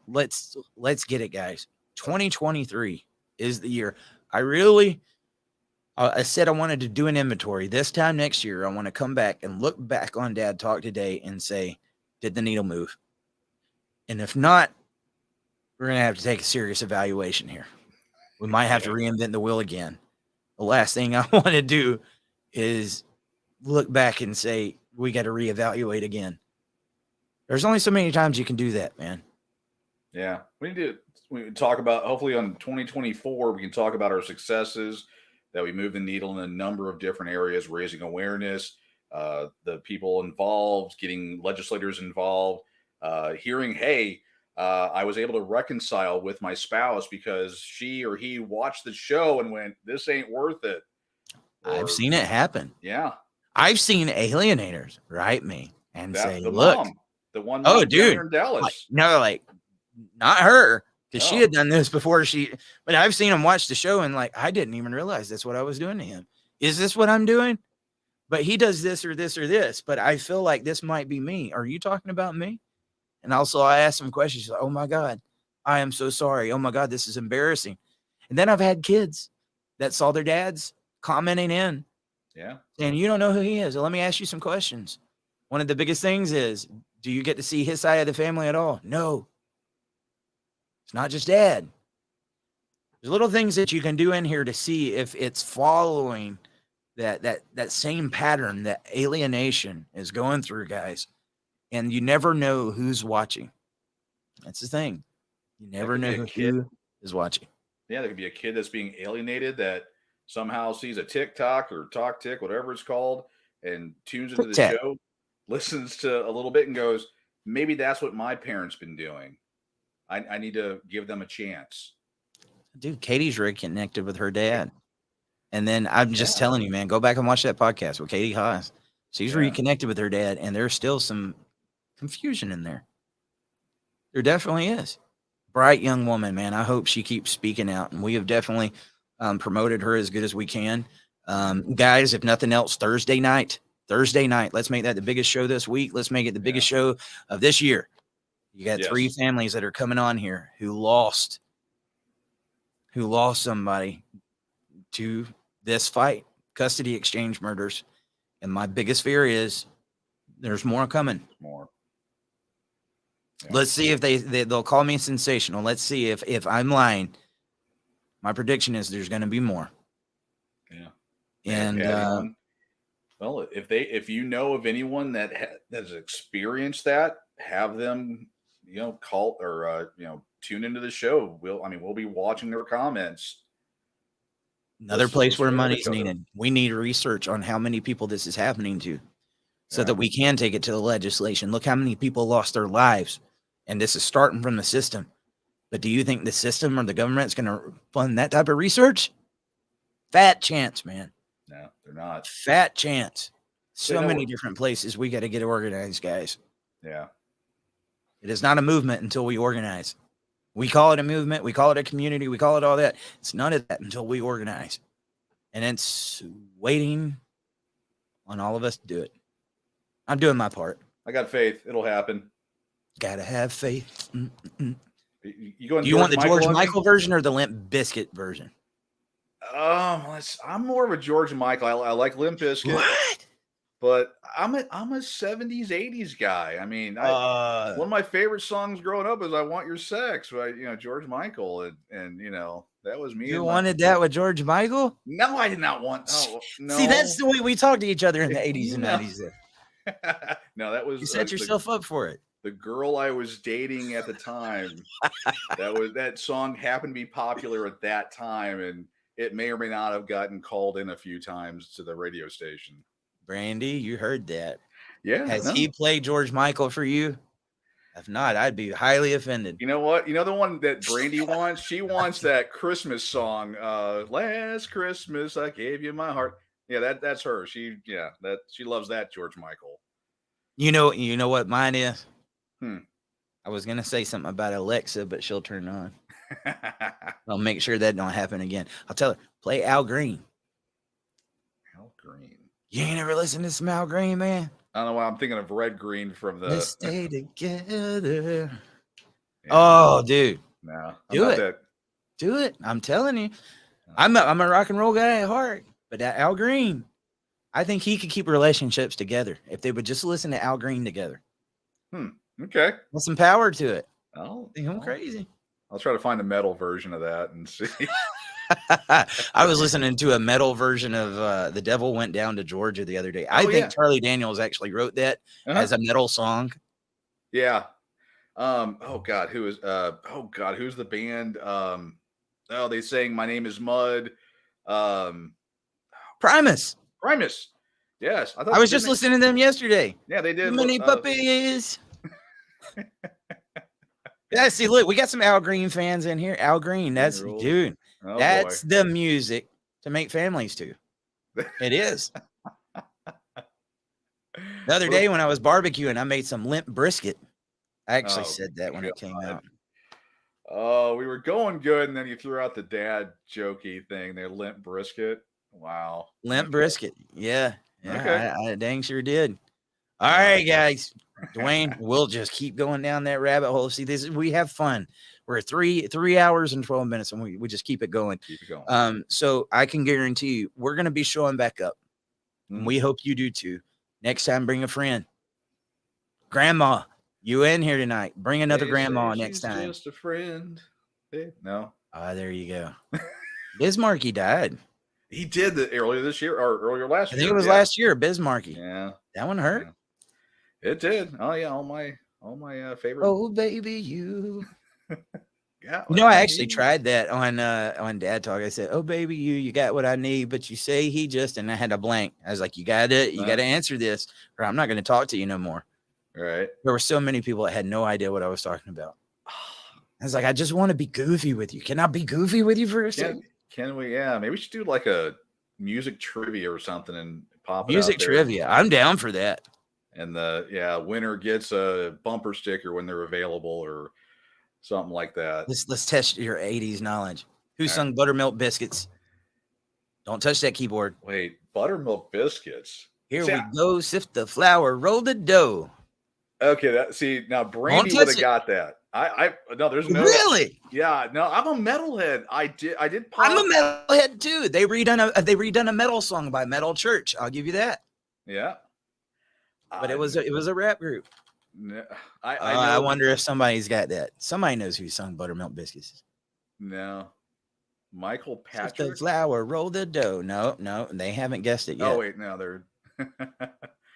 let's get it, guys. 2023 is the year. I said I wanted to do an inventory. This time next year, I want to come back and look back on Dad Talk Today and say, did the needle move? And if not, we're going to have to take a serious evaluation here. We might have to reinvent the wheel again. The last thing I want to do is look back and say, we got to reevaluate again. There's only so many times you can do that, man. Yeah. We talk about, hopefully on 2024, we can talk about our successes, that we move the needle in a number of different areas, raising awareness, the people involved, getting legislators involved, hearing, hey, I was able to reconcile with my spouse because she or he watched the show and went, this ain't worth it. I've seen it happen. Yeah. I've seen alienators write me and say, look, mom, the one dude, in Dallas. Like, not her, because she had done this before but I've seen him watch the show and like, I didn't even realize that's what I was doing to him. Is this what I'm doing? But he does this or this or this, but I feel like this might be me. Are you talking about me? And also I asked him questions like, oh my God, I am so sorry. Oh my God, this is embarrassing. And then I've had kids that saw their dads commenting in. Yeah. And you don't know who he is. So let me ask you some questions. One of the biggest things is, do you get to see his side of the family at all? No. It's not just dad. There's little things that you can do in here to see if it's following that same pattern that alienation is going through, guys. And you never know who's watching. That's the thing. You never know who is watching. Yeah, there could be a kid that's being alienated that somehow sees a TikTok or Talk Tick, whatever it's called, and tunes into the Tic-tac. show, listens to a little bit and goes, maybe that's what my parents been doing. I need to give them a chance. Dude, Katie's reconnected with her dad. And then I'm just Yeah. telling you, man, go back and watch that podcast with Katie Haas. She's Yeah. reconnected with her dad, and there's still some confusion in there. There definitely is. Bright young woman, man. I hope she keeps speaking out. And we have definitely promoted her as good as we can. Guys, if nothing else, Thursday night. Let's make that the biggest show this week. Let's make it the biggest show of this year. You got 3 families that are coming on here who lost somebody to this fight, custody exchange murders. And my biggest fear is there's more coming. More. Yeah. Let's see if they'll call me sensational. Let's see if I'm lying. My prediction is there's going to be more. Yeah. And well, if you know of anyone that has experienced that, have them, call or tune into the show. We'll be watching their comments. another place where money's needed. We need research on how many people this is happening to, so that we can take it to the legislation. Look how many people lost their lives, and this is starting from the system. But do you think the system or the government's going to fund that type of research? Fat chance, man. No, they're not. Fat chance. So know many what- different places. We got to get organized, guys. Yeah. It is not a movement until we organize. We call it a movement. We call it a community. We call it all that. It's none of that until we organize. And it's waiting on all of us to do it. I'm doing my part. I got faith. It'll happen. Gotta have faith. You going? Do you want the George on me? Michael version or the Limp Biscuit version? I'm more of a George Michael. I like Limp Bizkit, What? but I'm a 70s, 80s guy. I mean, one of my favorite songs growing up is "I Want Your Sex" by George Michael, and that was me. You wanted that with George Michael? No, I did not want. Oh no. See, that's the way we talked to each other in the 80s and No. 90s. No, that was You set yourself up for it. the girl I was dating at the time. that song happened to be popular at that time, and it may or may not have gotten called in a few times to the radio station. Brandy, you heard that. Yeah. Has no. he played George Michael for you? If not, I'd be highly offended. You know what? You know the one that Brandy wants? She wants that Christmas song. Last Christmas I gave you my heart. Yeah, that's her. She loves that George Michael. You know what mine is? Hmm. I was gonna say something about Alexa, but she'll turn on. I'll make sure that don't happen again. I'll tell her, play Al Green. Al Green. You ain't ever listened to some Al Green, man? I don't know why I'm thinking of Red Green from the. Let's stay together. Yeah, Oh, dude, no, I'm do not it. that- do it. I'm telling you. I'm a rock and roll guy at heart, but that Al Green, I think he could keep relationships together if they would just listen to Al Green together. Okay. With some power to it. I'll Think I'm crazy. I'll try to find a metal version of that and see. I was listening to a metal version of The Devil Went Down to Georgia the other day. I Oh, think yeah. Charlie Daniels actually wrote that Uh-huh. as a metal song. Yeah. Oh God, who's the band? They sang "My Name Is Mud." Primus. Primus. Yes, I was just listening to them yesterday. Yeah, they did. Too many puppies. Yeah, see, look, we got some Al Green fans in here. Al Green, that's rules. dude. Oh, That's the music to make families to. It is. The other day when I was barbecuing, I made some limp brisket. I actually Oh, said that when it came God. out. Oh, we were going good, and then you threw out the dad jokey thing. They're limp brisket. Wow. Limp brisket. Yeah. Yeah. Okay. I dang sure did. All right, guys. Dwayne, we'll just keep going down that rabbit hole. See, we have fun. We're at 3 hours and 12 minutes, and we just keep it going. Keep it going. So I can guarantee you we're gonna be showing back up. And we hope you do too. Next time, bring a friend. Grandma, you in here tonight. Bring another They grandma say next she's time. Just a friend. No, Ah, there you go. Bismarcky died. he did that earlier this year or earlier last I year. think it was yeah. last year, Bismarcky. Yeah, That one hurt. it did. Oh yeah, all my favorite. Oh, baby, you. Yeah, You know, I actually tried that on Dad Talk. I said, "Oh, baby, you got what I need," but you say he just, and I had a blank. I was like, you gotta answer this, or I'm not gonna talk to you no more. Right. There were so many people that had no idea what I was talking about. I was like, I just want to be goofy with you. Can I be goofy with you for a second? Can we? Yeah, maybe we should do like a music trivia or something and pop it Music out there. trivia. I'm down for that. And the winner gets a bumper sticker when they're available or something like that. Let's test your 80s knowledge. Who All sung Buttermilk Biscuits? Don't touch that keyboard. Wait, Buttermilk Biscuits. Here we go. Sift the flour, roll the dough. Okay, now Brandy would have got that. I no, there's no really. Yeah, no, I'm a metalhead. I did. I'm a metalhead too. They redone a metal song by Metal Church. I'll give you that. Yeah, but it was a rap group. No, I wonder if somebody's got that. Somebody knows who sung Buttermilk Biscuits. No, Michael Patrick. Sift the flour, roll the dough. No, they haven't guessed it yet. Oh wait, no, they're.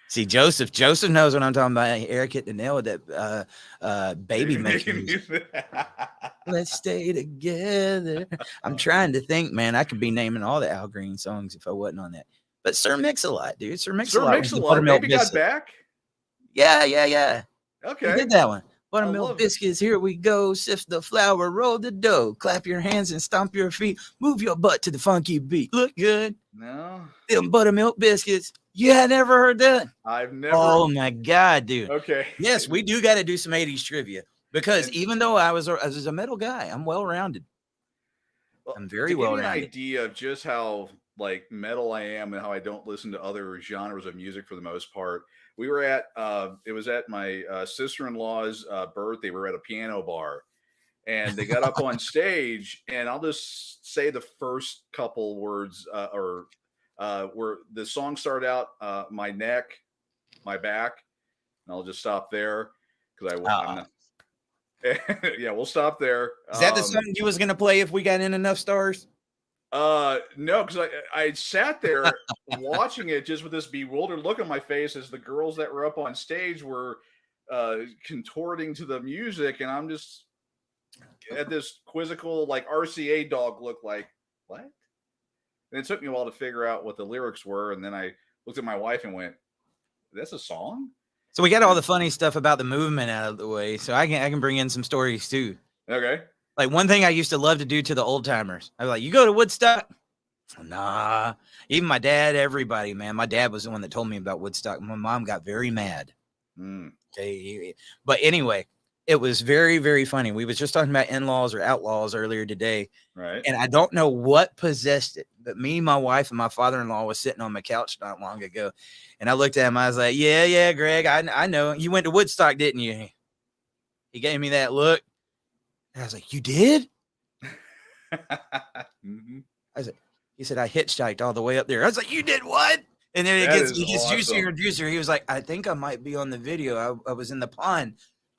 See, Joseph knows what I'm talking about. Eric hit the nail with that baby making music. Let's stay together. I'm trying to think, man. I could be naming all the Al Green songs if I wasn't on that. But Sir Mix-a-Lot, dude. Sir Mix-a-Lot. Maybe got back. Yeah. Okay. He did that one. Buttermilk Biscuits, here we go. Sift the flour, roll the dough. Clap your hands and stomp your feet. Move your butt to the funky beat. Look good. No. Them Buttermilk Biscuits. You had never heard that? I've never. Oh my God, dude. Okay. Yes, we do got to do some 80s trivia because even though I was a metal guy, I'm well-rounded. I'm very well-rounded. An idea of just how like metal I am and how I don't listen to other genres of music for the most part. We were at it was at my sister-in-law's birthday. We were at a piano bar, and they got up on stage, and I'll just say the first couple words where the song started out, my neck, my back, and I'll just stop there because I'm not. Yeah, we'll stop there. Is that the song you was gonna play if we got in enough stars? No, because I sat there watching it just with this bewildered look on my face as the girls that were up on stage were contorting to the music, and I'm just at this quizzical like RCA dog look like what? And it took me a while to figure out what the lyrics were, and then I looked at my wife and went, "That's a song?" So we got all the funny stuff about the movement out of the way, so I can bring in some stories too. Okay. Like one thing I used to love to do to the old timers. I was like, you go to Woodstock? Nah. Even my dad, everybody, man. My dad was the one that told me about Woodstock. My mom got very mad. Okay. But anyway, it was very, very funny. We was just talking about in-laws or outlaws earlier today. Right. And I don't know what possessed it, but me, my wife, and my father-in-law was sitting on my couch not long ago. And I looked at him. I was like, yeah, Greg, I know. You went to Woodstock, didn't you? He gave me that look. And I was like, you did? Mm-hmm. He said, I hitchhiked all the way up there. I was like, you did what? And then it gets juicier and juicier. He was like, I think I might be on the video. I was in the pond.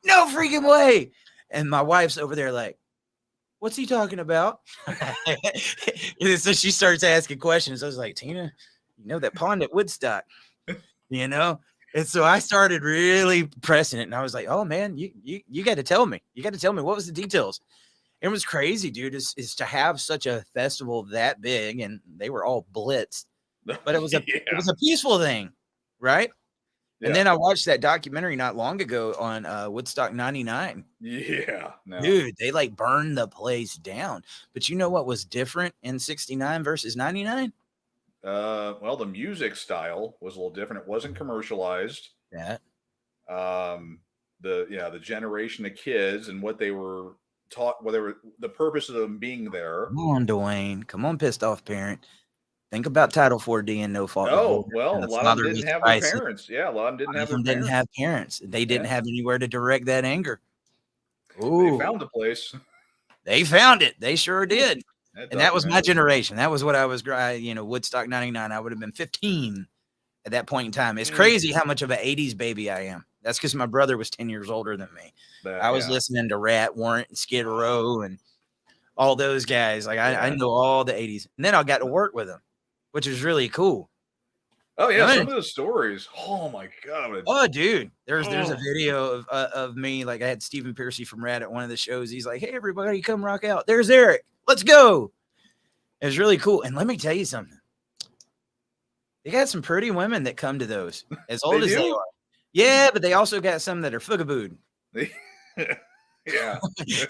No freaking way. And my wife's over there like, what's he talking about? And so she starts asking questions. I was like, Tina, you know that pond at Woodstock, you know? And so I started really pressing it. And I was like, oh, man, you got to tell me. You got to tell me what was the details. It was crazy, dude, is to have such a festival that big. And they were all blitzed. But it was it was a peaceful thing, right? Yeah. And then I watched that documentary not long ago on Woodstock 99. Yeah. No. Dude, they like burned the place down. But you know what was different in 69 versus 99? Well, the music style was a little different. It wasn't commercialized. Yeah. The generation of kids and what they were taught, the purpose of them being there. Come on, Dwayne. Come on, pissed off parent. Think about Title 4D and No Fault. Oh, well, a lot of them didn't have their parents. Yeah, a lot of them didn't have parents. They didn't have anywhere to direct that anger. Ooh. They found the place. They found it. They sure did. And that was my generation. That was what I was, Woodstock 99. I would have been 15 at that point in time. It's crazy how much of an 80s baby I am. That's because my brother was 10 years older than me. I was listening to Rat, Warrant, and Skid Row, and all those guys. Like I know all the 80s. And then I got to work with them, which was really cool. Oh yeah, Nice. some of those stories. Oh my god. Oh, dude, there's a Oh. video of me. Like I had Stephen Piercy from Rad at one of the shows. He's like, "Hey, everybody, come rock out. There's Eric. Let's go." It was really cool. And let me tell you something. They got some pretty women that come to those, as old as they do? are. Yeah, but they also got some that are fugabooed. Yeah.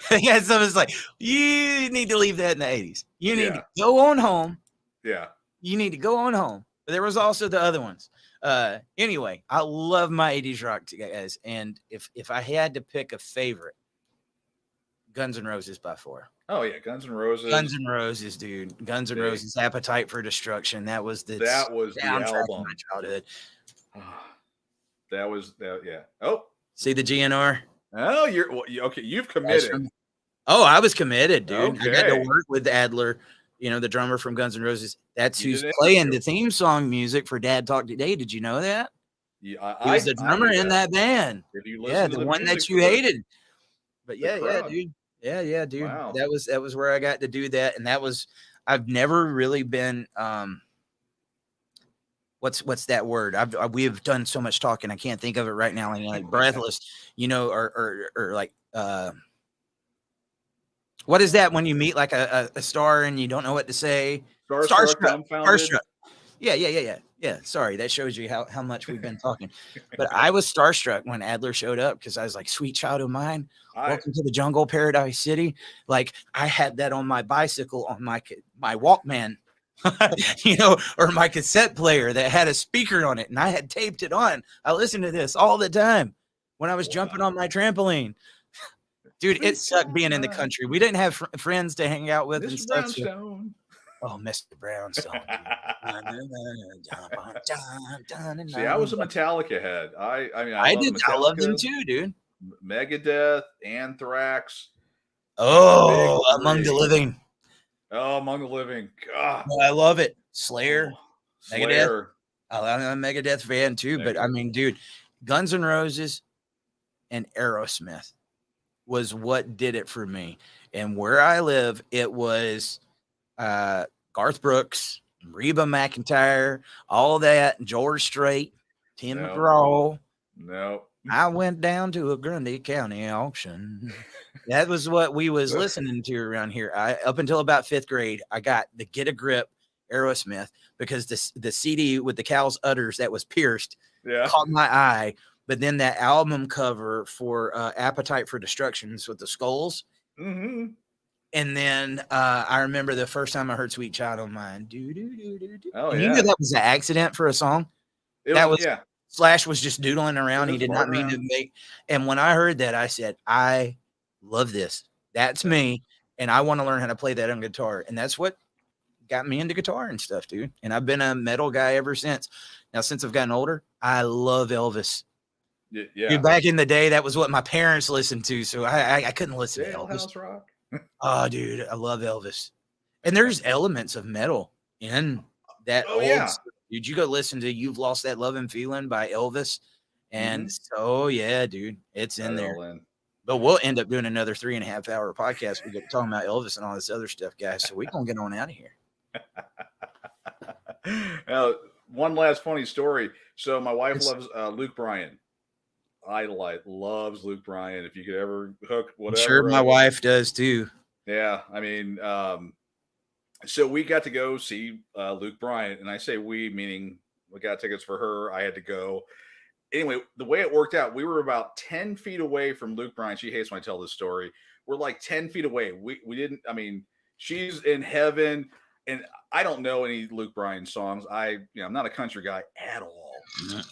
They got some that's like, you need to leave that in the 80s. You need to Yeah. go on home. Yeah. You need to go on home. But there was also the other ones. Anyway, I love my 80s rock, guys. And if I had to pick a favorite, Guns N' Roses by far. Oh yeah, Guns N' Roses. Guns N' Roses, dude. Guns N' Big. Roses, Appetite for Destruction. That was the soundtrack soundtrack album. of my childhood. That was that. Yeah. Oh. See the GNR? Oh, okay. You've That's committed. from- Oh, I was committed, dude. I got to Okay. work with Adler, the drummer from Guns N' Roses. That's You who's did playing interview. the theme song music for Dad Talk Today. Did you know that? Yeah, He was the I drummer knew in that band. Did you listen Yeah, to the one that music you for the- hated. But the yeah, crowd? dude. Yeah, dude. Wow. That was where I got to do that. And I've never really been what's that word? We've done so much talking, I can't think of it right now. Like breathless, or like what is that when you meet like a star and you don't know what to say? Starstruck, dumbfounded. Starstruck. Yeah. Sorry, that shows you how much we've been talking. But I was starstruck when Adler showed up because I was like, "Sweet child of mine, welcome to the jungle, Paradise City." Like I had that on my bicycle on my Walkman, or my cassette player that had a speaker on it, and I had taped it on. I listened to this all the time when I was jumping on my trampoline. Dude, it sucked being in the country. We didn't have friends to hang out with and Mr. stuff. So, Brownstone. oh, Mr. Brownstone. See, I was a Metallica head. I love them Metallica, too, dude. Megadeth, Anthrax. Oh, Big Among the three. Living. Oh, Among the Living. God. Oh, I love it. Slayer. Megadeth. Slayer. I'm a Megadeth fan too, but I mean, dude, Guns N' Roses and Aerosmith was what did it for me. And where I live, it was Garth Brooks, Reba McEntire, all that, George Strait, Tim No. McGraw. No. I went down to a Grundy County auction. That was what we was listening to around here. Up until about 5th grade, I got the Get a Grip Aerosmith because the CD with the cow's udders that was pierced caught my eye. But then that album cover for Appetite for Destructions with the skulls. Mm-hmm. And then I remember the first time I heard Sweet Child of Mine. Oh, and you knew that was an accident for a song. Slash was just doodling around. He did not mean to make. And when I heard that, I said, I love this. That's me. And I want to learn how to play that on guitar. And that's what got me into guitar and stuff, dude. And I've been a metal guy ever since. Now, since I've gotten older, I love Elvis. Yeah. Dude, back in the day, that was what my parents listened to. So I couldn't listen to Elvis. Jailhouse Rock. Oh, dude, I love Elvis. And there's elements of metal in that old stuff. Dude, you go listen to You've Lost That Love and Feeling by Elvis. And so, yeah, dude, it's in there. But we'll end up doing another 3.5 hour podcast. We get talking about Elvis and all this other stuff, guys. So we're going to get on out of here. Now, one last funny story. So my wife loves Luke Bryan. Loves Luke Bryan. If you could ever hook whatever. I'm sure my wife does too. Yeah. I mean, so we got to go see Luke Bryan. And I say we, meaning we got tickets for her. I had to go. Anyway, the way it worked out, we were about 10 feet away from Luke Bryan. She hates when I tell this story. We're like 10 feet away. We didn't, I mean, she's in heaven. And I don't know any Luke Bryan songs. I'm not a country guy at all.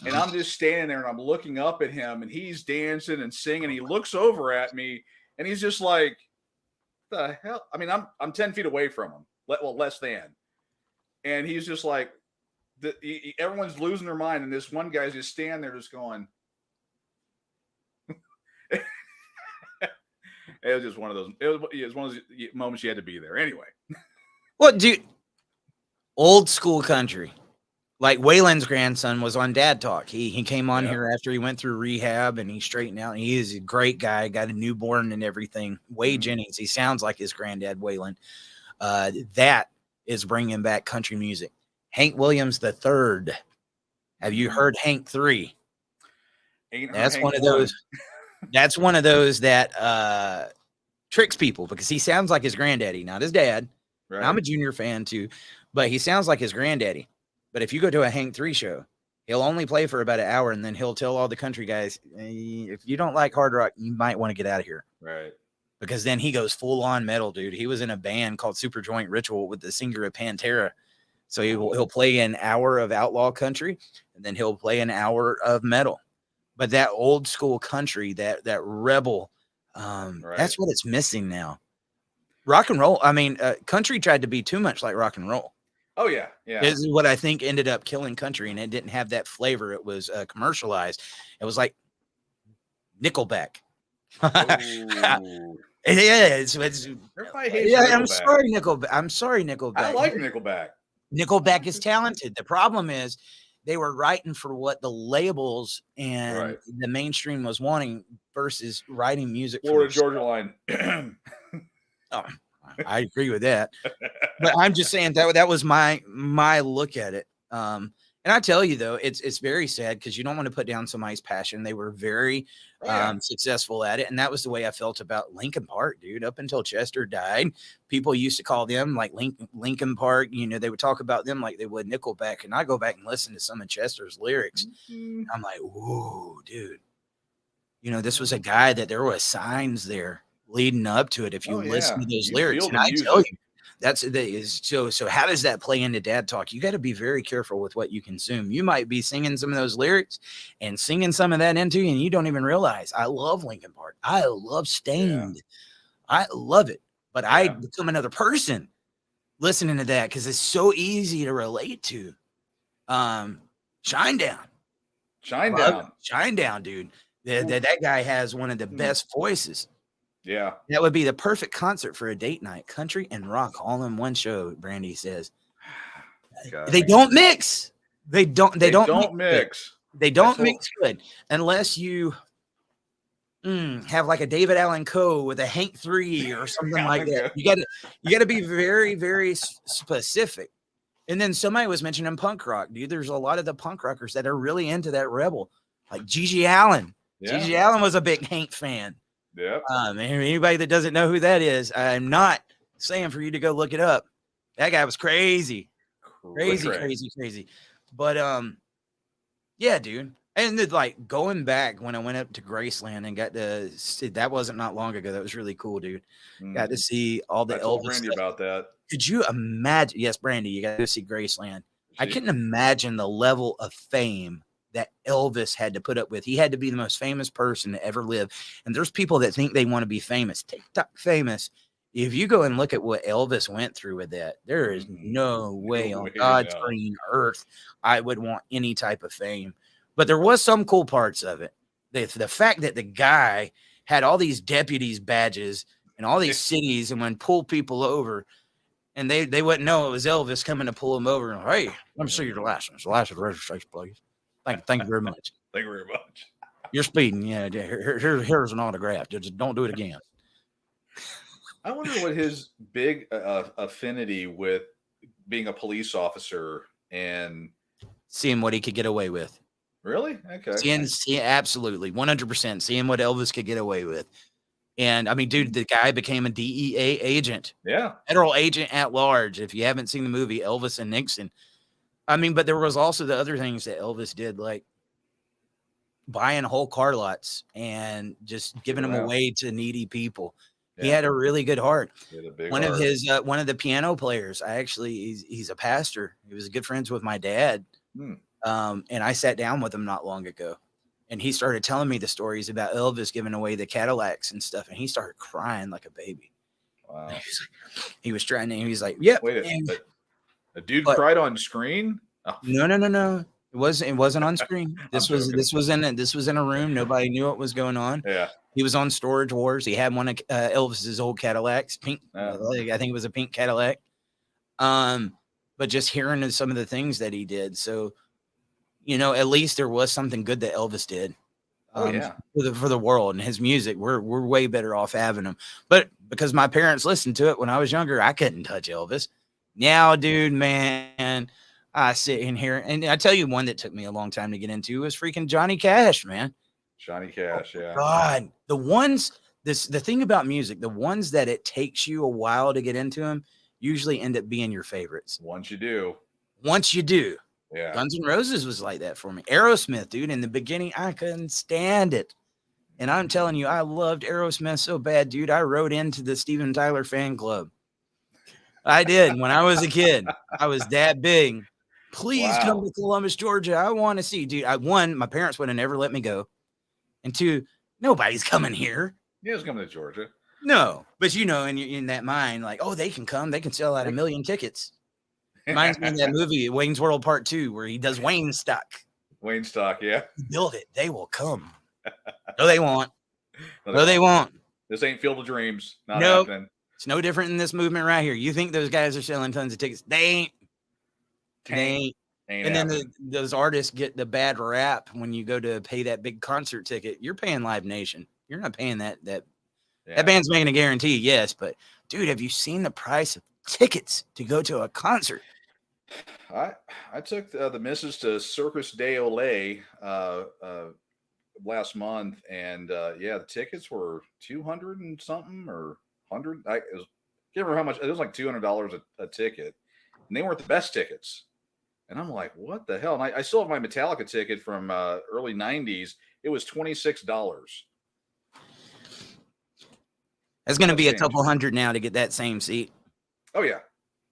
And I'm just standing there and I'm looking up at him and he's dancing and singing. He looks over at me and he's just like, the hell? I mean, I'm 10 feet away from him. Less than. And he's just like, everyone's losing their mind. And this one guy's just standing there just going. It was just one of those. It was one of those moments you had to be there. Anyway. Well, dude, old school country. Like Waylon's grandson was on Dad Talk. He came on here after he went through rehab and he straightened out. And he is a great guy, got a newborn and everything. Way Jennings. He sounds like his granddad, Waylon. That is bringing back country music. Hank Williams III Have you heard Hank 3? Ain't her That's Hank one of one. those. That's one of those that tricks people because he sounds like his granddaddy, not his dad. Right. And I'm a Junior fan too, but he sounds like his granddaddy. But if you go to a Hank 3 show, he'll only play for about an hour, and then he'll tell all the country guys, if you don't like hard rock, you might want to get out of here. Right. Because then he goes full on metal, dude. He was in a band called Super Joint Ritual with the singer of Pantera. So he'll play an hour of outlaw country, and then he'll play an hour of metal. But that old school country, that rebel, that's what it's missing now. Rock and roll. I mean, country tried to be too much like rock and roll. Oh yeah, yeah. This is what I think ended up killing country, and it didn't have that flavor. It was commercialized. It was like Nickelback. Ooh. It's Everybody hates yeah. Nickelback. I'm sorry, Nickelback. I like Nickelback. Nickelback is talented. The problem is they were writing for what the labels and the mainstream was wanting versus writing music. Florida Georgia Line. Oh, I agree with that, but I'm just saying that was my look at it. And I tell you though, it's very sad because you don't want to put down somebody's passion. They were very successful at it, and that was the way I felt about Linkin Park, dude. Up until Chester died, people used to call them like Linkin Park. You know, they would talk about them like they would Nickelback. And I go back and listen to some of Chester's lyrics. I'm like, whoa, dude. You know, this was a guy that there were signs there leading up to it. If you listen to those lyrics, and I tell you, so how does that play into dad talk? You got to be very careful with what you consume. You might be singing some of those lyrics and singing some of that into you, and you don't even realize. I love Linkin Park. I love Stained. I love it, but I become another person listening to that because it's so easy to relate to. Shinedown, dude. That guy has one of the best voices. Yeah. That would be the perfect concert for a date night. Country and rock all in one show, Brandy says. God. They don't mix. They don't mix. They don't mix good unless you have like a David Allen Coe with a Hank 3 or something like that. You gotta be very, very specific. And then somebody was mentioning punk rock, dude. There's a lot of the punk rockers that are really into that rebel, like Gigi Allen. Yeah. Gigi Allen was a big Hank fan. Yeah. Anybody that doesn't know who that is, I'm not saying for you to go look it up. That guy was crazy. But yeah, dude. And then, like going back when I went up to Graceland and got to see, that wasn't not long ago. That was really cool, dude. Got to see all the Elvis Brandy stuff. about that. Could you imagine? Yes, Brandy, you got to see Graceland. I couldn't imagine the level of fame that Elvis had to put up with. He had to be the most famous person to ever live. And there's people that think they want to be famous, TikTok famous. If you go and look at what Elvis went through with that, there is no way on God's green earth I would want any type of fame. But there was some cool parts of it. The fact that the guy had all these deputies badges in all these cities and would pull people over, and they wouldn't know it was Elvis coming to pull them over. And, hey, let me see your license. The license registration, please. Thank you very much. Thank you very much. You're speeding. Yeah, here's an autograph. Just don't do it again. I wonder what his big affinity with being a police officer and seeing what he could get away with. Really? Okay. Seeing absolutely 100%. Seeing what Elvis could get away with. And I mean, dude, the guy became a DEA agent. Yeah. Federal agent at large. If you haven't seen the movie Elvis and Nixon. I mean, but there was also the other things that Elvis did, like buying whole car lots and just giving them away to needy people. Yeah. He had a really good heart. One of the piano players, he's a pastor. He was good friends with my dad. And I sat down with him not long ago, and he started telling me the stories about Elvis giving away the Cadillacs and stuff. And he started crying like a baby. Wow. He was trying to, he was like, yeah. Wait, a dude cried on screen? Oh. No. It wasn't on screen. This was in a room. Nobody knew what was going on. Yeah. He was on Storage Wars. He had one of Elvis's old Cadillacs, pink. I think it was a pink Cadillac. But just hearing some of the things that he did. So, you know, at least there was something good that Elvis did. For the world and his music. We're way better off having him. But because my parents listened to it when I was younger, I couldn't touch Elvis. Now, dude, man, I sit in here and I tell you, one that took me a long time to get into was freaking Johnny Cash, man. Johnny Cash, yeah. God, the thing about music, the ones that it takes you a while to get into them usually end up being your favorites. Once you do, Once you do, yeah. Guns N' Roses was like that for me. Aerosmith, dude, in the beginning, I couldn't stand it. And I'm telling you, I loved Aerosmith so bad, dude. I wrote into the Steven Tyler fan club. I did when I was a kid. I was that big. Please come to Columbus, Georgia. I want to see, dude. One, my parents would have never let me go. And two, nobody's coming here. He was coming to Georgia. No, but you know, in that mind, like, oh, they can come. They can sell out 1 million tickets. Reminds me of that movie, Wayne's World Part 2, where he does Wayne Stock. Wayne Stock, yeah. Build it. They will come. No, they won't. No, they won't. This ain't Field of Dreams. Not happening. It's no different in this movement right here. You think those guys are selling tons of tickets? They ain't. They ain't. And then those artists get the bad rap when you go to pay that big concert ticket. You're paying Live Nation. You're not paying that band's making a guarantee, yes. But, dude, have you seen the price of tickets to go to a concert? I took the missus to Circus de Olay last month, and the tickets were 200 and something or 100. I can't remember how much. It was like $200 a ticket, and they weren't the best tickets. And I'm like, what the hell? And I still have my Metallica ticket from early 90s. It was $26. It's going to be a couple hundred now to get that same seat. Oh yeah,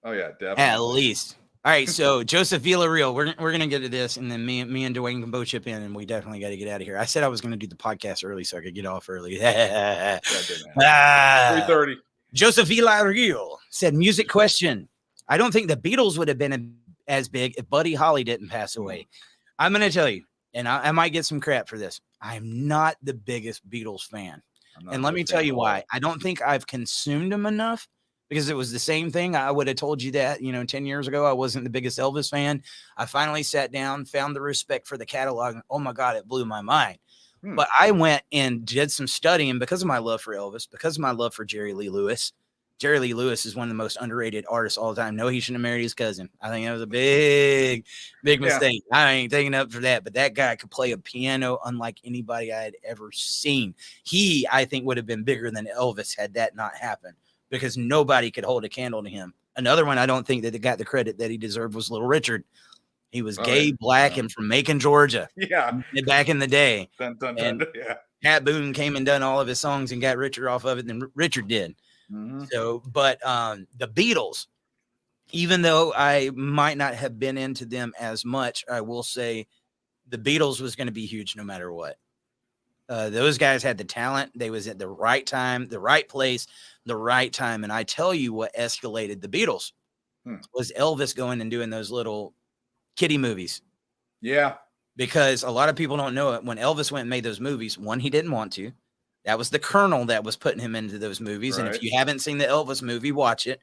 definitely. At least. All right, so Joseph Villarreal, we're gonna get to this, and then me and Dwayne can both chip in, and we definitely got to get out of here. I said I was gonna do the podcast early so I could get off early. 3:30. Joseph Villarreal said, "Music question. I don't think the Beatles would have been as big if Buddy Holly didn't pass away. I'm gonna tell you, and I might get some crap for this. I'm not the biggest Beatles fan, and let me tell you why. I don't think I've consumed them enough." Because it was the same thing. I would have told you that, 10 years ago, I wasn't the biggest Elvis fan. I finally sat down, found the respect for the catalog. And, oh, my God, it blew my mind. But I went and did some studying because of my love for Elvis, because of my love for Jerry Lee Lewis. Jerry Lee Lewis is one of the most underrated artists all the time. No, he shouldn't have married his cousin. I think that was a big mistake. I ain't taking up for that. But that guy could play a piano unlike anybody I had ever seen. He, I think, would have been bigger than Elvis had that not happened, because nobody could hold a candle to him. Another one I don't think that got the credit that he deserved was Little Richard. He was gay, black, and from Macon, Georgia. Yeah. Back in the day. Dun, dun, and dun, yeah. Pat Boone came and done all of his songs and got Richard off of it than Richard did. Mm-hmm. So, but the Beatles, even though I might not have been into them as much, I will say the Beatles was going to be huge no matter what. Those guys had the talent. They was at the right time, the right place, the right time. And I tell you what escalated the Beatles was Elvis going and doing those little kiddie movies. Yeah. Because a lot of people don't know it. When Elvis went and made those movies, one, he didn't want to. That was the Colonel that was putting him into those movies. Right. And if you haven't seen the Elvis movie, watch it.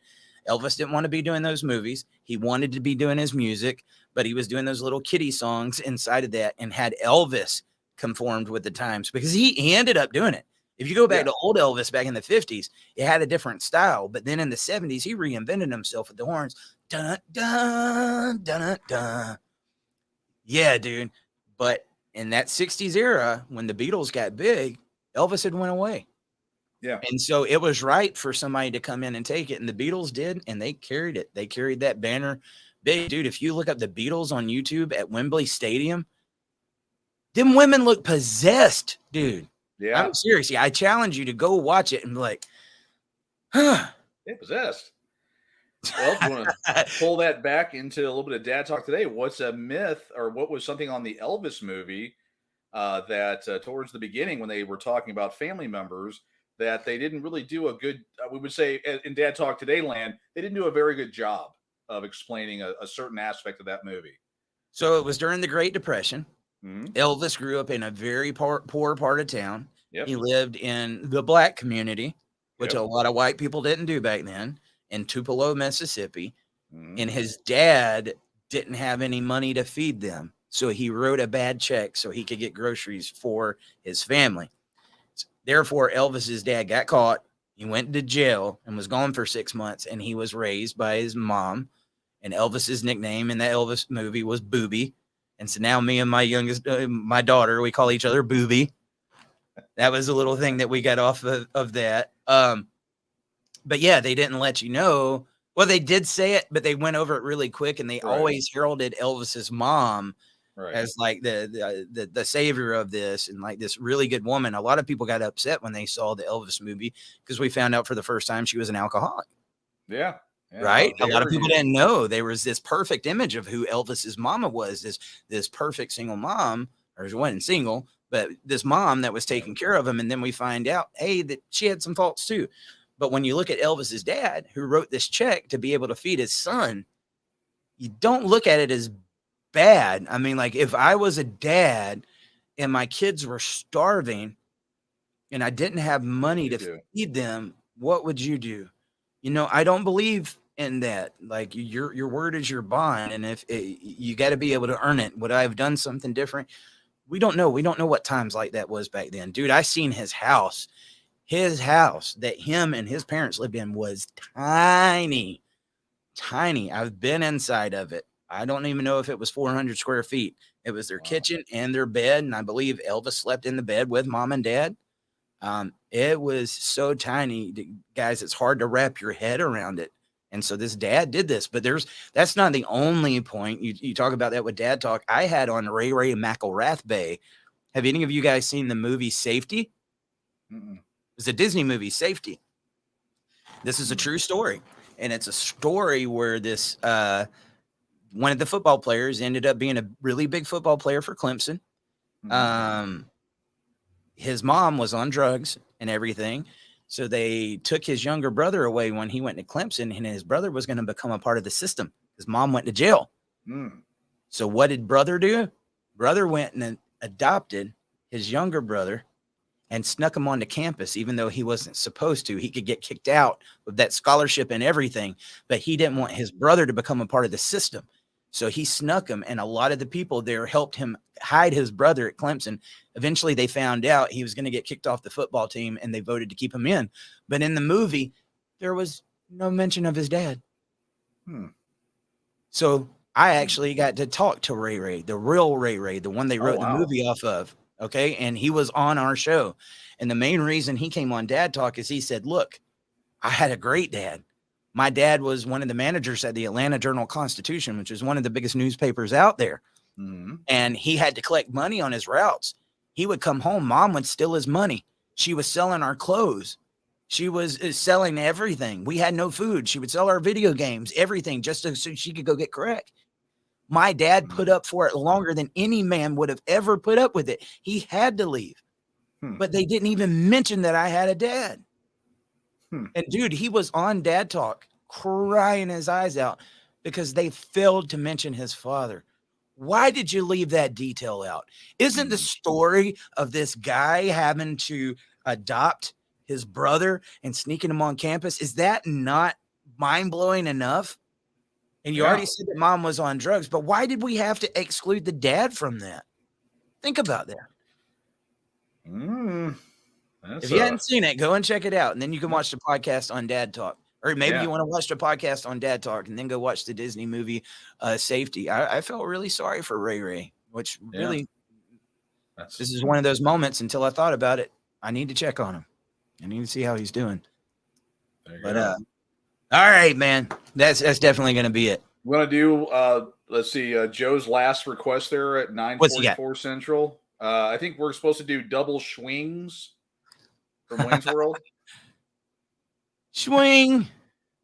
Elvis didn't want to be doing those movies. He wanted to be doing his music, but he was doing those little kiddie songs inside of that and had Elvis conformed with the times, because he ended up doing it. If you go back to old Elvis back in the 50s, it had a different style. But then in the 70s, he reinvented himself with the horns. Dun, dun, dun, dun. Yeah, dude. But in that 60s era, when the Beatles got big, Elvis had went away. Yeah. And so it was right for somebody to come in and take it. And the Beatles did, and they carried it. They carried that banner big. Dude, if you look up the Beatles on YouTube at Wembley Stadium, them women look possessed, dude. Yeah. I'm serious. I challenge you to go watch it and be like, huh. Yeah, possessed. Well, do you want to pull that back into a little bit of dad talk today? What's a myth, or what was something on the Elvis movie that towards the beginning, when they were talking about family members, that they didn't really do a good, we would say in dad talk today land, they didn't do a very good job of explaining a certain aspect of that movie? So it was during the Great Depression. Mm-hmm. Elvis grew up in a very poor part of town. Yep. He lived in the black community, which a lot of white people didn't do back then, in Tupelo, Mississippi. Mm-hmm. And his dad didn't have any money to feed them. So he wrote a bad check so he could get groceries for his family. Therefore, Elvis's dad got caught. He went to jail and was gone for 6 months, and he was raised by his mom and Elvis's nickname in that Elvis movie was Booby. And so now me and my youngest, my daughter, we call each other Booby. That was a little thing that we got off of that. But yeah, they didn't let you know. Well, they did say it, but they went over it really quick, and they always heralded Elvis's mom as like the savior of this, and like this really good woman. A lot of people got upset when they saw the Elvis movie because we found out for the first time she was an alcoholic. Yeah. Right. A lot of people didn't know there was this perfect image of who Elvis's mama was, this perfect single mom, or she wasn't single, but this mom that was taking care of him. And then we find out, hey, that she had some faults too. But when you look at Elvis's dad, who wrote this check to be able to feed his son, you don't look at it as bad. I mean, like if I was a dad and my kids were starving and I didn't have money to feed them, what would you do? You know, I don't believe in that. Like your word is your bond. And if you got to be able to earn it. Would I have done something different? We don't know. We don't know what times like that was back then. Dude, I seen his house. His house that him and his parents lived in was tiny. I've been inside of it. I don't even know if it was 400 square feet. It was their kitchen and their bed. And I believe Elvis slept in the bed with mom and dad. It was so tiny, guys. It's hard to wrap your head around it. And so this dad did this, but that's not the only point. You talk about that with Dad Talk. I had on Ray McElrath Bay. Have any of you guys seen the movie Safety? It's a Disney movie, Safety. This is a true story. And it's a story where this, one of the football players ended up being a really big football player for Clemson. His mom was on drugs and everything. So they took his younger brother away when he went to Clemson, and his brother was going to become a part of the system. His mom went to jail. So what did brother do? Brother went and adopted his younger brother and snuck him onto campus, even though he wasn't supposed to. He could get kicked out with that scholarship and everything, but he didn't want his brother to become a part of the system. So he snuck him, and a lot of the people there helped him hide his brother at Clemson. Eventually, they found out he was going to get kicked off the football team, and they voted to keep him in. But in the movie, there was no mention of his dad. So I actually got to talk to Ray, the real Ray, the one they wrote the movie off of. Okay. And he was on our show. And the main reason he came on Dad Talk is he said, look, I had a great dad. My dad was one of the managers at the Atlanta Journal-Constitution, which is one of the biggest newspapers out there. And he had to collect money on his routes. He would come home. Mom would steal his money. She was selling our clothes. She was selling everything. We had no food. She would sell our video games, everything, just so she could go get crack. My dad put up for it longer than any man would have ever put up with it. He had to leave. But they didn't even mention that I had a dad. And dude, he was on Dad Talk crying his eyes out because they failed to mention his father. Why did you leave that detail out? Isn't the story of this guy having to adopt his brother and sneaking him on campus, is that not mind-blowing enough? And you already said that mom was on drugs, but why did we have to exclude the dad from that? Think about that. If you hadn't seen it, go and check it out. And then you can watch the podcast on Dad Talk. Or maybe you want to watch the podcast on Dad Talk and then go watch the Disney movie Safety. I felt really sorry for Ray, which really, this is one of those moments until I thought about it. I need to check on him. I need to see how he's doing. But all right, man, that's definitely going to be it. We're going to do, let's see, Joe's last request there at 9:44 Central. I think we're supposed to do double swings from Wayne's World. Swing.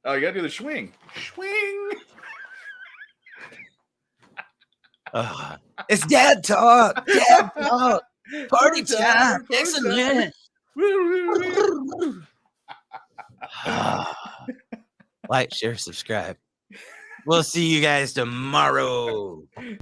Oh, you got to do the swing. Swing. It's Dad Talk. Dad Talk. Party time. Excellent. Like, share, subscribe. We'll see you guys tomorrow. Never